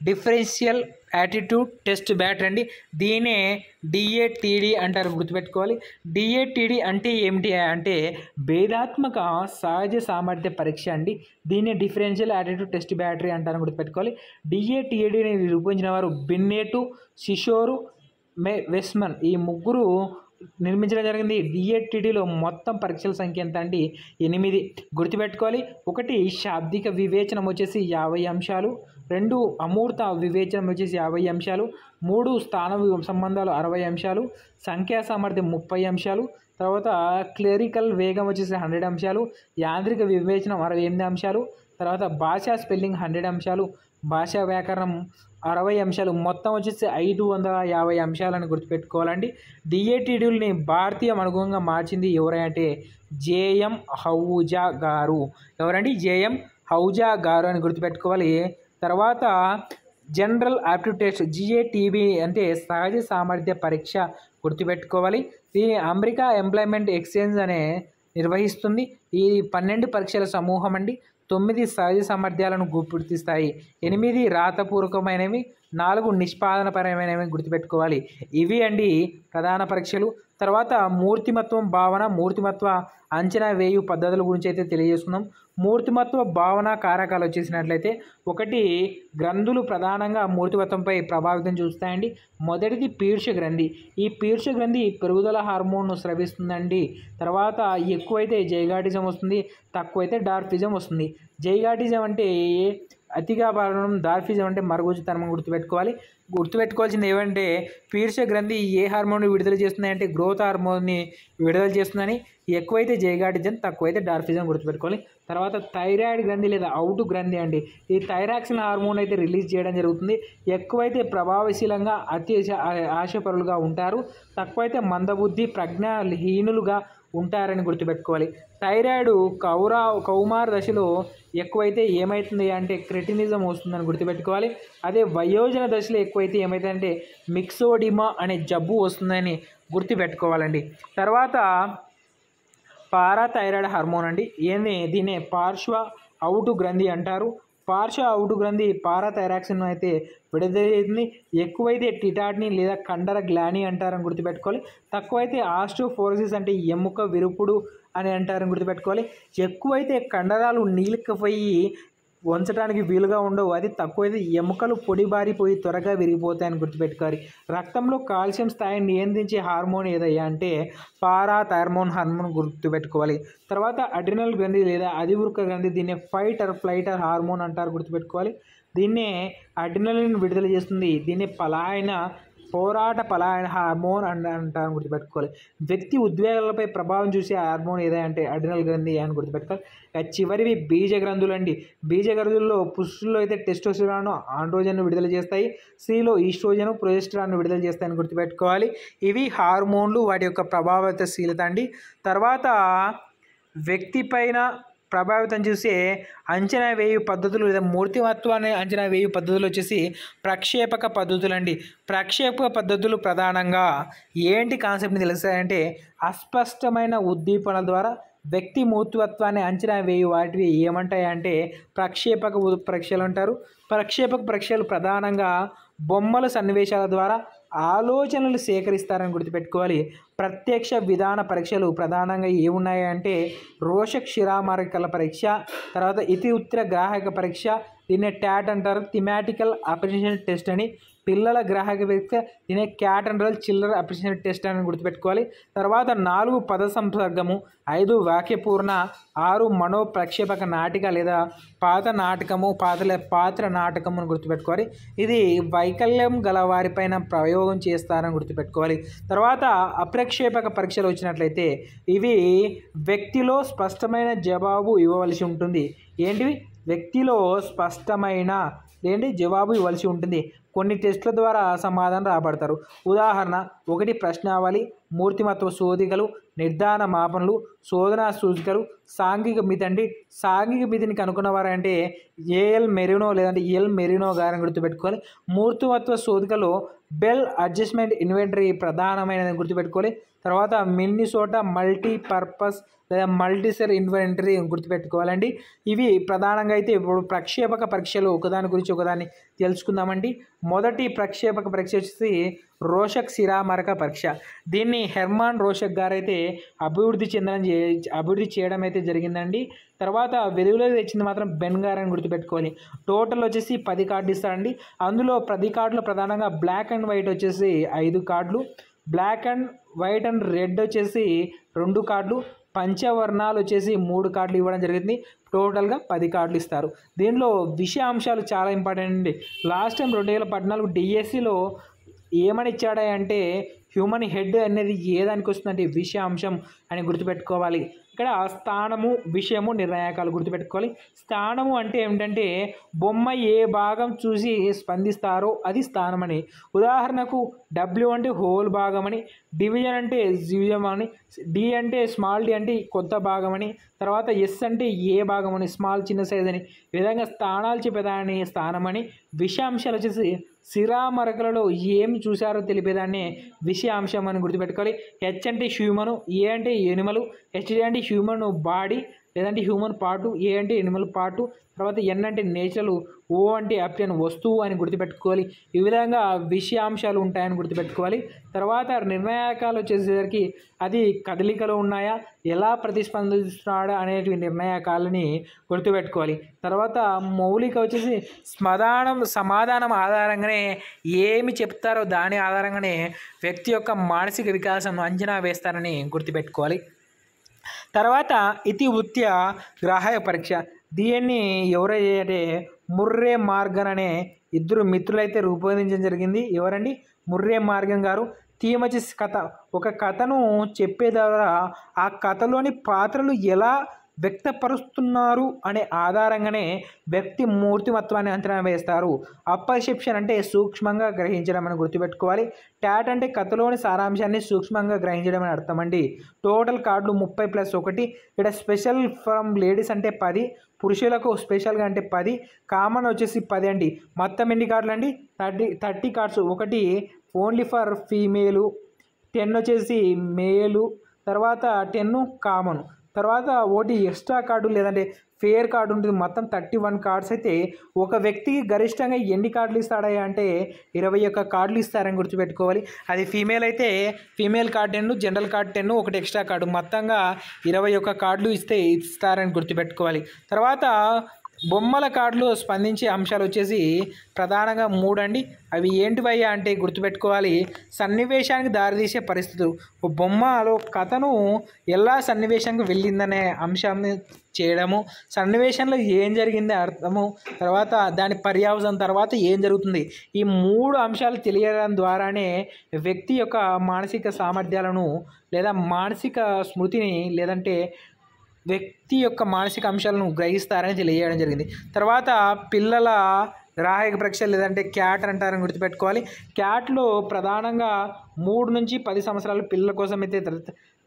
డిఫరెన్షియల్ యాటిట్యూడ్ టెస్ట్ బ్యాటరీ అండి. దీనే డిఏటిడి అంటారు, గుర్తుపెట్టుకోవాలి. డిఏటిడి అంటే ఏమిటి అంటే భేదాత్మక సహజ సామర్థ్య పరీక్ష అండి. దీన్ని డిఫరెన్షియల్ యాటిట్యూడ్ టెస్ట్ బ్యాటరీ అంటారు, గుర్తుపెట్టుకోవాలి. డిఏటిడిని రూపొందించిన వారు బిన్నెటు, సిషోరు, వెస్మన్ ఈ 3 నిర్మించడం జరిగింది. డిఏటిడిలో మొత్తం పరీక్షల సంఖ్య ఎంత అండి? 8. గుర్తుపెట్టుకోవాలి. 1 శాబ్దిక వివేచనం వచ్చేసి 50 అంశాలు, 2 అమూర్త వివేచనం వచ్చేసి 50 అంశాలు, 3 స్థాన సంబంధాలు 60 అంశాలు, సంఖ్యా సామర్థ్యం 30 అంశాలు, తర్వాత క్లెరికల్ వేగం వచ్చేసి 100 అంశాలు, యాంత్రిక వివేచనం 68 అంశాలు, తర్వాత భాషా స్పెల్లింగ్ 100 అంశాలు, భాషా వ్యాకరణం 60 అంశాలు, మొత్తం వచ్చేసి 550 అంశాలను గుర్తుపెట్టుకోవాలండి. డిఏటిడిని భారతీయ అనుగుణంగా మార్చింది ఎవరంటే జేఎం హౌజా గారు. ఎవరండి? జేఎం హౌజా గారు అని గుర్తుపెట్టుకోవాలి. తర్వాత జనరల్ ఆప్టిట్యూడ్ టెస్ట్ జిఏటిబి అంటే సహజ సామర్థ్య పరీక్ష, గుర్తుపెట్టుకోవాలి. దీని అమెరికా ఎంప్లాయ్మెంట్ ఎక్స్చేంజ్ అనే నిర్వహిస్తుంది. ఈ 12 పరీక్షల సమూహం అండి. 9 సహజ సామర్థ్యాలను గుర్తిస్తాయి, 8 రాతపూర్వకమైనవి, 4 నిష్పాదనపరమైనవి గుర్తుపెట్టుకోవాలి. ఇవి అండి ప్రధాన పరీక్షలు. తర్వాత మూర్తిమత్వం భావన, మూర్తిమత్వ అంచనా వేయు పద్ధతుల గురించి అయితే తెలియజేస్తున్నాం. మూర్తిమత్వ భావన కారకాలు వచ్చేసినట్లయితే 1 గ్రంథులు ప్రధానంగా మూర్తిమత్వంపై ప్రభావితం చూస్తాయండి. మొదటిది పీర్ష గ్రంథి. ఈ పీర్ష గ్రంథి పెరుగుదల హార్మోన్ను స్రవిస్తుందండి. తర్వాత ఎక్కువైతే జైగాటిజం వస్తుంది, తక్కువైతే డార్ఫిజం వస్తుంది. జైగాటిజం అంటే అతిగా బాగడం, డార్ఫిజం అంటే మరుగుజ్జుతనం గుర్తుపెట్టుకోవాల్సింది ఏమంటే పీర్ష గ్రంథి ఏ హార్మోన్ విడుదల చేస్తుంది అంటే గ్రోత్ హార్మోన్ని విడుదల చేస్తుందని. ఎక్కువైతే జైగాటిజం, తక్కువైతే డార్ఫిజం గుర్తుపెట్టుకోవాలి. తర్వాత థైరాయిడ్ గ్రంథి లేదా అవుటు గ్రంథి అండి. ఈ థైరాక్సిన్ హార్మోన్ అయితే రిలీజ్ చేయడం జరుగుతుంది. ఎక్కువైతే ప్రభావశీలంగా అతి ఆశపరులుగా ఉంటారు, తక్కువైతే మందబుద్ధి ప్రజ్ఞాహీనులుగా ఉంటారని గుర్తుపెట్టుకోవాలి. థైరాయిడ్ కౌమార దశలో ఎక్కువైతే ఏమవుతుంది అంటే క్రెటినిజం వస్తుందని గుర్తుపెట్టుకోవాలి. అదే వయోజన దశలో ఎక్కువైతే ఏమవుతుందంటే మిక్సోడిమా అనే జబ్బు వస్తుందని గుర్తుపెట్టుకోవాలండి. తర్వాత పారాథైరాయిడ్ హార్మోన్ అండి. దీన్నే పార్శ్వ అవుటు గ్రంథి అంటారు. పార్శ్వ అవుటు గ్రంథి పారాథైరాక్సిన్ అయితే విడుదల చేస్తుంది. ఎక్కువైతే టిటాడ్ని లేదా కండర గ్లాని అంటారని గుర్తుపెట్టుకోవాలి. తక్కువైతే ఆస్ట్రోఫోరోసిస్ అంటే ఎముక విరుపుడు అని అంటారని గుర్తుపెట్టుకోవాలి. ఎక్కువైతే కండరాలు నీలికపోయి వంచడానికి వీలుగా ఉండవు, అది తక్కువైతే ఎముకలు పొడిబారిపోయి త్వరగా విరిగిపోతాయని గుర్తుపెట్టుకోవాలి. రక్తంలో కాల్షియం స్థాయిని నియంత్రించే హార్మోన్ ఏదయ్యా అంటే పారాథైర్మోన్ హార్మోన్ గుర్తుపెట్టుకోవాలి. తర్వాత అడ్రినల్ గ్రంథి లేదా అధివృక్క గ్రంథి, దీన్నే ఫైట్ ఆర్ ఫ్లైట్ హార్మోన్ అంటారు, గుర్తుపెట్టుకోవాలి. దీన్నే అడ్రినలిన్ విడుదల చేస్తుంది. దీన్ని పలాయన పోరాట పలాయన హార్మోన్ అని అంటారు గుర్తుపెట్టుకోవాలి. వ్యక్తి ఉద్వేగాలపై ప్రభావం చూసే హార్మోన్ ఏదంటే అడ్రినల్ గ్రంథి అని గుర్తుపెట్టుకోవాలి. చివరివి బీజ గ్రంథులు అండి. బీజ గ్రంథుల్లో పురుషుల్లో అయితే టెస్టోస్టెరాన్ ఆండ్రోజన్ విడుదల చేస్తాయి, స్త్రీలో ఈస్ట్రోజన్ ప్రొజెస్టరాన్ విడుదల చేస్తాయని గుర్తుపెట్టుకోవాలి. ఇవి హార్మోన్లు, వాటి యొక్క ప్రభావితశీలత అండి. తర్వాత వ్యక్తి పైన ప్రభావితం చూసే అంచనా వేయు పద్ధతులు లేదా మూర్తిమత్వాన్ని అంచనా వేయు పద్ధతులు వచ్చేసి ప్రక్షేపక పద్ధతులు అండి. ప్రక్షేపక పద్ధతులు ప్రధానంగా ఏంటి కాన్సెప్ట్ని తెలుస్తాయంటే అస్పష్టమైన ఉద్దీపనల ద్వారా వ్యక్తి మూర్తిమత్వాన్ని అంచనా వేయు వాటివి ఏమంటాయంటే ప్రక్షేపక పరీక్షలు అంటారు. ప్రక్షేపక పరీక్షలు ప్రధానంగా బొమ్మల సన్నివేశాల ద్వారా ఆలోచనలు సేకరిస్తారని గుర్తుపెట్టుకోవాలి. ప్రత్యక్ష విధాన పరీక్షలు ప్రధానంగా ఏమున్నాయంటే రోషక్ శిరామారకల పరీక్ష, తర్వాత ఇతి ఉత్తర గ్రాహక పరీక్ష, దీన్ని ట్యాట్ అంటారు, థిమాటికల్ అప్రిషియేషన్ టెస్ట్ అని. పిల్లల గ్రాహక పరీక్ష దీన్ని క్యాట్ అండ్ రోల్ చిల్లర అప్రిషియేషన్ టెస్ట్ అని గుర్తుపెట్టుకోవాలి. తర్వాత 4 పద సంసర్గము, 5 వాక్యపూర్ణ, 6 మనో ప్రక్షేపక నాటిక లేదా పాత్ర నాటకము అని గుర్తుపెట్టుకోవాలి. ఇది వైకల్యం గల వారిపైన ప్రయోగం చేస్తారని గుర్తుపెట్టుకోవాలి. తర్వాత అప్రక్షేపక పరీక్షలు వచ్చినట్లయితే ఇవి వ్యక్తిలో స్పష్టమైన జవాబు ఇవ్వవలసి ఉంటుంది. ఏంటివి? వ్యక్తిలో స్పష్టమైన జవాబు ఇవ్వాల్సి ఉంటుంది. కొన్ని టెస్టుల ద్వారా సమాధానం రాబడతారు. ఉదాహరణ 1 ప్రశ్నావళి, మూర్తిమత్వ శోధికలు, నిర్ధారణ మాపనలు, శోధనా సూచికలు, సాంఘిక మితి అండి. సాంఘిక మితిని కనుక్కున్నవారంటే ఏఎల్ మెరినో లేదంటే ఎల్ మెరినో గారిని గుర్తుపెట్టుకోవాలి. మూర్తిమత్వ శోధికలో బెల్ అడ్జస్ట్మెంట్ ఇన్వెంటరీ ప్రధానమైనదని గుర్తుపెట్టుకోవాలి. తర్వాత మిన్నీసోటా మల్టీపర్పస్ లేదా మల్టీసెల్ ఇన్వెంటరీ గుర్తుపెట్టుకోవాలండి. ఇవి ప్రధానంగా అయితే ఇప్పుడు ప్రక్షేపక పరీక్షలు ఒకదాని గురించి ఒకదాన్ని తెలుసుకుందామండి. మొదటి ప్రక్షేపక పరీక్ష వచ్చేసి రోషక్ శిరామరక పరీక్ష. దీన్ని హెర్మాన్ రోషక్ గారు అయితే అభివృద్ధి చేయడం అయితే జరిగిందండి. తర్వాత వెలుగులో తెచ్చింది మాత్రం బెన్ గారు అని గుర్తుపెట్టుకోవాలి. టోటల్ వచ్చేసి 10 కార్డులు ఇస్తారండి. అందులో 10 కార్డులు ప్రధానంగా బ్లాక్ అండ్ వైట్ వచ్చేసి 5 కార్డులు, black and white and red వచ్చేసి 2 కార్డులు, పంచవర్ణాలు వచ్చేసి 3 కార్డులు ఇవ్వడం జరిగింది. టోటల్గా 10 కార్డులు ఇస్తారు. దీనిలో విషయాంశాలు చాలా ఇంపార్టెంట్ అండి. లాస్ట్ టైం 2014 డిఎస్సిలో ఏమని ఇచ్చాడా అంటే హ్యూమన్ హెడ్ అనేది ఏ దానికి వస్తుందంటే విషయాంశం అని గుర్తుపెట్టుకోవాలి. ఇక్కడ స్థానము, విషయము, నిర్ణాయకాలు గుర్తుపెట్టుకోవాలి. స్థానము అంటే ఏమిటంటే బొమ్మ ఏ భాగం చూసి స్పందిస్తారో అది స్థానం అని. ఉదాహరణకు డబ్ల్యూ అంటే హోల్ భాగం అని, డివిజన్ అంటే జీవం అని, డి అంటే స్మాల్ డి అంటే కొత్త భాగం అని, తర్వాత ఎస్ అంటే ఏ భాగం అని, స్మాల్ చిన్న సైజ్ అని. ఈ విధంగా స్థానాలు చెప్పేదాన్ని స్థానం అని. విషయాంశాలు వచ్చేసి శిరామరకలలో ఏమి చూశారో తెలిపేదాన్ని విషయాంశం అని గుర్తుపెట్టుకోవాలి. హెచ్ అంటే హ్యూమను, ఏ అంటే ఎనిమలు, హెచ్డి అంటే హ్యూమన్ బాడీ లేదంటే హ్యూమన్ పార్టు, ఏ అంటే ఎనిమల్ పార్టు, తర్వాత ఎన్ అంటే నేచరల్, ఓ అంటే అప్టెన్ వస్తువు అని గుర్తుపెట్టుకోవాలి. ఈ విధంగా విషయాంశాలు ఉంటాయని గుర్తుపెట్టుకోవాలి. తర్వాత నిర్ణాయకాలు వచ్చేసరికి అది కదలికలు ఉన్నాయా, ఎలా ప్రతిస్పందిస్తున్నాడా అనేటివి నిర్ణాయకాలని గుర్తుపెట్టుకోవాలి. తర్వాత మౌలిక వచ్చేసి సమాధానం ఆధారంగానే ఏమి చెప్తారో దాని ఆధారంగానే వ్యక్తి యొక్క మానసిక వికాసం అంచనా వేస్తారని గుర్తుపెట్టుకోవాలి. తర్వాత ఇతి ఉత్య గ్రాహక పరీక్ష. దీన్ని ఎవరైతే ముర్రే మార్గన్ అనే 2 మిత్రులైతే రూపొందించడం జరిగింది. ఎవరండి? ముర్రే మార్గన్ గారు. థీమ్ వచ్చేసి కథ. ఒక కథను చెప్పే ద్వారా ఆ కథలోని పాత్రలు ఎలా వ్యక్తపరుస్తున్నారు అనే ఆధారంగానే వ్యక్తి మూర్తిమత్వాన్ని అంచనా వేస్తారు. అపర్సెప్షన్ అంటే సూక్ష్మంగా గ్రహించడం అని గుర్తుపెట్టుకోవాలి. ట్యాట్ అంటే కథలోని సారాంశాన్ని సూక్ష్మంగా గ్రహించడం అని అర్థం అండి. టోటల్ కార్డులు 30+1. ఇక్కడ స్పెషల్ ఫ్రమ్ లేడీస్ అంటే 10, పురుషులకు స్పెషల్గా అంటే 10, కామన్ వచ్చేసి 10 అండి. మొత్తం ఎన్ని కార్డులు అండి? 30 కార్డ్స్. ఒకటి ఓన్లీ ఫర్ ఫీమేలు, 10 వచ్చేసి మేలు, తర్వాత 10 కామన్, తర్వాత ఒకటి ఎక్స్ట్రా కార్డు లేదంటే ఫేర్ కార్డు ఉంటుంది. మొత్తం 31 కార్డ్స్ అయితే ఒక వ్యక్తికి గరిష్టంగా ఎన్ని కార్డులు ఇస్తాడా అంటే 21 కార్డులు ఇస్తారని గుర్తుపెట్టుకోవాలి. అది ఫీమేల్ అయితే ఫీమేల్ కార్డు 10, జనరల్ కార్డు 10, ఒకటి ఎక్స్ట్రా కార్డు, మొత్తంగా 21 కార్డులు ఇస్తారని గుర్తుపెట్టుకోవాలి. తర్వాత బొమ్మల కార్డులో స్పందించే అంశాలు వచ్చేసి ప్రధానంగా 3 అండి. అవి ఏంటివయ్యా అంటే గుర్తుపెట్టుకోవాలి. సన్నివేశానికి దారితీసే పరిస్థితులు. ఓ బొమ్మలో కథను ఎలా సన్నివేశానికి వెళ్ళిందనే అంశాన్ని చేయడము, సన్నివేశంలో ఏం జరిగింది అర్థము, తర్వాత దాని పర్యావసనం తర్వాత ఏం జరుగుతుంది, ఈ 3 అంశాలు తెలియడం ద్వారానే వ్యక్తి యొక్క మానసిక సామర్థ్యాలను లేదా మానసిక స్మృతిని లేదంటే వ్యక్తి యొక్క మానసిక అంశాలను గ్రహిస్తారని తెలియజేయడం జరిగింది. తర్వాత పిల్లల గ్రాహక పరీక్ష లేదంటే క్యాట్ అంటారని గుర్తుపెట్టుకోవాలి. క్యాట్లో ప్రధానంగా 3 నుంచి 10 సంవత్సరాల పిల్లల కోసం అయితే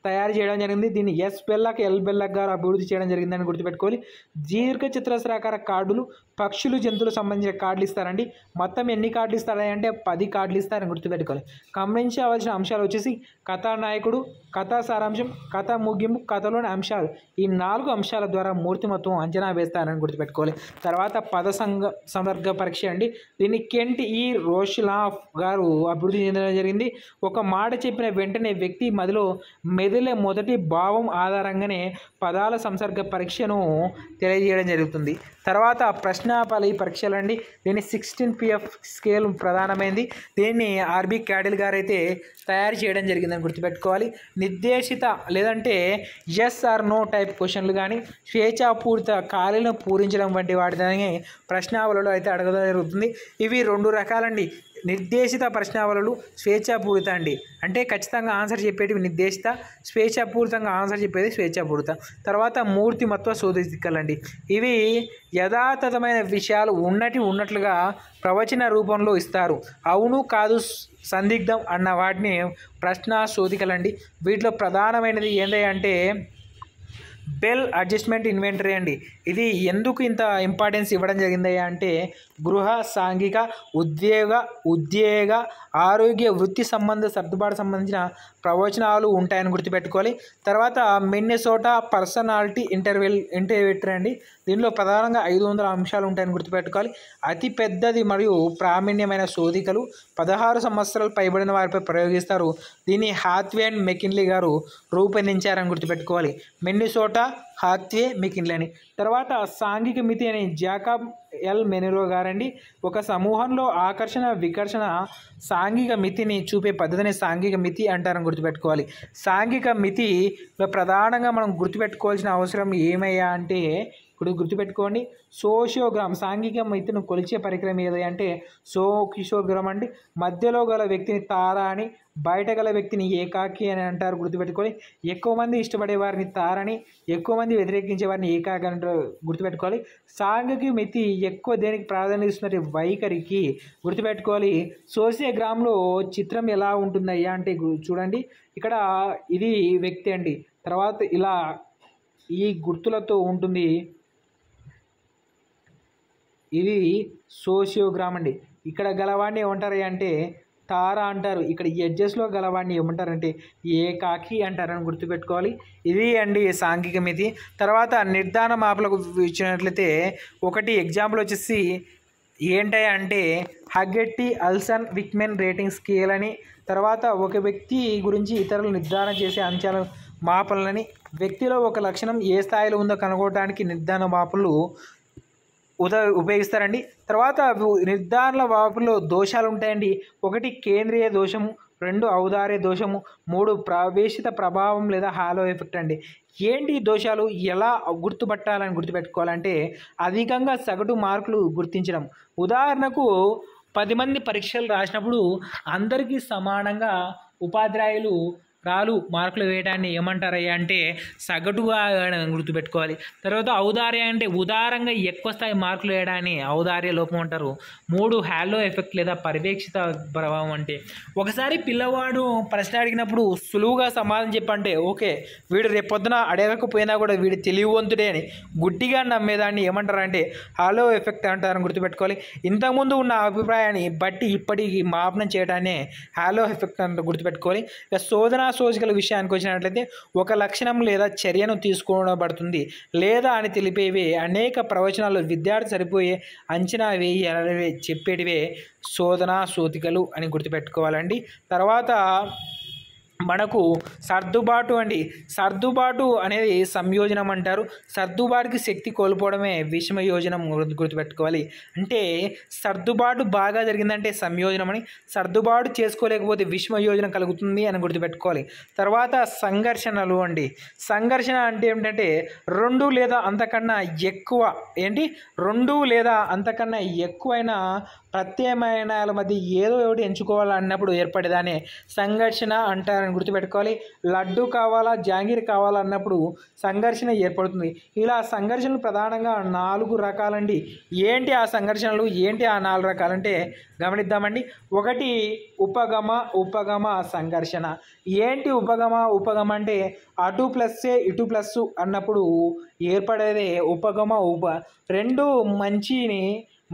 తయారు చేయడం జరిగింది. దీన్ని ఎస్ బెల్లక్ ఎల్ బెల్లక్ గారు అభివృద్ధి చేయడం జరిగిందని గుర్తుపెట్టుకోవాలి. దీర్ఘ చతురస్రాకార కార్డులు పక్షులు జంతువులకు సంబంధించిన కార్డులు ఇస్తారండి. మొత్తం ఎన్ని కార్డులు ఇస్తారంటే 10 కార్డులు ఇస్తారని గుర్తుపెట్టుకోవాలి. గమనించవలసిన అంశాలు వచ్చేసి కథానాయకుడు, కథా సారాంశం, కథ ముగింపు, కథలోని అంశాలు. ఈ 4 అంశాల ద్వారా మూర్తిమత్వం అంచనా వేస్తారని గుర్తుపెట్టుకోవాలి. తర్వాత పద సంవర్గ పరీక్ష అండి. దీన్ని కెంట్ ఈ రోష్లాఫ్ గారు అభివృద్ధి చెందడం జరిగింది. ఒక మాట చెప్పిన వెంటనే వ్యక్తి మదిలో మెదిలే మొదటి భావం ఆధారంగానే పదాల సంసర్గ పరీక్షను తెలియజేయడం జరుగుతుంది. తర్వాత ప్రశ్నావళి పరీక్షలు అండి. దీన్ని 16PF స్కేల్ ప్రధానమైంది. దీన్ని ఆర్బి క్యాడిల్ గారు అయితే తయారు చేయడం జరిగిందని గుర్తుపెట్టుకోవాలి. నిర్దేశిత లేదంటే ఎస్ ఆర్ నో టైప్ క్వశ్చన్లు కానీ స్వేచ్ఛాపూరిత ఖాళీలను పూరించడం వంటి వాటిని ప్రశ్నావళిలో అయితే అడగడం జరుగుతుంది. ఇవి 2 రకాలండి. నిర్దేశిత ప్రశ్నావళులు, స్వేచ్ఛాపూరిత అండి. అంటే ఖచ్చితంగా ఆన్సర్ చెప్పేటివి నిర్దేశిత, స్వేచ్ఛాపూరితంగా ఆన్సర్ చెప్పేది స్వేచ్ఛాపూరిత. తర్వాత మూర్తిమత్వ శోధికలండి. ఇవి యథాతథమైన విషయాలు ఉన్నట్లుగా ప్రవచన రూపంలో ఇస్తారు. అవును కాదు సందిగ్ధం అన్న వాటిని ప్రశ్న శోధికలండి. వీటిలో ప్రధానమైనది ఏంటంటే బెల్ అడ్జస్ట్మెంట్ ఇన్వెంటరీ అండి. ఇది ఎందుకు ఇంత ఇంపార్టెన్స్ ఇవ్వడం జరిగింది అంటే గృహ, సాంఘిక, ఉద్యోగ, ఆరోగ్య, వృత్తి సంబంధ సర్దుబాటు సంబంధించిన ప్రవచనాలు ఉంటాయని గుర్తుపెట్టుకోవాలి. తర్వాత మిన్నెసోటా పర్సనాలిటీ ఇంటర్వ్యూటరీ అండి. దీనిలో ప్రధానంగా 500 అంశాలు ఉంటాయని గుర్తుపెట్టుకోవాలి. అతి పెద్దది మరియు ప్రావీణ్యమైన శోధికలు 16 సంవత్సరాలు పైబడిన వారిపై ప్రయోగిస్తారు. దీన్ని హాత్వే అండ్ మెకిన్లీ గారు రూపొందించారని గుర్తుపెట్టుకోవాలి. మిన్నెసోటా, హాత్వే, మెకిన్లీ అని. తర్వాత సాంఘిక మితి అని జాకబ్ ఎల్ మెనిరో గారండి. ఒక సమూహంలో ఆకర్షణ వికర్షణ సాంఘిక మితిని చూపే పద్ధతిని సాంఘిక మితి అంటారని గుర్తుపెట్టుకోవాలి. సాంఘిక మితి ప్రధానంగా మనం గుర్తుపెట్టుకోవాల్సిన అవసరం ఏమయ్యా అంటే ఇప్పుడు గుర్తుపెట్టుకోండి. సోషియోగ్రామ్ సాంఘిక మితిని కొలిచే పరికరం ఏది అంటే సోషియోగ్రామ్ అండి. మధ్యలో గల వ్యక్తిని తార అని, బయట గల వ్యక్తిని ఏకాకి అని అంటారు. గుర్తుపెట్టుకోవాలి. ఎక్కువ మంది ఇష్టపడే వారిని తారని, ఎక్కువ మంది వ్యతిరేకించే వారిని ఏకాకి అని గుర్తుపెట్టుకోవాలి. సాంఘిక మితి ఎక్కువ దేనికి ప్రాధాన్యత ఇస్తున్నట్టు వైఖరికి గుర్తుపెట్టుకోవాలి. సోషియోగ్రామ్లో చిత్రం ఎలా ఉంటుందయ్యా అంటే చూడండి. ఇక్కడ ఇది వ్యక్తి అండి. తర్వాత ఇలా ఈ గుర్తులతో ఉంటుంది. ఇది సోషియోగ్రామ్ అండి. ఇక్కడ గలవాడిని ఏమంటారు అంటే తార అంటారు. ఇక్కడ ఎడ్జెస్లో గలవాడిని ఏమంటారంటే ఏకాకి అంటారని గుర్తుపెట్టుకోవాలి. ఇది అండి సాంఘిక మితి. తర్వాత నిర్ధారణ మాపలకు ఇచ్చినట్లయితే ఒకటి ఎగ్జాంపుల్ వచ్చేసి ఏంటంటే హగ్గెట్టి అల్సన్ విక్మెన్ రేటింగ్ స్కేల్ అని. తర్వాత ఒక వ్యక్తి గురించి ఇతరులు నిర్ధారణ చేసే అంశాల మాపనలని, వ్యక్తిలో ఒక లక్షణం ఏ స్థాయిలో ఉందో కనుగొనడానికి నిర్ధారణ మాపలు ఉపయోగిస్తారండి. తర్వాత నిర్ధారణ మాపల్లో దోషాలు ఉంటాయండి. 1 కేంద్రీయ దోషము, 2 ఔదార్య దోషము, 3 ప్రవేశిత ప్రభావం లేదా హాలో ఎఫెక్ట్ అండి. ఏంటి దోషాలు ఎలా గుర్తుపట్టాలని గుర్తుపెట్టుకోవాలంటే అధికంగా సగటు మార్కులు గుర్తించడం. ఉదాహరణకు 10 మంది పరీక్షలు రాసినప్పుడు అందరికీ సమానంగా ఉపాధ్యాయులు మార్కులు వేయడాన్ని ఏమంటారయ్యా అంటే సగటుగా గుర్తుపెట్టుకోవాలి. తర్వాత ఔదార్య అంటే ఉదారంగా ఎక్కువ స్థాయి మార్కులు వేయడాన్ని ఔదార్య లోపం అంటారు. 3 హాలో ఎఫెక్ట్ లేదా పర్యవేక్షిత ప్రభావం అంటే ఒకసారి పిల్లవాడు ప్రశ్న అడిగినప్పుడు సులువుగా సమాధానం చెప్పంటే ఓకే వీడు రేపు పొద్దున అడగకపోయినా కూడా వీడు తెలివివంతుడే అని గుడ్డిగా నమ్మేదాన్ని ఏమంటారంటే హాలో ఎఫెక్ట్ అంటారని గుర్తుపెట్టుకోవాలి. ఇంతకుముందు ఉన్న అభిప్రాయాన్ని బట్టి ఇప్పటికి మాపనం చేయడాన్ని హాలో ఎఫెక్ట్ అంటే గుర్తుపెట్టుకోవాలి. శోధన సోజికల విషయానికి వచ్చినట్లయితే ఒక లక్షణం లేదా చర్యను తీసుకోబడుతుంది లేదా అని తెలిపేవి అనేక ప్రవచనాలు విద్యార్థి సరిపోయే అంచనా వేయి చెప్పేటివే శోధన సూచికలు అని గుర్తుపెట్టుకోవాలండి. తర్వాత మనకు సర్దుబాటు అండి. సర్దుబాటు అనేది సంయోజనం అంటారు. సర్దుబాటుకి శక్తి కోల్పోవడమే విషమయోజనం గుర్తుపెట్టుకోవాలి. అంటే సర్దుబాటు బాగా జరిగిందంటే సంయోజనం అని, సర్దుబాటు చేసుకోలేకపోతే విషమయోజనం కలుగుతుంది అని గుర్తుపెట్టుకోవాలి. తర్వాత సంఘర్షణలు అండి. సంఘర్షణ అంటే ఏమిటంటే రెండు లేదా అంతకన్నా ఎక్కువ రెండు లేదా అంతకన్నా ఎక్కువైన ప్రత్యామ్నాయాల మధ్య ఏదో ఒకటి ఎంచుకోవాలన్నప్పుడు ఏర్పడేదాన్ని సంఘర్షణ అంటారని గుర్తుపెట్టుకోవాలి. లడ్డు కావాలా జాంగీర్ కావాలా అన్నప్పుడు సంఘర్షణ ఏర్పడుతుంది. ఇలా సంఘర్షణలు ప్రధానంగా 4 రకాలండి. ఏంటి ఆ సంఘర్షణలు, ఏంటి ఆ 4 రకాలంటే గమనిద్దామండి. ఒకటి ఉపగమ సంఘర్షణ. ఏంటి ఉపగమ అంటే అటు ప్లస్సే ఇటు ప్లస్ అన్నప్పుడు ఏర్పడేదే రెండు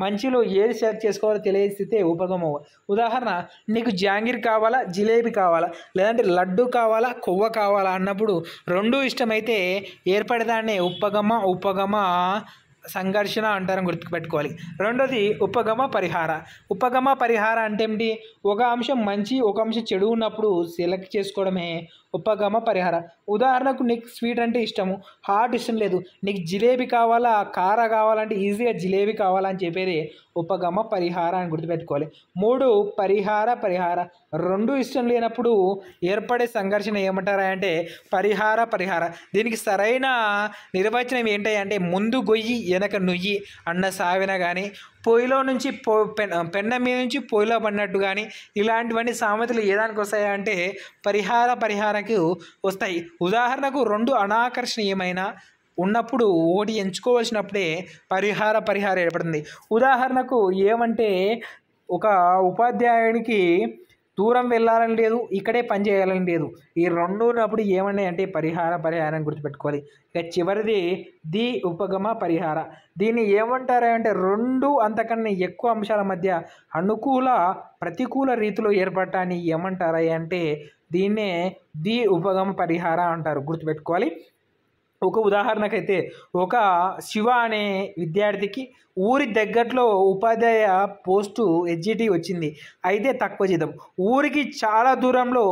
మంచిలో ఏది సెలెక్ట్ చేసుకోవాలో తెలియని స్థితే ఉపగమం. ఉదాహరణ, నీకు జాంగీర్ కావాలా జిలేబీ కావాలా లేదంటే లడ్డు కావాలా కొవ్వ కావాలా అన్నప్పుడు రెండు ఇష్టమైతే ఏర్పడేదాన్ని ఉపగమ సంఘర్షణ అంటారని గుర్తుపెట్టుకోవాలి. రెండోది ఉపగమ పరిహార అంటే ఏమిటి? ఒక అంశం మంచి ఒక అంశం చెడు ఉన్నప్పుడు సెలెక్ట్ చేసుకోవడమే ఉపగమ పరిహార. ఉదాహరణకు నీకు స్వీట్ అంటే ఇష్టము, హాట్ ఇష్టం లేదు, నీకు జిలేబీ కావాలా కార కావాలంటే ఈజీగా జిలేబీ కావాలని చెప్పేది ఉపగమ పరిహార అని గుర్తుపెట్టుకోవాలి. 3 పరిహార. రెండు ఇష్టం లేనప్పుడు ఏర్పడే సంఘర్షణ ఏమంటారా అంటే పరిహార. దీనికి సరైన నిర్వచనం ఏంటంటే ముందు గొయ్యి వెనక నుయ్యి అన్న సావిన కానీ, పొయ్యిలో నుంచి పెన్న మీద నుంచి పొయ్యిలో పడినట్టు కానీ, ఇలాంటివన్నీ సామెతలు ఏ దానికి వస్తాయి అంటే పరిహారకి వస్తాయి. ఉదాహరణకు రెండు అనాకర్షణీయమైన ఉన్నప్పుడు ఒకటి ఎంచుకోవాల్సినప్పుడే పరిహార ఏర్పడుతుంది. ఉదాహరణకు ఏమంటే ఒక ఉపాధ్యాయునికి దూరం వెళ్ళాలని లేదు, ఇక్కడే పని చేయాలని లేదు. ఈ రెండు ఉన్నప్పుడు ఏమన్నాయి అంటే పరిహారం గుర్తుపెట్టుకోవాలి. ఇక చివరిది ఉపగమ పరిహార. దీన్ని ఏమంటారు అంటే రెండు అంతకన్నా ఎక్కువ అంశాల మధ్య ప్రతికూల రీతిలో ఏర్పడటాన్ని ఏమంటారా అంటే దీన్నే ఉపగమ పరిహార అంటారు, గుర్తుపెట్టుకోవాలి. ఒక ఉదాహరణకైతే ఒక శివ అనే విద్యార్థికి ఊరి దగ్గరలో ఉపాధ్యాయ పోస్టు ఎస్జిటి వచ్చింది, అయితే తక్కువ జీతం. ఊరికి చాలా దూరంలో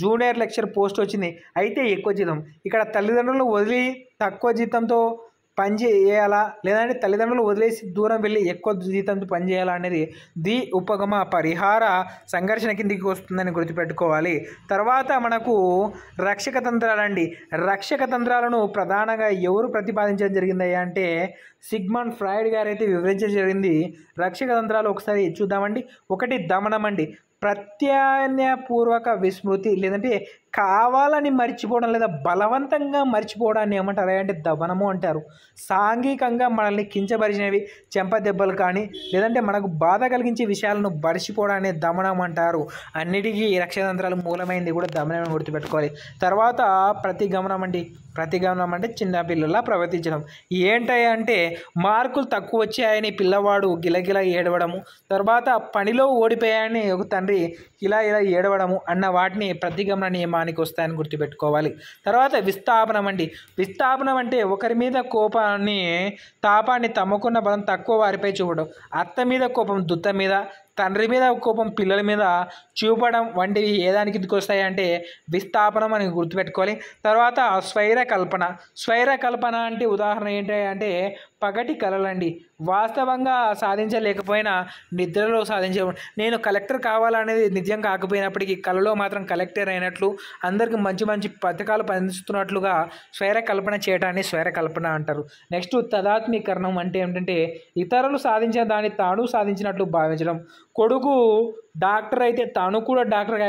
జూనియర్ లెక్చర్ పోస్ట్ వచ్చింది, అయితే ఎక్కువ జీతం. ఇక్కడ తల్లిదండ్రులను వదిలి తక్కువ జీతంతో పని చేయాలా లేదంటే తల్లిదండ్రులు వదిలేసి దూరం వెళ్ళి ఎక్కువ జీతంతో పని చేయాలా అనేది ఉపగమ పరిహార సంఘర్షణ కిందికి వస్తుందని గుర్తుపెట్టుకోవాలి. తర్వాత మనకు రక్షక తంత్రాలండి. రక్షక తంత్రాలను ప్రధానంగా ఎవరు ప్రతిపాదించడం జరిగింది అంటే సిగ్మండ్ ఫ్రాయిడ్ గారు అయితే వివరించడం జరిగింది. రక్షక తంత్రాలు ఒకసారి చూద్దామండి. ఒకటి దమనం అండి. ప్రత్యామ్నాయపూర్వక విస్మృతి లేదంటే కావాలని మర్చిపోవడం లేదా బలవంతంగా మర్చిపోవడాన్ని ఏమంటారు అంటే దమనము అంటారు. సాంఘికంగా మనల్ని కించపరిచినవి చెంప దెబ్బలు కానీ లేదంటే మనకు బాధ కలిగించే విషయాలను మర్చిపోవడాన్ని దమనం అంటారు. అన్నిటికీ రక్షతంత్రాలు మూలమైంది కూడా దమనం గుర్తుపెట్టుకోవాలి. తర్వాత ప్రతిగమనం అంటే చిన్నపిల్లలా ప్రవర్తించడం. ఏంటంటే మార్కులు తక్కువ వచ్చాయని పిల్లవాడు గిలగిల ఏడవడము, తర్వాత పనిలో ఓడిపోయాయని ఒక తండ్రి ఇలా ఏడవడము అన్న వాటిని ప్రతిగమన నియమానికి వస్తాయని గుర్తుపెట్టుకోవాలి. తర్వాత విస్థాపనం అంటే ఒకరి మీద తాపాన్ని తమకున్న బలం తక్కువ వారిపై చూపడం. అత్త మీద కోపం దుత్త మీద, తండ్రి మీద కోపం పిల్లల మీద చూపడం వంటివి ఏ దానికి కిందకి వస్తాయి అంటే విస్థాపనం అని గుర్తుపెట్టుకోవాలి. తర్వాత స్వైర కల్పన అంటే ఉదాహరణ ఏంటి అంటే పగటి కలలండి. వాస్తవంగా సాధించలేకపోయినా నిద్రలో సాధించే, నేను కలెక్టర్ కావాలనేది నిజం కాకపోయినప్పటికీ కళలో మాత్రం కలెక్టర్ అయినట్లు అందరికీ మంచి మంచి పథకాలు పంచుతున్నట్లుగా స్వైర కల్పన చేయడాన్ని స్వైర కల్పన అంటారు. నెక్స్ట్ తదాత్మీకరణం అంటే ఏంటంటే ఇతరులు సాధించిన దాన్ని తాను సాధించినట్లు భావించడం. కొడుకు డాక్టర్ అయితే తాను కూడా డాక్టర్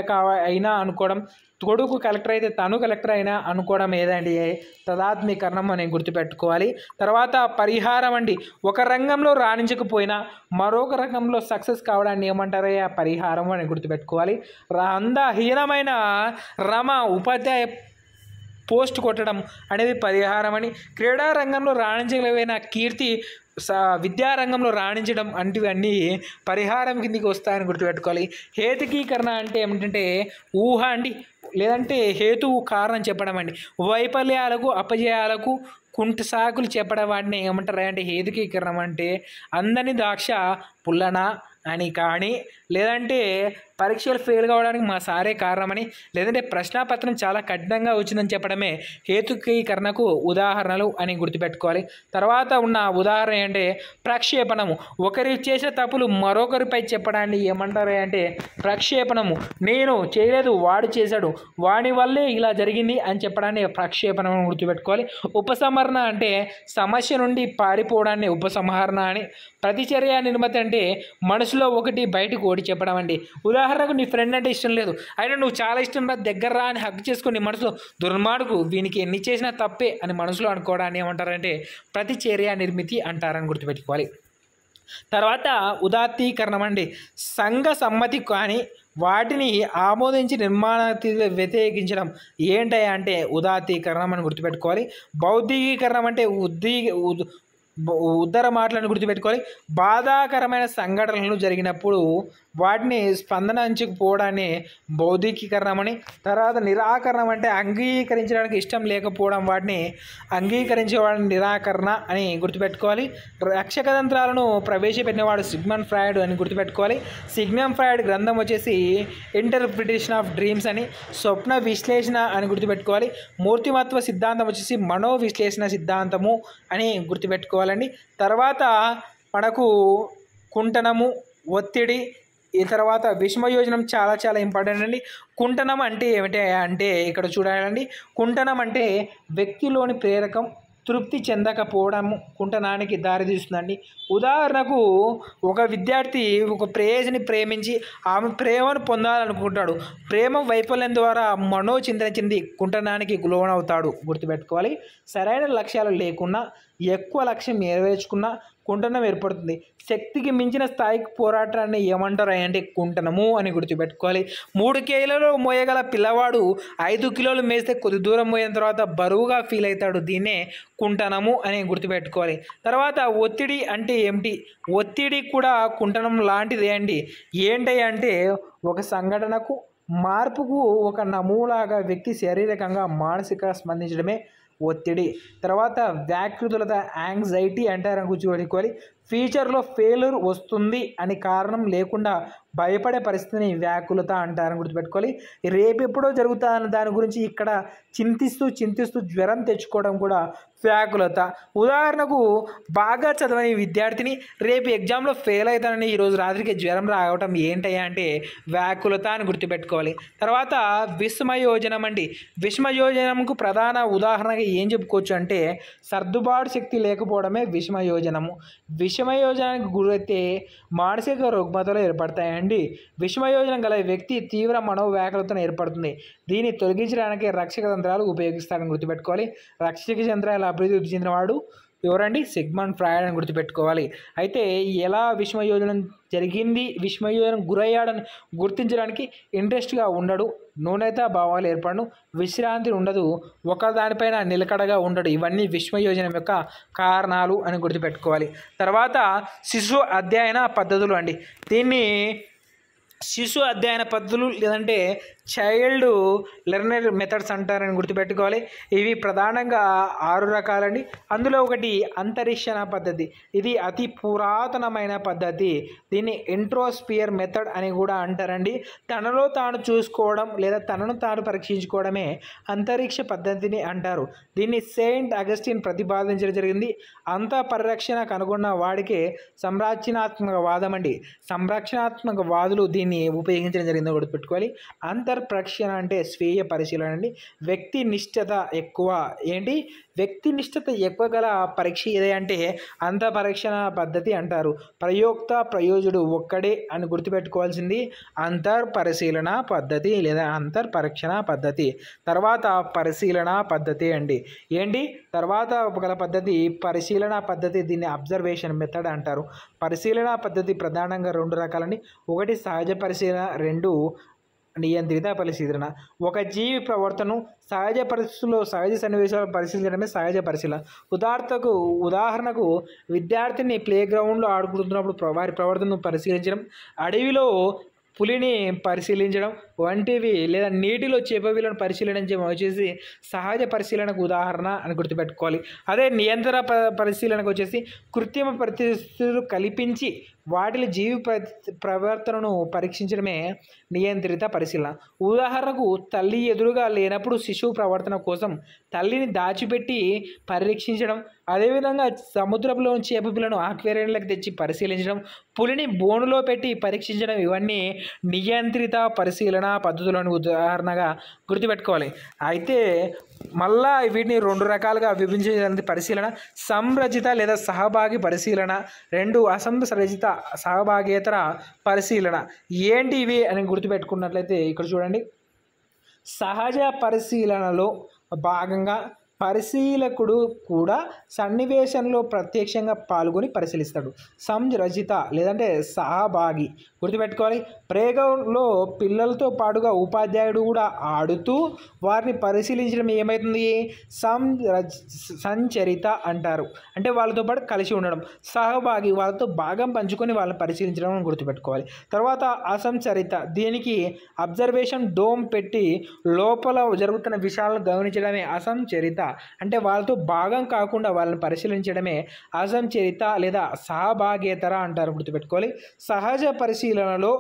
అయినా అనుకోవడం, కొడుకు కలెక్టర్ అయితే తాను కలెక్టర్ అయినా అనుకోవడం ఏదండి తదాత్మీకరణం అని గుర్తుపెట్టుకోవాలి. తర్వాత పరిహారం అండి. ఒక రంగంలో రాణించకపోయినా మరొక రంగంలో సక్సెస్ కావడాన్ని ఏమంటారో ఆ పరిహారం అని గుర్తుపెట్టుకోవాలి. అందహీనమైన ఉపాధ్యాయ పోస్ట్ కొట్టడం అనేది పరిహారం అని. క్రీడా రంగంలో రాణించలేవైన కీర్తి విద్యారంగంలో రాణించడం వంటివన్నీ పరిహారం కిందికి వస్తాయని గుర్తుపెట్టుకోవాలి. హేతుకీకరణ అంటే ఏమిటంటే ఊహ అండి, లేదంటే హేతువు కారణం చెప్పడం అండి. వైఫల్యాలకు అపజయాలకు సాకులు చెప్పడం వాటిని ఏమంటారు అంటే హేతుకీకరణం అంటే అందని ద్రాక్ష పుల్లన అని కానీ లేదంటే పరీక్షలు ఫెయిల్ కావడానికి మా సారే కారణమని, లేదంటే ప్రశ్నాపత్రం చాలా కఠినంగా వచ్చిందని చెప్పడమే హేతుకీకరణకు ఉదాహరణలు అని గుర్తుపెట్టుకోవాలి. తర్వాత ఉన్న ఉదాహరణ ఏంటంటే ప్రక్షేపణము. ఒకరి చేసిన తప్పులు మరొకరిపై చెప్పడాన్ని ఏమంటారు అంటే ప్రక్షేపణము. నేను చేయలేదు, వాడు చేశాడు, వాడి వల్లే ఇలా జరిగింది అని చెప్పడాన్ని ప్రక్షేపణం గుర్తుపెట్టుకోవాలి. ఉపసంహరణ అంటే సమస్య నుండి పారిపోవడాన్ని ఉపసంహరణ అని. ప్రతిచర్య నిర్మతి అంటే మనసులో ఒకటి బయటకు ఓడి చెప్పడం అండి. ఉదాహరణకు నీ ఫ్రెండ్ అంటే ఇష్టం లేదు, అయినా నువ్వు చాలా ఇష్టం రా, దగ్గర రా అని హక్ చేసుకుని నీ మనసులో దుర్మార్గు, వీనికి ఎన్ని చేసినా తప్పే అని మనసులో అనుకోవడాన్ని ఏమంటారంటే ప్రతిచర్య నిర్మితి అంటారని గుర్తుపెట్టుకోవాలి. తర్వాత ఉదాత్తీకరణం అండి. సంఘ సమ్మతి కానీ వాటిని ఆమోదించి నిర్మాణాతి వ్యతిరేకించడం ఏంటయ్యా అంటే ఉదాత్తీకరణం అని గుర్తుపెట్టుకోవాలి. బౌద్ధికీకరణం అంటే ఉద్దర మాటలను గుర్తుపెట్టుకోవాలి. బాధాకరమైన సంఘటనలు జరిగినప్పుడు వాటిని స్పందనించకపోవడాన్ని బౌద్ధికీకరణం అని. తర్వాత నిరాకరణం అంటే అంగీకరించడానికి ఇష్టం లేకపోవడం, వాటిని అంగీకరించేవాడిని నిరాకరణ అని గుర్తుపెట్టుకోవాలి. రక్షకతంత్రాలను ప్రవేశపెట్టినవాడు సిగ్మండ్ ఫ్రాయిడ్ అని గుర్తుపెట్టుకోవాలి. సిగ్మండ్ ఫ్రాయిడ్ గ్రంథం వచ్చేసి ఇంటర్ప్రిటేషన్ ఆఫ్ డ్రీమ్స్ అని. స్వప్న విశ్లేషణ అని గుర్తుపెట్టుకోవాలి. మూర్తిమత్వ సిద్ధాంతం వచ్చేసి మనో విశ్లేషణ సిద్ధాంతము అని గుర్తుపెట్టుకోవాలండి. తర్వాత మనకు కుంటనము, ఒత్తిడి, ఈ తర్వాత విషమయోజనం చాలా చాలా ఇంపార్టెంట్ అండి. కుంటనం అంటే ఏమిటి అంటే ఇక్కడ చూడాలండి. కుంటనం అంటే వ్యక్తిలోని ప్రేరకం తృప్తి చెందకపోవడం కుంటనానికి దారితీస్తుందండి. ఉదాహరణకు ఒక విద్యార్థి ఒక ప్రేయసిని ప్రేమించి ఆమె ప్రేమను పొందాలనుకుంటాడు. ప్రేమ వైఫల్యం ద్వారా మనోచింతన చెంది కుంటనానికి లోనవుతాడు. గుర్తుపెట్టుకోవాలి. సరైన లక్ష్యాలు లేకున్నా ఎక్కువ లక్ష్యం నెరవేర్చుకున్నా కుంటనం ఏర్పడుతుంది. శక్తికి మించిన స్థాయికి పోరాటాన్ని ఏమంటారు అంటే కుంటనము అని గుర్తుపెట్టుకోవాలి. 3 కిలోలు మోయగల పిల్లవాడు 5 కిలోలు మేస్తే కొద్ది దూరం మోయిన తర్వాత బరువుగా ఫీల్ అవుతాడు. దీన్నే కుంటనము అని గుర్తుపెట్టుకోవాలి. తర్వాత ఒత్తిడి అంటే ఏమిటి? ఒత్తిడి కూడా కుంటనం లాంటిదే అండి. ఏంటి అంటే ఒక సంఘటనకు మార్పుకు ఒక నమూనాగా వ్యక్తి శారీరకంగా మానసిక స్పందించడమే ఒత్తిడి. తర్వాత వ్యాకృతులత యాంగ్జైటీ అంటారని గుర్తుపెట్టుకోవాలి. ఫ్యూచర్లో ఫెయిల్యూర్ వస్తుంది అని కారణం లేకుండా భయపడే పరిస్థితిని వ్యాకులత అంటారని గుర్తుపెట్టుకోవాలి. రేపు ఎప్పుడో జరుగుతుందన్న దాని గురించి ఇక్కడ చింతిస్తూ జ్వరం తెచ్చుకోవడం కూడా వ్యాకులత. ఉదాహరణకు బాగా చదవని విద్యార్థిని రేపు ఎగ్జామ్లో ఫెయిల్ అవుతానని ఈరోజు రాత్రికి జ్వరం రావటం ఏంటయ్యా అంటే వ్యాకులత అని గుర్తుపెట్టుకోవాలి. తర్వాత విస్మయోజనం అండి. విస్మయోజనంకు ప్రధాన ఉదాహరణగా ఏం చెప్పుకోవచ్చు అంటే సర్దుబాటు శక్తి లేకపోవడమే విస్మయోజనము. విషమయోజనానికి గురైతే మానసిక రుగ్మతలు ఏర్పడతాయండి. విషమయోజనం గల వ్యక్తి తీవ్ర మనోవ్యాకులతను ఏర్పడుతుంది. దీన్ని తొలగించడానికి రక్షక తంత్రాలు ఉపయోగిస్తారని గుర్తుపెట్టుకోవాలి. రక్షక యంత్రాల అభివృద్ధి చెందినవాడు ఎవరండి? సిగ్మండ్ ఫ్రాయిడ్ అని గుర్తుపెట్టుకోవాలి. అయితే ఎలా విషమయోజనం జరిగింది, విషమయోజనం గురయ్యాడని గుర్తించడానికి ఇంట్రెస్ట్గా ఉండడు, న్యూనత భావాలు ఏర్పడను, విశ్రాంతి ఉండదు, ఒకదానిపైన నిలకడగా ఉండడు. ఇవన్నీ విషమయోజనం యొక్క కారణాలు అని గుర్తుపెట్టుకోవాలి. తర్వాత శిశు అధ్యయన పద్ధతులు అండి. దీన్ని శిశు అధ్యయన పద్ధతులు లేదంటే చైల్డ్ లెర్నర్ మెథడ్స్ అంటారని గుర్తుపెట్టుకోవాలి. ఇవి ప్రధానంగా 6 రకాలండి. అందులో ఒకటి అంతరీక్షణ పద్ధతి. ఇది అతి పురాతనమైన పద్ధతి. దీన్ని ఇంట్రోస్పియర్ మెథడ్ అని కూడా అంటారండి. తనలో తాను చూసుకోవడం లేదా తనను తాను పరీక్షించుకోవడమే అంతరిక్ష పద్ధతిని అంటారు. దీన్ని సెయింట్ అగస్టిన్ ప్రతిపాదించడం జరిగింది. అంత పరిరక్షణ కనుగొన్న వాడికే సంరక్షణాత్మక వాదం అండి. సంరక్షణాత్మక వాదులు దీన్ని ఉపయోగించడం జరిగిందో గుర్తుపెట్టుకోవాలి. అంతర్ప్రక్షణ అంటే స్వీయ పరిశీలన అండి. వ్యక్తి నిష్ఠత ఎక్కువ ఏంటి? వ్యక్తి నిష్ఠత ఎక్కువ గల పరీక్ష ఏదే అంటే అంతఃపరీక్షణ పద్ధతి అంటారు. ప్రయోక్త ప్రయోజుడు ఒక్కడే అని గుర్తుపెట్టుకోవాల్సింది అంతర్పరిశీలన పద్ధతి లేదా అంతర్పరీక్షణ పద్ధతి. తర్వాత పరిశీలన పద్ధతి అండి. ఏంటి తర్వాత గల పద్ధతి పరిశీలన పద్ధతి. దీన్ని అబ్జర్వేషన్ మెథడ్ అంటారు. పరిశీలన పద్ధతి ప్రధానంగా 2 రకాలండి. ఒకటి సహజ పరిశీలన, 2 నియంత్రిత పరిశీలన. ఒక జీవి ప్రవర్తనను సహజ పరిస్థితుల్లో సహజ సన్నివేశాలు పరిశీలించడమే సహజ పరిశీలన. ఉదాహరణకు విద్యార్థిని ప్లేగ్రౌండ్లో ఆడుకుంటున్నప్పుడు వారి ప్రవర్తనను పరిశీలించడం, అడవిలో పులిని పరిశీలించడం వంటివి లేదా నీటిలో చేపవిలను పరిశీలించడం వచ్చేసి సహజ పరిశీలనకు ఉదాహరణ అని గుర్తుపెట్టుకోవాలి. అదే నియంత్రణ పరిశీలనకు వచ్చేసి కృత్రిమ పరిస్థితులు కల్పించి వాటిలో జీవి ప్రవర్తనను పరీక్షించడమే నియంత్రిత పరిశీలన. ఉదాహరణకు తల్లి ఎదురుగా లేనప్పుడు శిశువు ప్రవర్తన కోసం తల్లిని దాచిపెట్టి పరీక్షించడం, అదేవిధంగా సముద్రంలో చేప పిల్లను ఆక్వేరియంలోకి తెచ్చి పరిశీలించడం, పులిని బోనులో పెట్టి పరీక్షించడం, ఇవన్నీ నియంత్రిత పరిశీలన పద్ధతులను ఉదాహరణగా గుర్తుపెట్టుకోవాలి. అయితే మళ్ళా వీటిని 2 రకాలుగా విభజించడానికి పరిశీలన: సంరచిత లేదా సహభాగి పరిశీలన, 2 అసంరచిత సహభాగేతర పరిశీలన. ఏంటి ఇవి అని గుర్తుపెట్టుకున్నట్లయితే ఇక్కడ చూడండి. సహజ పరిశీలనలో భాగంగా పరిశీలకుడు కూడా సన్నివేశంలో ప్రత్యక్షంగా పాల్గొని పరిశీలిస్తాడు. సంరచిత లేదంటే సహభాగి గుర్తుపెట్టుకోవాలి. ప్రేగంలో పిల్లలతో పాటుగా ఉపాధ్యాయుడు కూడా ఆడుతూ వారిని పరిశీలించడం ఏమవుతుంది? సంచరిత అంటారు. అంటే వాళ్ళతో పాటు కలిసి ఉండడం. సహభాగి వాళ్ళతో భాగం పంచుకొని వాళ్ళని పరిశీలించడం అని గుర్తుపెట్టుకోవాలి. తర్వాత అసంచరిత, దీనికి అబ్జర్వేషన్ డోమ్ పెట్టి లోపల జరుగుతున్న విషయాలను గమనించడమే అసంచరిత. అంటే వాళ్ళతో భాగం కాకుండా వాళ్ళని పరిశీలించడమే అసంచరిత లేదా సహభాగేతర అంటారు. గుర్తుపెట్టుకోవాలి. సహజ పరిశీలనలో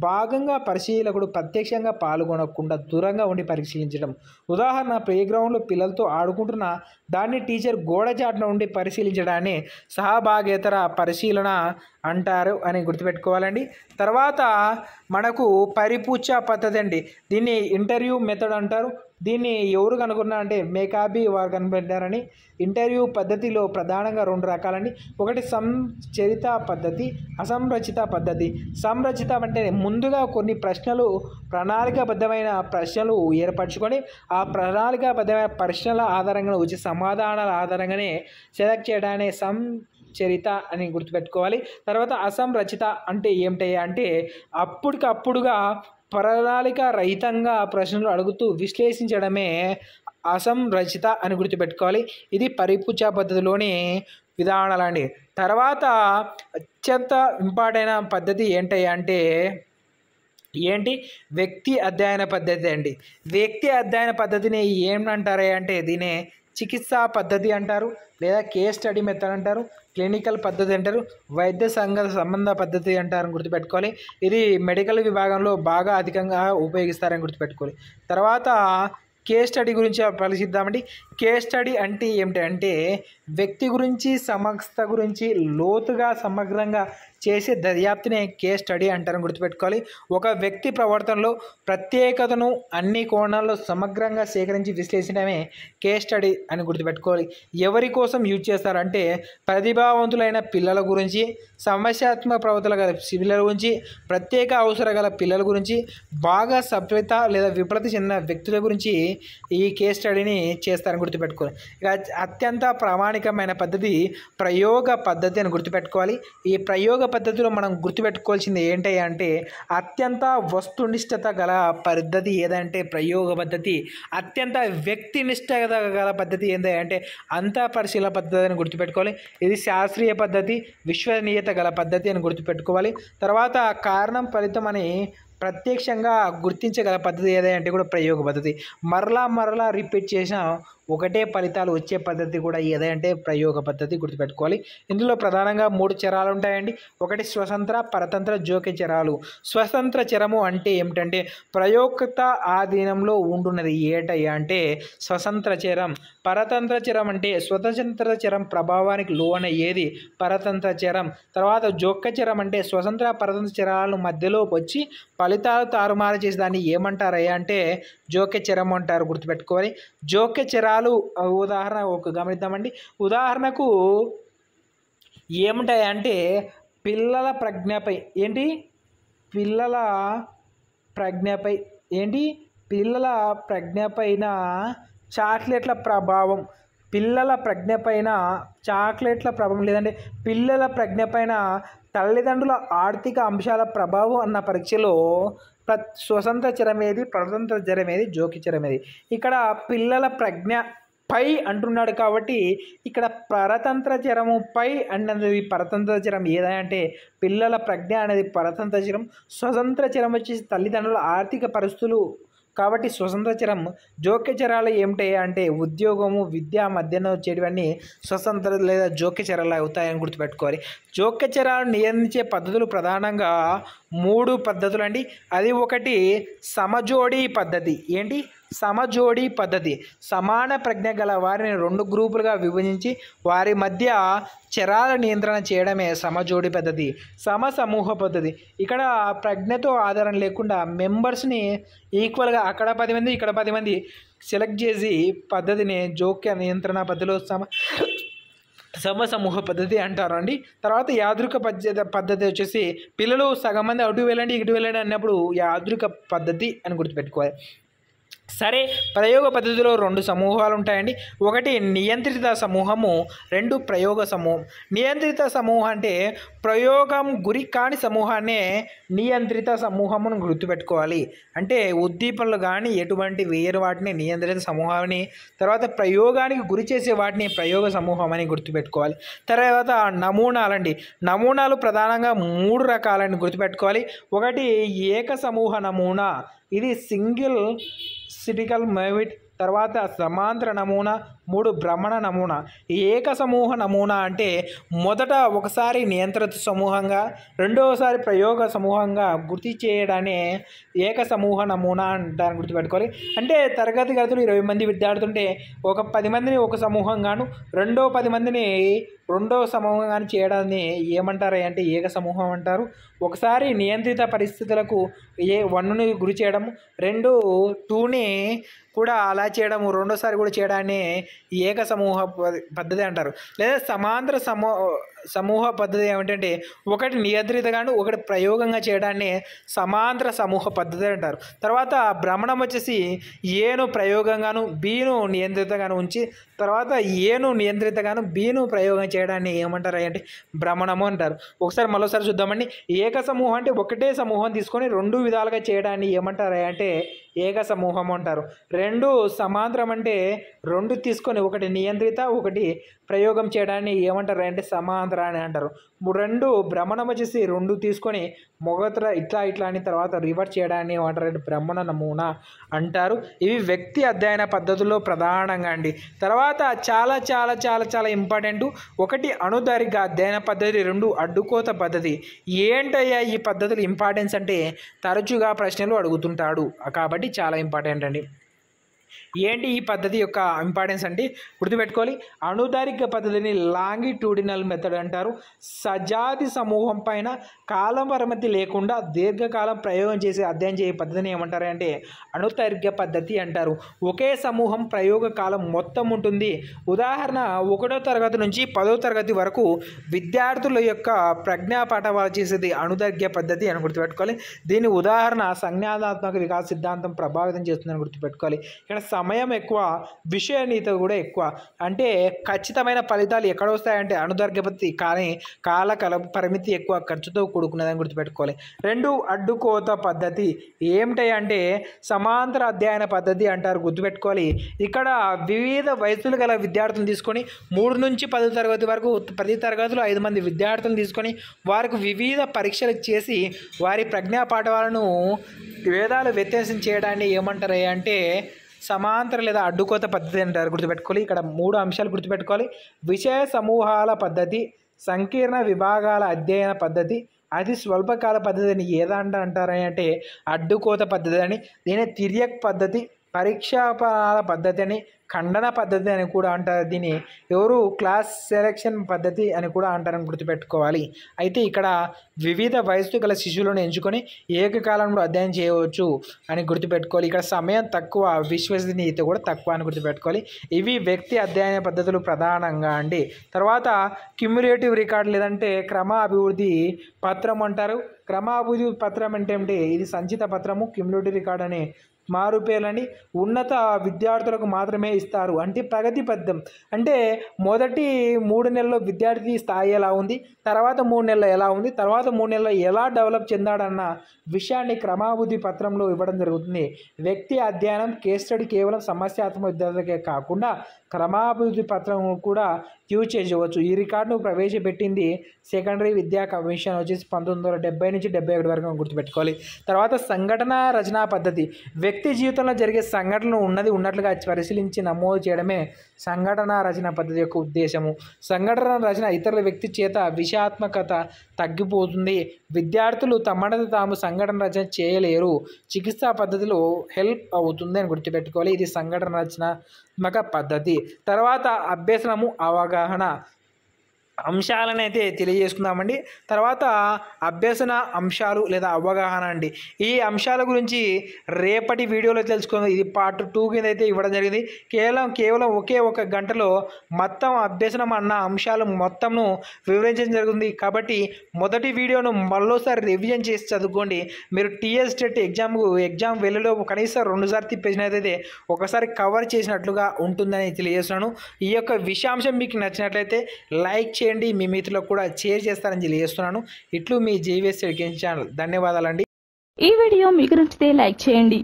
భాగంగా పరిశీలకుడు ప్రత్యక్షంగా పాల్గొనకుండా దూరంగా ఉండి పరిశీలించడం. ఉదాహరణ, ప్లేగ్రౌండ్లో పిల్లలతో ఆడుకుంటున్న దాన్ని టీచర్ గోడ చాటున ఉండి పరిశీలించడాన్ని సహభాగేతర పరిశీలన అంటారు అని గుర్తుపెట్టుకోవాలండి. తర్వాత మనకు పరిపూచ పద్ధతి అండి. దీన్ని ఇంటర్వ్యూ మెథడ్ అంటారు. దీన్ని ఎవరు కనుగొన్నా అంటే మేకాబీ వారు కనిపెట్టారని. ఇంటర్వ్యూ పద్ధతిలో ప్రధానంగా 2 రకాలండి. ఒకటి సంచరిత పద్ధతి, అసంరచిత పద్ధతి. సంరచిత అంటే ముందుగా కొన్ని ప్రశ్నలు, ప్రణాళికాబద్ధమైన ప్రశ్నలు ఏర్పరచుకొని ఆ ప్రణాళికాబద్ధమైన ప్రశ్నల ఆధారంగా వచ్చే సమాధానాల ఆధారంగానే సెలెక్ట్ చేయడాన్ని సంచరిత అని గుర్తుపెట్టుకోవాలి. తర్వాత అసంరచిత అంటే ఏమిటయ్యా అంటే అప్పటికప్పుడుగా ప్రణాళిక రహితంగా ప్రశ్నలు అడుగుతూ విశ్లేషించడమే అసంరచిత అని గుర్తుపెట్టుకోవాలి. ఇది పరిపూచ పద్ధతిలోని విధానాలండి. తర్వాత అత్యంత ఇంపార్టెంట్ అయిన పద్ధతి ఏంటయ్యా అంటే వ్యక్తి అధ్యయన పద్ధతి అండి. వ్యక్తి అధ్యయన పద్ధతిని ఏమంటారా అంటే దీనే చికిత్సా పద్ధతి అంటారు, లేదా కేస్ స్టడీ మెథడ్ అంటారు, క్లినికల్ పద్ధతి అంటారు, వైద్య సంబంధ పద్ధతి అంటారని గుర్తుపెట్టుకోవాలి. ఇది మెడికల్ విభాగంలో బాగా అధికంగా ఉపయోగిస్తారని గుర్తుపెట్టుకోవాలి. తర్వాత కేస్ స్టడీ గురించి పరిశీలిద్దామండి. కేస్ స్టడీ అంటే ఏమిటంటే వ్యక్తి గురించి, సంస్థ గురించి లోతుగా సమగ్రంగా చేసే దర్యాప్తునే కేస్ స్టడీ అంటారని గుర్తుపెట్టుకోవాలి. ఒక వ్యక్తి ప్రవర్తనలో ప్రత్యేకతను అన్ని కోణాల్లో సమగ్రంగా సేకరించి విశ్లేషించడమే కేస్ స్టడీ అని గుర్తుపెట్టుకోవాలి. ఎవరి కోసం యూజ్ చేస్తారంటే ప్రతిభావంతులైన పిల్లల గురించి, సమస్యాత్మక ప్రవర్తన గల పిల్లల గురించి, ప్రత్యేక అవసరం గల పిల్లల గురించి, బాగా సభ్యత లేదా విఫలత చెందిన వ్యక్తుల గురించి ఈ కేస్ స్టడీని చేస్తారని గుర్తుపెట్టుకోవాలి. ఇక అత్యంత ప్రామాణికమైన పద్ధతి ప్రయోగ పద్ధతి అని గుర్తుపెట్టుకోవాలి. ఈ ప్రయోగ పద్ధతిలో మనం గుర్తుపెట్టుకోవాల్సింది ఏంటంటే అత్యంత వస్తునిష్టత గల పద్ధతి ఏదంటే ప్రయోగ పద్ధతి. అత్యంత వ్యక్తినిష్టత గల పద్ధతి ఏంటంటే అంతా పరిశీలన పద్ధతి అని గుర్తుపెట్టుకోవాలి. ఇది శాస్త్రీయ పద్ధతి, విశ్వసనీయత గల పద్ధతి అని గుర్తుపెట్టుకోవాలి. తర్వాత కారణం ఫలితం అని ప్రత్యక్షంగా గుర్తించగల పద్ధతి ఏదంటే కూడా ప్రయోగ పద్ధతి. మరలా రిపీట్ చేసిన ఒకటే ఫలితాలు వచ్చే పద్ధతి కూడా ఏదంటే ప్రయోగ పద్ధతి గుర్తుపెట్టుకోవాలి. ఇందులో ప్రధానంగా 3 చరాలు ఉంటాయండి. ఒకటి స్వతంత్ర, పరతంత్ర, జోక్య చరాలు. స్వతంత్ర చరము అంటే ఏమిటంటే ప్రయోక్త ఆధీనంలో ఉంటున్నది ఏటయ్యా అంటే స్వతంత్ర చరం. పరతంత్ర చరం అంటే స్వతంత్ర చరం ప్రభావానికి లోనయ్యేది పరతంత్ర చరం. తర్వాత జోక్య చరం అంటే స్వతంత్ర పరతంత్ర చరాలను మధ్యలో వచ్చి ఫలితాలు తారుమారు చేసి దాన్ని ఏమంటారయ్యా అంటే జోక్య చరం అంటారు. గుర్తుపెట్టుకోవాలి. జోక్య చరాలు ఉదాహరణ గమనిద్దామండి. ఉదాహరణకు ఏముంటాయంటే పిల్లల ప్రజ్ఞపై పిల్లల ప్రజ్ఞపైన చాక్లెట్ల ప్రభావం, లేదంటే పిల్లల ప్రజ్ఞపైన తల్లిదండ్రుల ఆర్థిక అంశాల ప్రభావం అన్న పరీక్షలో స్వతంత్ర చరం ఏది, పరతంత్ర చరం ఏది, జోక్య చరం ఏది. ఇక్కడ పిల్లల ప్రజ్ఞ పై అంటున్నాడు కాబట్టి ఇక్కడ పరతంత్ర చరము పై అన్నది పరతంత్ర చరం ఏదంటే పిల్లల ప్రజ్ఞ అనేది పరతంత్ర చరం. స్వతంత్ర చరం వచ్చేసి తల్లిదండ్రుల ఆర్థిక పరిస్థితులు కాబట్టి స్వతంత్ర చరం. జోక్య చరాలు ఏమిటి అంటే ఉద్యోగము, విద్య మధ్యన వచ్చేటివన్నీ స్వతంత్ర లేదా జోక్య చరాలు అవుతాయని గుర్తుపెట్టుకోవాలి. జోక్య చరాలు నియంత్రించే పద్ధతులు ప్రధానంగా 3 పద్ధతులు అండి. అది ఒకటి సమజోడీ పద్ధతి. ఏంటి? సమజోడీ పద్ధతి. సమాన ప్రజ్ఞ గల వారిని 2 గ్రూపులుగా విభజించి వారి మధ్య చరాల నియంత్రణ చేయడమే సమజోడీ పద్ధతి. సమూహ పద్ధతి. ఇక్కడ ప్రజ్ఞతో ఆధారం లేకుండా మెంబర్స్ని ఈక్వల్గా అక్కడ 10 మంది ఇక్కడ 10 మంది సెలెక్ట్ చేసి పద్ధతిని జోక్య నియంత్రణ పద్ధతిలో సమూహ పద్ధతి అంటారు అండి. తర్వాత యాదృక పద్ధతి వచ్చేసి పిల్లలు సగం మంది అటు వెళ్ళండి ఇటు వెళ్ళండి అన్నప్పుడు యాదృక పద్ధతి అని గుర్తుపెట్టుకోవాలి. సరే, ప్రయోగ పద్ధతిలో 2 సమూహాలు ఉంటాయండి. ఒకటి నియంత్రిత సమూహము, 2 ప్రయోగ సమూహం. నియంత్రిత సమూహం అంటే ప్రయోగం గురి కాని సమూహాన్నే నియంత్రిత సమూహమును గుర్తుపెట్టుకోవాలి. అంటే ఉద్దీపనలు కానీ ఎటువంటి వేరు వాటిని నియంత్రిత సమూహాన్ని, తర్వాత ప్రయోగానికి గురి చేసే వాటిని ప్రయోగ సమూహం అని గుర్తుపెట్టుకోవాలి. తర్వాత నమూనాలండి. నమూనాలు ప్రధానంగా 3 రకాలని గుర్తుపెట్టుకోవాలి. ఒకటి ఏక సమూహ నమూనా, ఇది సింగిల్ సిటికల్ మెవిట్. తర్వాత సమాంతర నమూనా, 3 భ్రమణ నమూనా. ఏక సమూహ నమూనా అంటే మొదట ఒకసారి నియంత్రిత సమూహంగా, రెండవసారి ప్రయోగ సమూహంగా గుర్తు చేయడాన్ని ఏక సమూహ నమూనా అంటారని గుర్తుపెట్టుకోవాలి. అంటే తరగతి గదులు 20 మంది విద్యార్థులుంటే ఒక 10 మందిని ఒక సమూహంగాను, 10 మందిని రెండో సమూహంగాను చేయడాన్ని ఏమంటారు అంటే ఏక సమూహం అంటారు. ఒకసారి నియంత్రిత పరిస్థితులకు 1ని గురి చేయడము, 2ని కూడా అలా చేయడము, రెండోసారి కూడా చేయడాన్ని ఏక సమూహ పద్ధతి అంటారు. లేదా సమాంతర సమూహ పద్ధతి ఏమిటంటే ఒకటి నియంత్రితగాను ఒకటి ప్రయోగంగా చేయడాన్ని సమాంతర సమూహ పద్ధతి అంటారు. తర్వాత భ్రమణం వచ్చేసి ఏను ప్రయోగంగాను బీను నియంత్రితగాను ఉంచి తర్వాత ఏను నియంత్రితగాను బీను ప్రయోగం చేయడాన్ని ఏమంటారు అంటే భ్రమణము అంటారు. మరోసారి చూద్దామండి. ఏక సమూహం అంటే ఒకటే సమూహం తీసుకొని 2 విధాలుగా చేయడాన్ని ఏమంటారు అంటే ఏక సమూహం అంటారు. 2 సమాంతరం అంటే 2 తీసుకొని ఒకటి నియంత్రిత ఒకటి ప్రయోగం చేయడాన్ని ఏమంటారు అంటే సమాంతర అని అంటారు. 2 భ్రమణం వచ్చేసి 2 తీసుకొని మొగతర ఇట్లా అని తర్వాత రివర్స్ చేయడాన్ని ఏమంటారు అంటే భ్రమణ నమూనా అంటారు. ఇవి వ్యక్తి అధ్యయన పద్ధతుల్లో ప్రధానంగా అండి. తర్వాత చాలా చాలా చాలా చాలా ఇంపార్టెంట్. ఒకటి అణుదైర్ఘ్య అధ్యయన పద్ధతి, 2 అడ్డుకోత పద్ధతి. ఏంటయ్యా ఈ పద్ధతులు ఇంపార్టెన్స్ అంటే తరచుగా ప్రశ్నలు అడుగుతుంటాడు కాబట్టి చాలా ఇంపార్టెంట్ అండి. ఏంటి ఈ పద్ధతి యొక్క ఇంపార్టెన్స్ అంటే గుర్తుపెట్టుకోవాలి. అణుదైర్ఘ్య పద్ధతిని లాంగిట్యూడినల్ మెథడ్ అంటారు. సజాతి సమూహం పైన కాలం పరిమితి లేకుండా దీర్ఘకాలం ప్రయోగం చేసి అధ్యయనం చేసే పద్ధతిని ఏమంటారు అంటే అణుదైర్ఘ్య పద్ధతి అంటారు. ఒకే సమూహం ప్రయోగ కాలం మొత్తం ఉంటుంది. ఉదాహరణ 1వ తరగతి నుంచి 10వ తరగతి వరకు విద్యార్థుల యొక్క ప్రజ్ఞా పాఠవాలు చేసేది అణుదైర్ఘ్య పద్ధతి అని గుర్తుపెట్టుకోవాలి. దీని ఉదాహరణ సంజ్ఞానాత్మక వికాస సిద్ధాంతం ప్రభావితం చేస్తుందని గుర్తుపెట్టుకోవాలి. ఇక్కడ సమయం ఎక్కువ, విషయనీయత కూడా ఎక్కువ. అంటే ఖచ్చితమైన ఫలితాలు ఎక్కడ వస్తాయంటే అణుదైర్ఘ్య పద్ధతి, కానీ కాల పరిమితి ఎక్కువ, ఖర్చుతో కూడుకున్నదని గుర్తుపెట్టుకోవాలి. 2 అడ్డుకోత పద్ధతి ఏమిటంటే సమాంతర అధ్యయన పద్ధతి అంటారు. గుర్తుపెట్టుకోవాలి. ఇక్కడ వివిధ వయసులు గల విద్యార్థులను తీసుకొని 3 నుంచి 10వ తరగతి వరకు ప్రతి తరగతిలో 5 మంది విద్యార్థులను తీసుకొని వారికి వివిధ పరీక్షలు చేసి వారి ప్రజ్ఞా పాఠవాలను వేదాలు వ్యత్యాసం చేయడాన్ని ఏమంటారు అంటే సమాంతర లేదా అడ్డుకోత పద్ధతి అంటారు. గుర్తుపెట్టుకోవాలి. ఇక్కడ 3 అంశాలు గుర్తుపెట్టుకోవాలి. విషయ సమూహాల పద్ధతి, సంకీర్ణ విభాగాల అధ్యయన పద్ధతి, అతి స్వల్పకాల పద్ధతిని ఏదంటారు అంటే అడ్డుకోత పద్ధతి అని. దీని తిర్యక్ పద్ధతి, పరీక్షాపాల పద్ధతి అని, ఖండన పద్ధతి అని కూడా అంటారు. దీన్ని క్లాస్ సెలెక్షన్ పద్ధతి అని కూడా అంటారని గుర్తుపెట్టుకోవాలి. అయితే ఇక్కడ వివిధ వయస్సు గల శిశువులను ఎంచుకొని ఏకకాలంలో అధ్యయనం చేయవచ్చు అని గుర్తుపెట్టుకోవాలి. ఇక్కడ సమయం తక్కువ, విశ్వసనీయత కూడా తక్కువ అని గుర్తుపెట్టుకోవాలి. ఇవి వ్యక్తి అధ్యయన పద్ధతులు ప్రధానంగా అండి. తర్వాత క్యుములేటివ్ రికార్డ్ లేదంటే క్రమ అభివృద్ధి పత్రం అంటారు. క్రమ అభివృద్ధి పత్రం అంటే ఇది సంచిత పత్రము. క్యుములేటివ్ రికార్డ్ అని మారుపేర్లని ఉన్నత విద్యార్థులకు మాత్రమే ఇస్తారు. అంటే ప్రగతి పథం అంటే మొదటి 3 నెలల్లో విద్యార్థి స్థాయి ఎలా ఉంది, తర్వాత 3 నెలలు ఎలా ఉంది, తర్వాత 3 నెలల్లో ఎలా డెవలప్ చెందాడన్న విషయాన్ని క్రమాభివృద్ధి పత్రంలో ఇవ్వడం జరుగుతుంది. వ్యక్తి అధ్యయనం కేస్ స్టడీ కేవలం సమస్యాత్మక విద్యార్థులకే కాకుండా క్రమాభివృద్ధి పత్రం కూడా యూజ్ చేయవచ్చు. ఈ రికార్డును ప్రవేశపెట్టింది సెకండరీ విద్యా కమిషన్ వచ్చేసి 1970 నుంచి 71 వరకు గుర్తుపెట్టుకోవాలి. తర్వాత సంఘటన రచనా పద్ధతి. వ్యక్తి జీవితంలో జరిగే సంఘటనలు ఉన్నట్లుగా పరిశీలించి నమోదు చేయడమే సంఘటన రచన పద్ధతి యొక్క ఉద్దేశము. సంఘటన రచన ఇతరుల వ్యక్తి చేత విషయాత్మకత తగ్గిపోతుంది. విద్యార్థులు తమను తాము సంఘటన రచన చేయలేరు. చికిత్సా పద్ధతిలో హెల్ప్ అవుతుంది అని గుర్తుపెట్టుకోవాలి. ఇది సంఘటన రచనాత్మక పద్ధతి. తర్వాత అభ్యసనము, అవగాహన అంశాలను అయితే తెలియజేసుకుందామండి. తర్వాత అభ్యసన అంశాలు లేదా అవగాహన అండి. ఈ అంశాల గురించి రేపటి వీడియోలో తెలుసుకుందాం. ఇది పార్ట్ 2 కింద అయితే ఇవ్వడం జరిగింది. కేవలం ఒకే ఒక గంటలో మొత్తం అభ్యసనం అన్న అంశాలు మొత్తంను వివరించడం జరుగుతుంది. కాబట్టి మొదటి వీడియోను మరోసారి రివిజన్ చేసి చదువుకోండి. మీరు టీఎస్ టెట్ ఎగ్జామ్ వెళ్ళలో కనీసం 2 సార్లు తిప్పేసినట్లయితే ఒకసారి కవర్ చేసినట్లుగా ఉంటుందని తెలియజేస్తున్నాను. ఈ యొక్క విషయాంశం మీకు నచ్చినట్లయితే లైక్ చేయండి, మీ మిత్రులకు కూడా షేర్ చేస్తారని తెలియజేస్తున్నాను. ఇట్లు మీ JVS ఎడ్యుకేషన్ ఛానల్. ధన్యవాదాలండి. ఈ వీడియో మీకు నచ్చితే లైక్ చేయండి.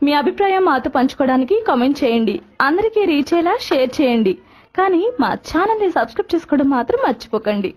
మీ అభిప్రాయం మాతో పంచుకోవడానికి కామెంట్ చేయండి. అందరికీ రీచ్ అయ్యేలా షేర్ చేయండి. కానీ మా ఛానల్ని సబ్స్క్రైబ్ చేసుకోవడం మాత్రం మర్చిపోకండి.